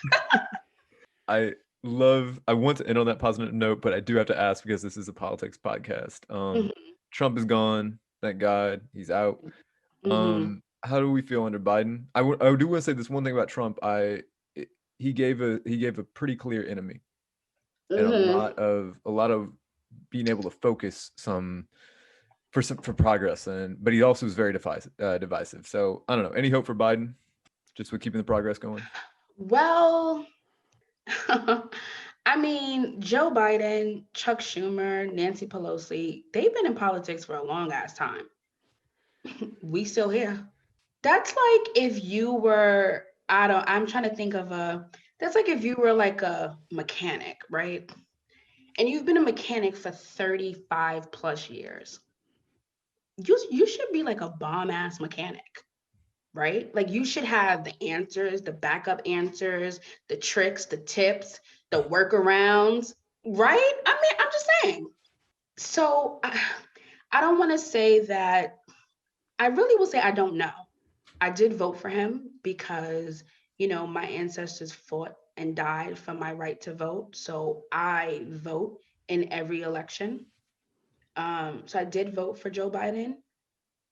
I want to end on that positive note, but I do have to ask because this is a politics podcast. Mm-hmm. Trump is gone. Thank God he's out. Mm-hmm. How do we feel under Biden? I do want to say this one thing about Trump. He gave a pretty clear enemy. And a lot of being able to focus for progress, but he also was very divisive. So I don't know. Any hope for Biden, just with keeping the progress going? Well, I mean, Joe Biden, Chuck Schumer, Nancy Pelosi, they've been in politics for a long ass time. We still here. That's like if you were, I'm trying to think of that's like if you were like a mechanic, right? And you've been a mechanic for 35 plus years. You should be like a bomb ass mechanic, right? Like you should have the answers, the backup answers, the tricks, the tips, the workarounds, right? I mean, I'm just saying. So I don't want to say that, I really will say I don't know. I did vote for him because, my ancestors fought and died for my right to vote. So I vote in every election. So I did vote for Joe Biden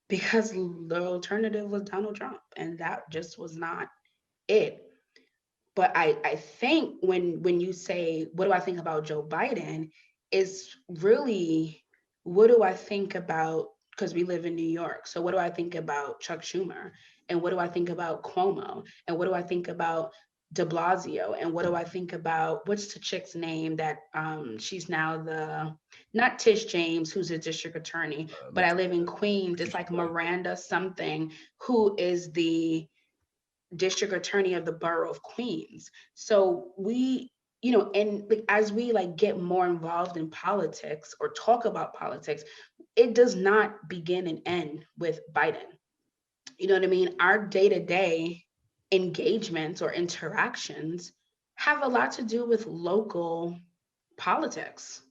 because the alternative was Donald Trump, and that just was not it. But I think when you say, what do I think about Joe Biden, is really, what do I think about, because we live in New York. So what do I think about Chuck Schumer? And what do I think about Cuomo? And what do I think about de Blasio? And what do I think about, what's the chick's name that she's now not Tish James, who's a district attorney, but I live in Queens. It's like Miranda something, who is the district attorney of the borough of Queens. So we, and like, as we like get more involved in politics or talk about politics, it does not begin and end with Biden. You know what I mean? Our day-to-day engagements or interactions have a lot to do with local politics.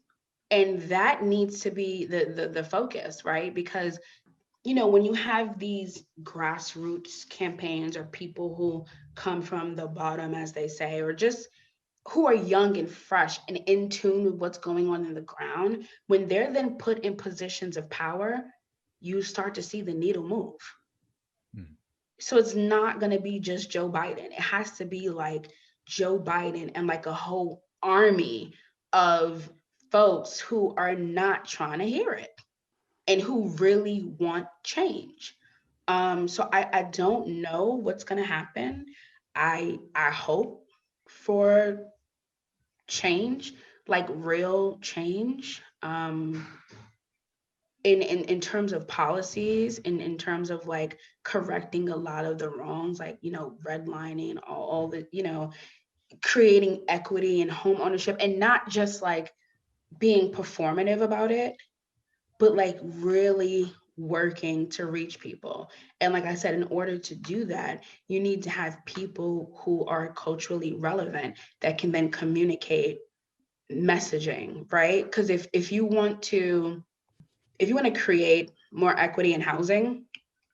And that needs to be the focus, right? Because, when you have these grassroots campaigns or people who come from the bottom, as they say, or just who are young and fresh and in tune with what's going on in the ground, when they're then put in positions of power, you start to see the needle move. Mm-hmm. So it's not going to be just Joe Biden. It has to be like Joe Biden and like a whole army of folks who are not trying to hear it and who really want change. So I don't know what's going to happen. I hope for change, like real change, in terms of policies, in terms of like correcting a lot of the wrongs, like, redlining, all the, creating equity and home ownership, and not just like being performative about it, but like really working to reach people. And like I said, in order to do that, you need to have people who are culturally relevant that can then communicate messaging, right? Because if you want to create more equity in housing,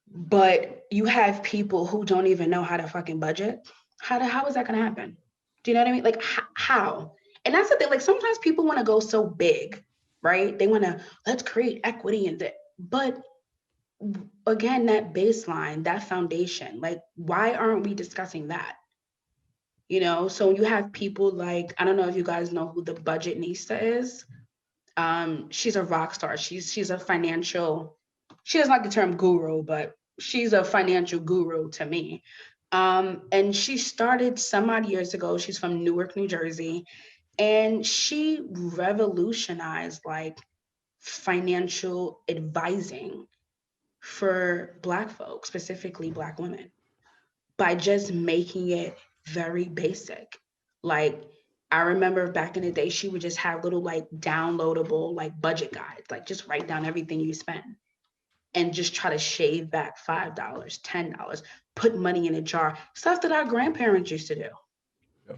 but you have people who don't even know how to fucking budget, how is that going to happen? Do you know what I mean? Like how? And that's the thing, like sometimes people want to go so big, right? They want to, let's create equity in that. But again, that baseline, that foundation, like, why aren't we discussing that? You know, so you have people like, I don't know if you guys know who the Budgetnista is. She's a rock star. She's a financial, she doesn't like the term guru, but she's a financial guru to me. And she started some odd years ago. She's from Newark, New Jersey, and she revolutionized like financial advising for Black folks, specifically Black women, by just making it very basic. Like, I remember back in the day, she would just have little like downloadable like budget guides, like just write down everything you spend and just try to shave back $5, $10, put money in a jar, stuff that our grandparents used to do. Yeah.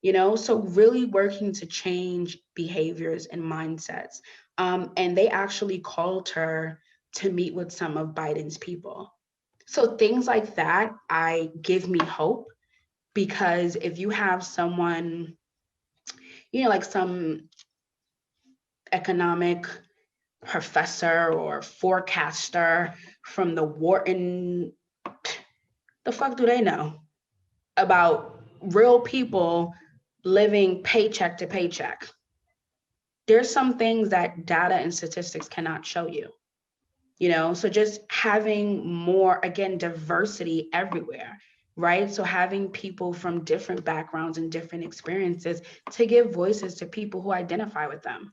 You know, so really working to change behaviors and mindsets. And they actually called her to meet with some of Biden's people. So things like that, give me hope, because if you have someone, you know, like some economic professor or forecaster from the Wharton, the fuck do they know about real people living paycheck to paycheck? There's some things that data and statistics cannot show you. You know, so just having more, again, diversity everywhere, right? So having people from different backgrounds and different experiences to give voices to people who identify with them.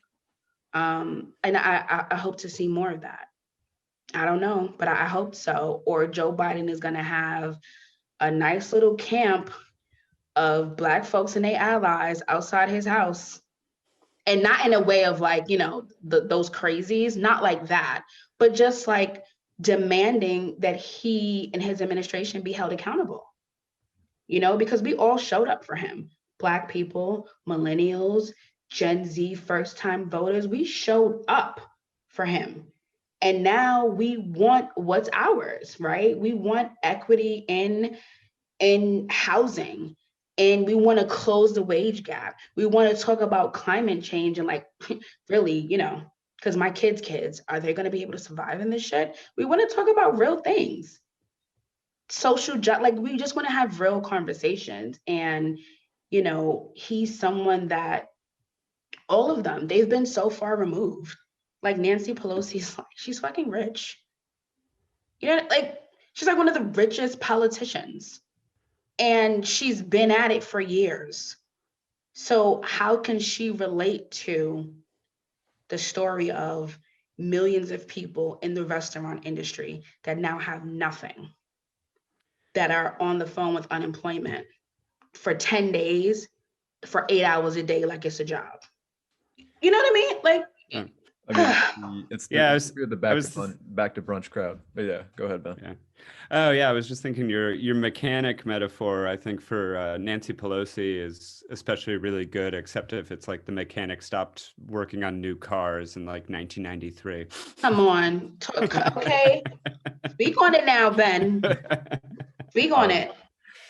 And I hope to see more of that. I don't know, but I hope so. Or Joe Biden is going to have a nice little camp of Black folks and their allies outside his house. And not in a way of like, you know, those crazies, not like that, but just like demanding that he and his administration be held accountable, you know, because we all showed up for him. Black people, millennials, Gen Z, first-time voters, we showed up for him. And now we want what's ours, right? We want equity in housing. And we want to close the wage gap. We want to talk about climate change and like, really, you know, because my kids, are they going to be able to survive in this shit? We want to talk about real things. Like we just want to have real conversations. And, you know, he's someone that all of them, they've been so far removed. Like Nancy Pelosi's like, she's fucking rich. You know, like she's like one of the richest politicians. And she's been at it for years. So how can she relate to the story of millions of people in the restaurant industry that now have nothing, that are on the phone with unemployment for 10 days, for 8 hours a day, like it's a job? You know what I mean? Like, I mean, it's the back to brunch crowd. But yeah, go ahead, Ben. Yeah. Oh yeah, I was just thinking your mechanic metaphor, I think for Nancy Pelosi is especially really good, except if it's like the mechanic stopped working on new cars in like 1993. Come on, okay. Speak on it now, Ben. Speak on it.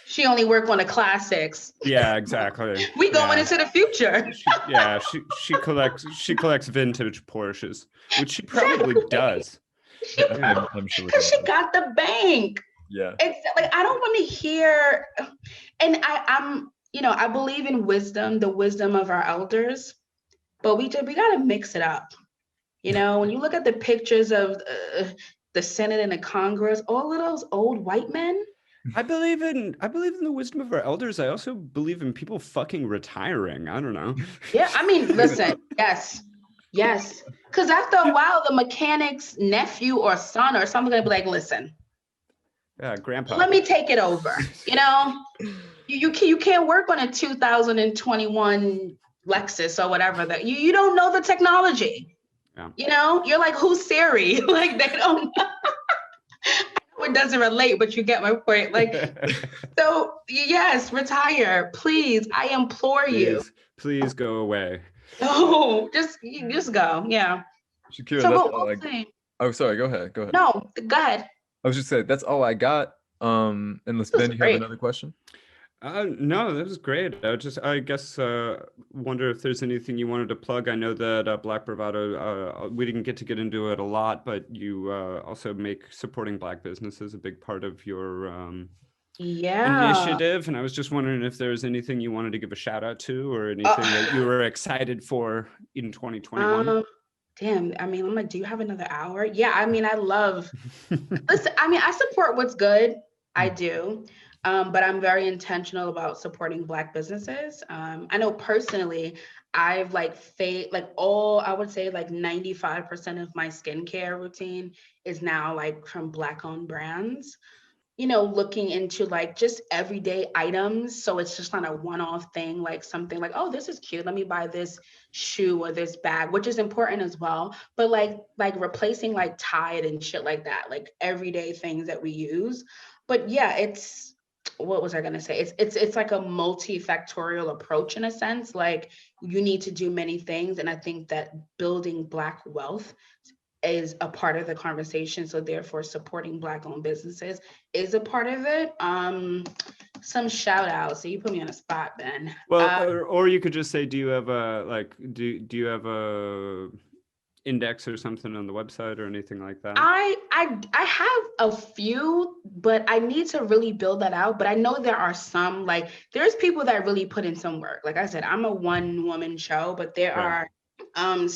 She only worked on the classics. Yeah, exactly. We going into the future. She collects vintage Porsches, which she probably does. I'm sure because she got the bank. Yeah. Like I don't want to hear, and I'm, you know, I believe in wisdom, the wisdom of our elders, but we got to mix it up. You know, when you look at the pictures of the Senate and the Congress, all of those old white men. I believe in the wisdom of our elders. I also believe in people fucking retiring. I don't know. Yeah, I mean, listen, yes. Because after a while, the mechanic's nephew or son or something gonna be like, listen, grandpa, let me take it over. You know, you can't work on a 2021 Lexus or whatever that you don't know the technology. Yeah. You know, you're like, who's Siri? Like they don't know. It doesn't relate, but you get my point. Like, so yes, retire, please. I implore you. Please go away. No, just go. Yeah. Shakira, so oh, sorry. Go ahead. No, go ahead. I was just saying that's all I got. Unless Ben, you have another question? No, that was great. I guess, wonder if there's anything you wanted to plug. I know that Black Bravado, we didn't get into it a lot, but you also make supporting Black businesses a big part of your Yeah. initiative. And I was just wondering if there's anything you wanted to give a shout out to, or anything that you were excited for in 2021. Damn, I mean, I'm like, do you have another hour? Yeah, I mean, listen, I mean, I support what's good. I do. But I'm very intentional about supporting Black businesses. I know personally, I've I would say like 95% of my skincare routine is now like from Black owned brands, looking into like just everyday items. So it's just not a one-off thing, like something like, oh, this is cute. Let me buy this shoe or this bag, which is important as well. But like replacing like Tide and shit like that, like everyday things that we use. But yeah, what was I gonna say? It's like a multifactorial approach in a sense. Like you need to do many things. And I think that building Black wealth is a part of the conversation. So therefore supporting Black owned businesses is a part of it. Some shout outs. So you put me on a spot, Ben. Well, or you could just say, do you have do you have a index or something on the website or anything like that? I have a few, but I need to really build that out. But I know there are some, like there's people that really put in some work. Like I said, I'm a one woman show, but there are I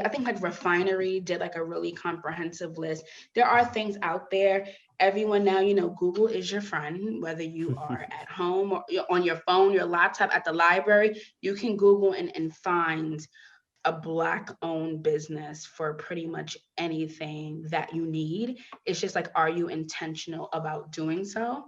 think like Refinery did like a really comprehensive list. There are things out there. Everyone now, Google is your friend, whether you are at home or on your phone, your laptop, at the library, you can Google and find a Black owned business for pretty much anything that you need. It's just like, are you intentional about doing so?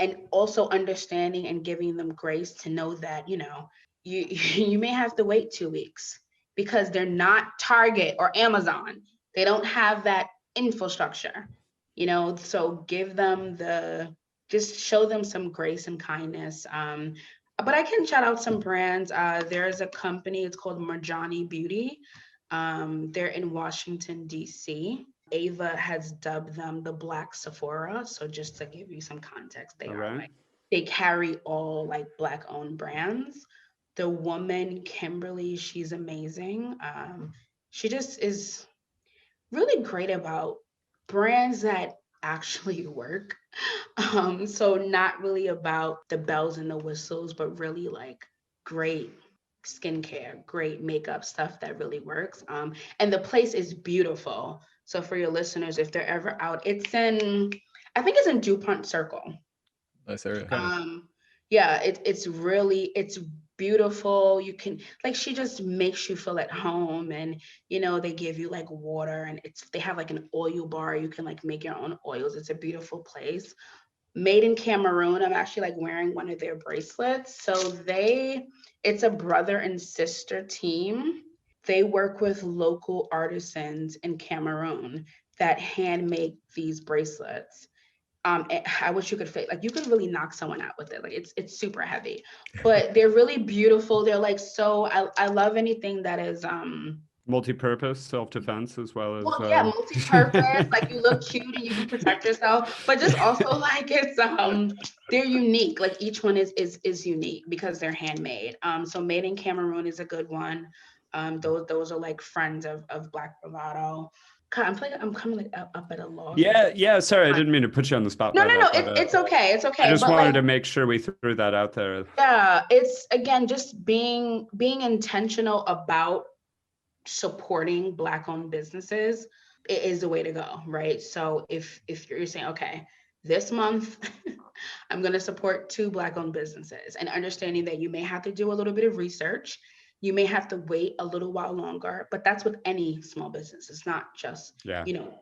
And also understanding and giving them grace to know that, you may have to wait 2 weeks because they're not Target or Amazon. They don't have that infrastructure, so just show them some grace and kindness. But I can shout out some brands. There's a company, it's called Marjani Beauty. They're in Washington, D.C. Ava has dubbed them the Black Sephora. So just to give you some context, they carry all like Black owned brands. The woman, Kimberly, she's amazing. She just is really great about brands that actually work. So not really about the bells and the whistles, but really like great skincare, great makeup stuff that really works. And the place is beautiful. So for your listeners, if they're ever out, I think it's in DuPont Circle. Nice area. Yeah, it's beautiful. You can like she just makes you feel at home, and they give you like water, and they have like an oil bar. You can like make your own oils. It's a beautiful place. Made in Cameroon. I'm actually like wearing one of their bracelets. So it's a brother and sister team. They work with local artisans in Cameroon that hand make these bracelets. I wish you could fit, like you could really knock someone out with it. Like it's super heavy, but they're really beautiful. They're like, I love anything that is multi-purpose, self-defense, as well as multi-purpose. Like you look cute and you can protect yourself, but just also like it's they're unique. Like each one is unique because they're handmade. So Made in Cameroon is a good one. Those are like friends of Black Bravado. God, I'm coming like up at a loss. Yeah. Sorry, I didn't mean to put you on the spot. No. It's okay. It's okay. I just wanted to make sure we threw that out there. Yeah, it's again just being intentional about supporting Black-owned businesses is the way to go, right? So if you're saying, okay, this month I'm going to support 2 Black-owned businesses, and understanding that you may have to do a little bit of research. You may have to wait a little while longer, but that's with any small business. It's not just,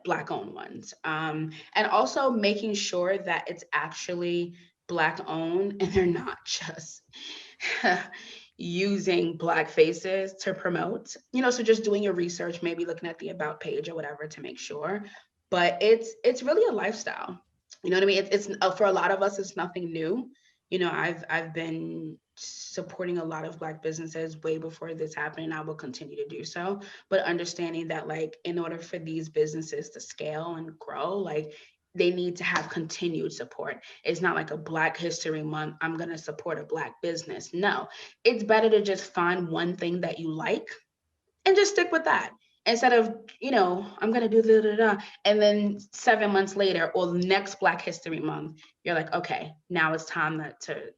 Black-owned ones. And also making sure that it's actually Black-owned and they're not just using Black faces to promote, so just doing your research, maybe looking at the about page or whatever to make sure. But it's really a lifestyle. You know what I mean? It's for a lot of us, it's nothing new. I've been supporting a lot of Black businesses way before this happened, and I will continue to do so. But understanding that, like, in order for these businesses to scale and grow, like, they need to have continued support. It's not like a Black History Month, I'm going to support a Black business. No, it's better to just find one thing that you like and just stick with that. Instead of, I'm going to do and then 7 months later or the next Black History Month, you're like, okay, now it's time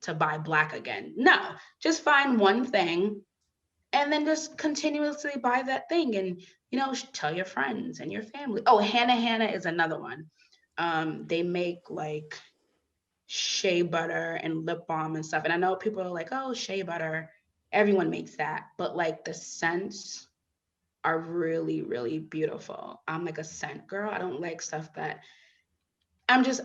to buy Black again. No, just find one thing and then just continuously buy that thing and, tell your friends and your family. Oh, Hannah is another one. They make like shea butter and lip balm and stuff. And I know people are like, oh, shea butter, everyone makes that. But like the scents are really, really beautiful. I'm like a scent girl. I don't like stuff that I'm just,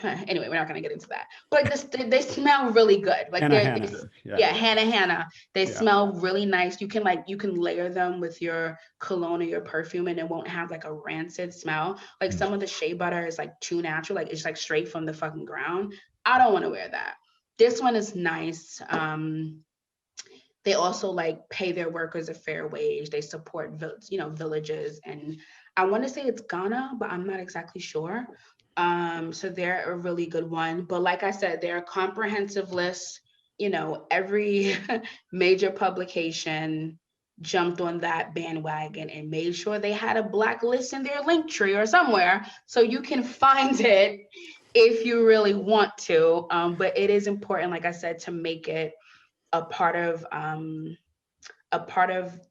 anyway, we're not going to get into that. But they smell really good. Like Hannah. Hannah. They smell really nice. You can layer them with your cologne or your perfume and it won't have like a rancid smell. Like some of the shea butter is like too natural. Like it's like straight from the fucking ground. I don't want to wear that. This one is nice. They also like pay their workers a fair wage. They support, villages. And I want to say it's Ghana, but I'm not exactly sure. So they're a really good one. But like I said, they're a comprehensive list. Every major publication jumped on that bandwagon and made sure they had a Black list in their link tree or somewhere so you can find it if you really want to. But it is important, like I said, to make it a part of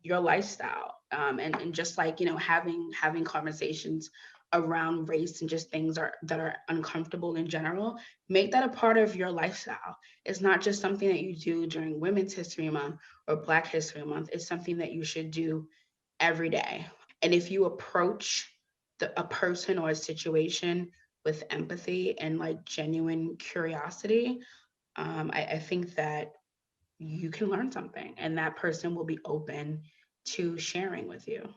your lifestyle. And just like, having conversations around race and just things that are uncomfortable in general, make that a part of your lifestyle. It's not just something that you do during Women's History Month or Black History Month. It's something that you should do every day. And if you approach a person or a situation with empathy and like genuine curiosity, I think that you can learn something and that person will be open to sharing with you.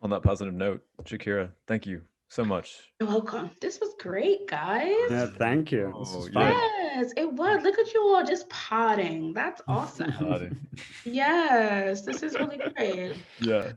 On that positive note, Shakira, thank you so much. You're welcome. This was great, guys. Yeah, thank you. This was fun. Yes, it was. Look at you all just potting. That's awesome. Yes, this is really great. Yeah.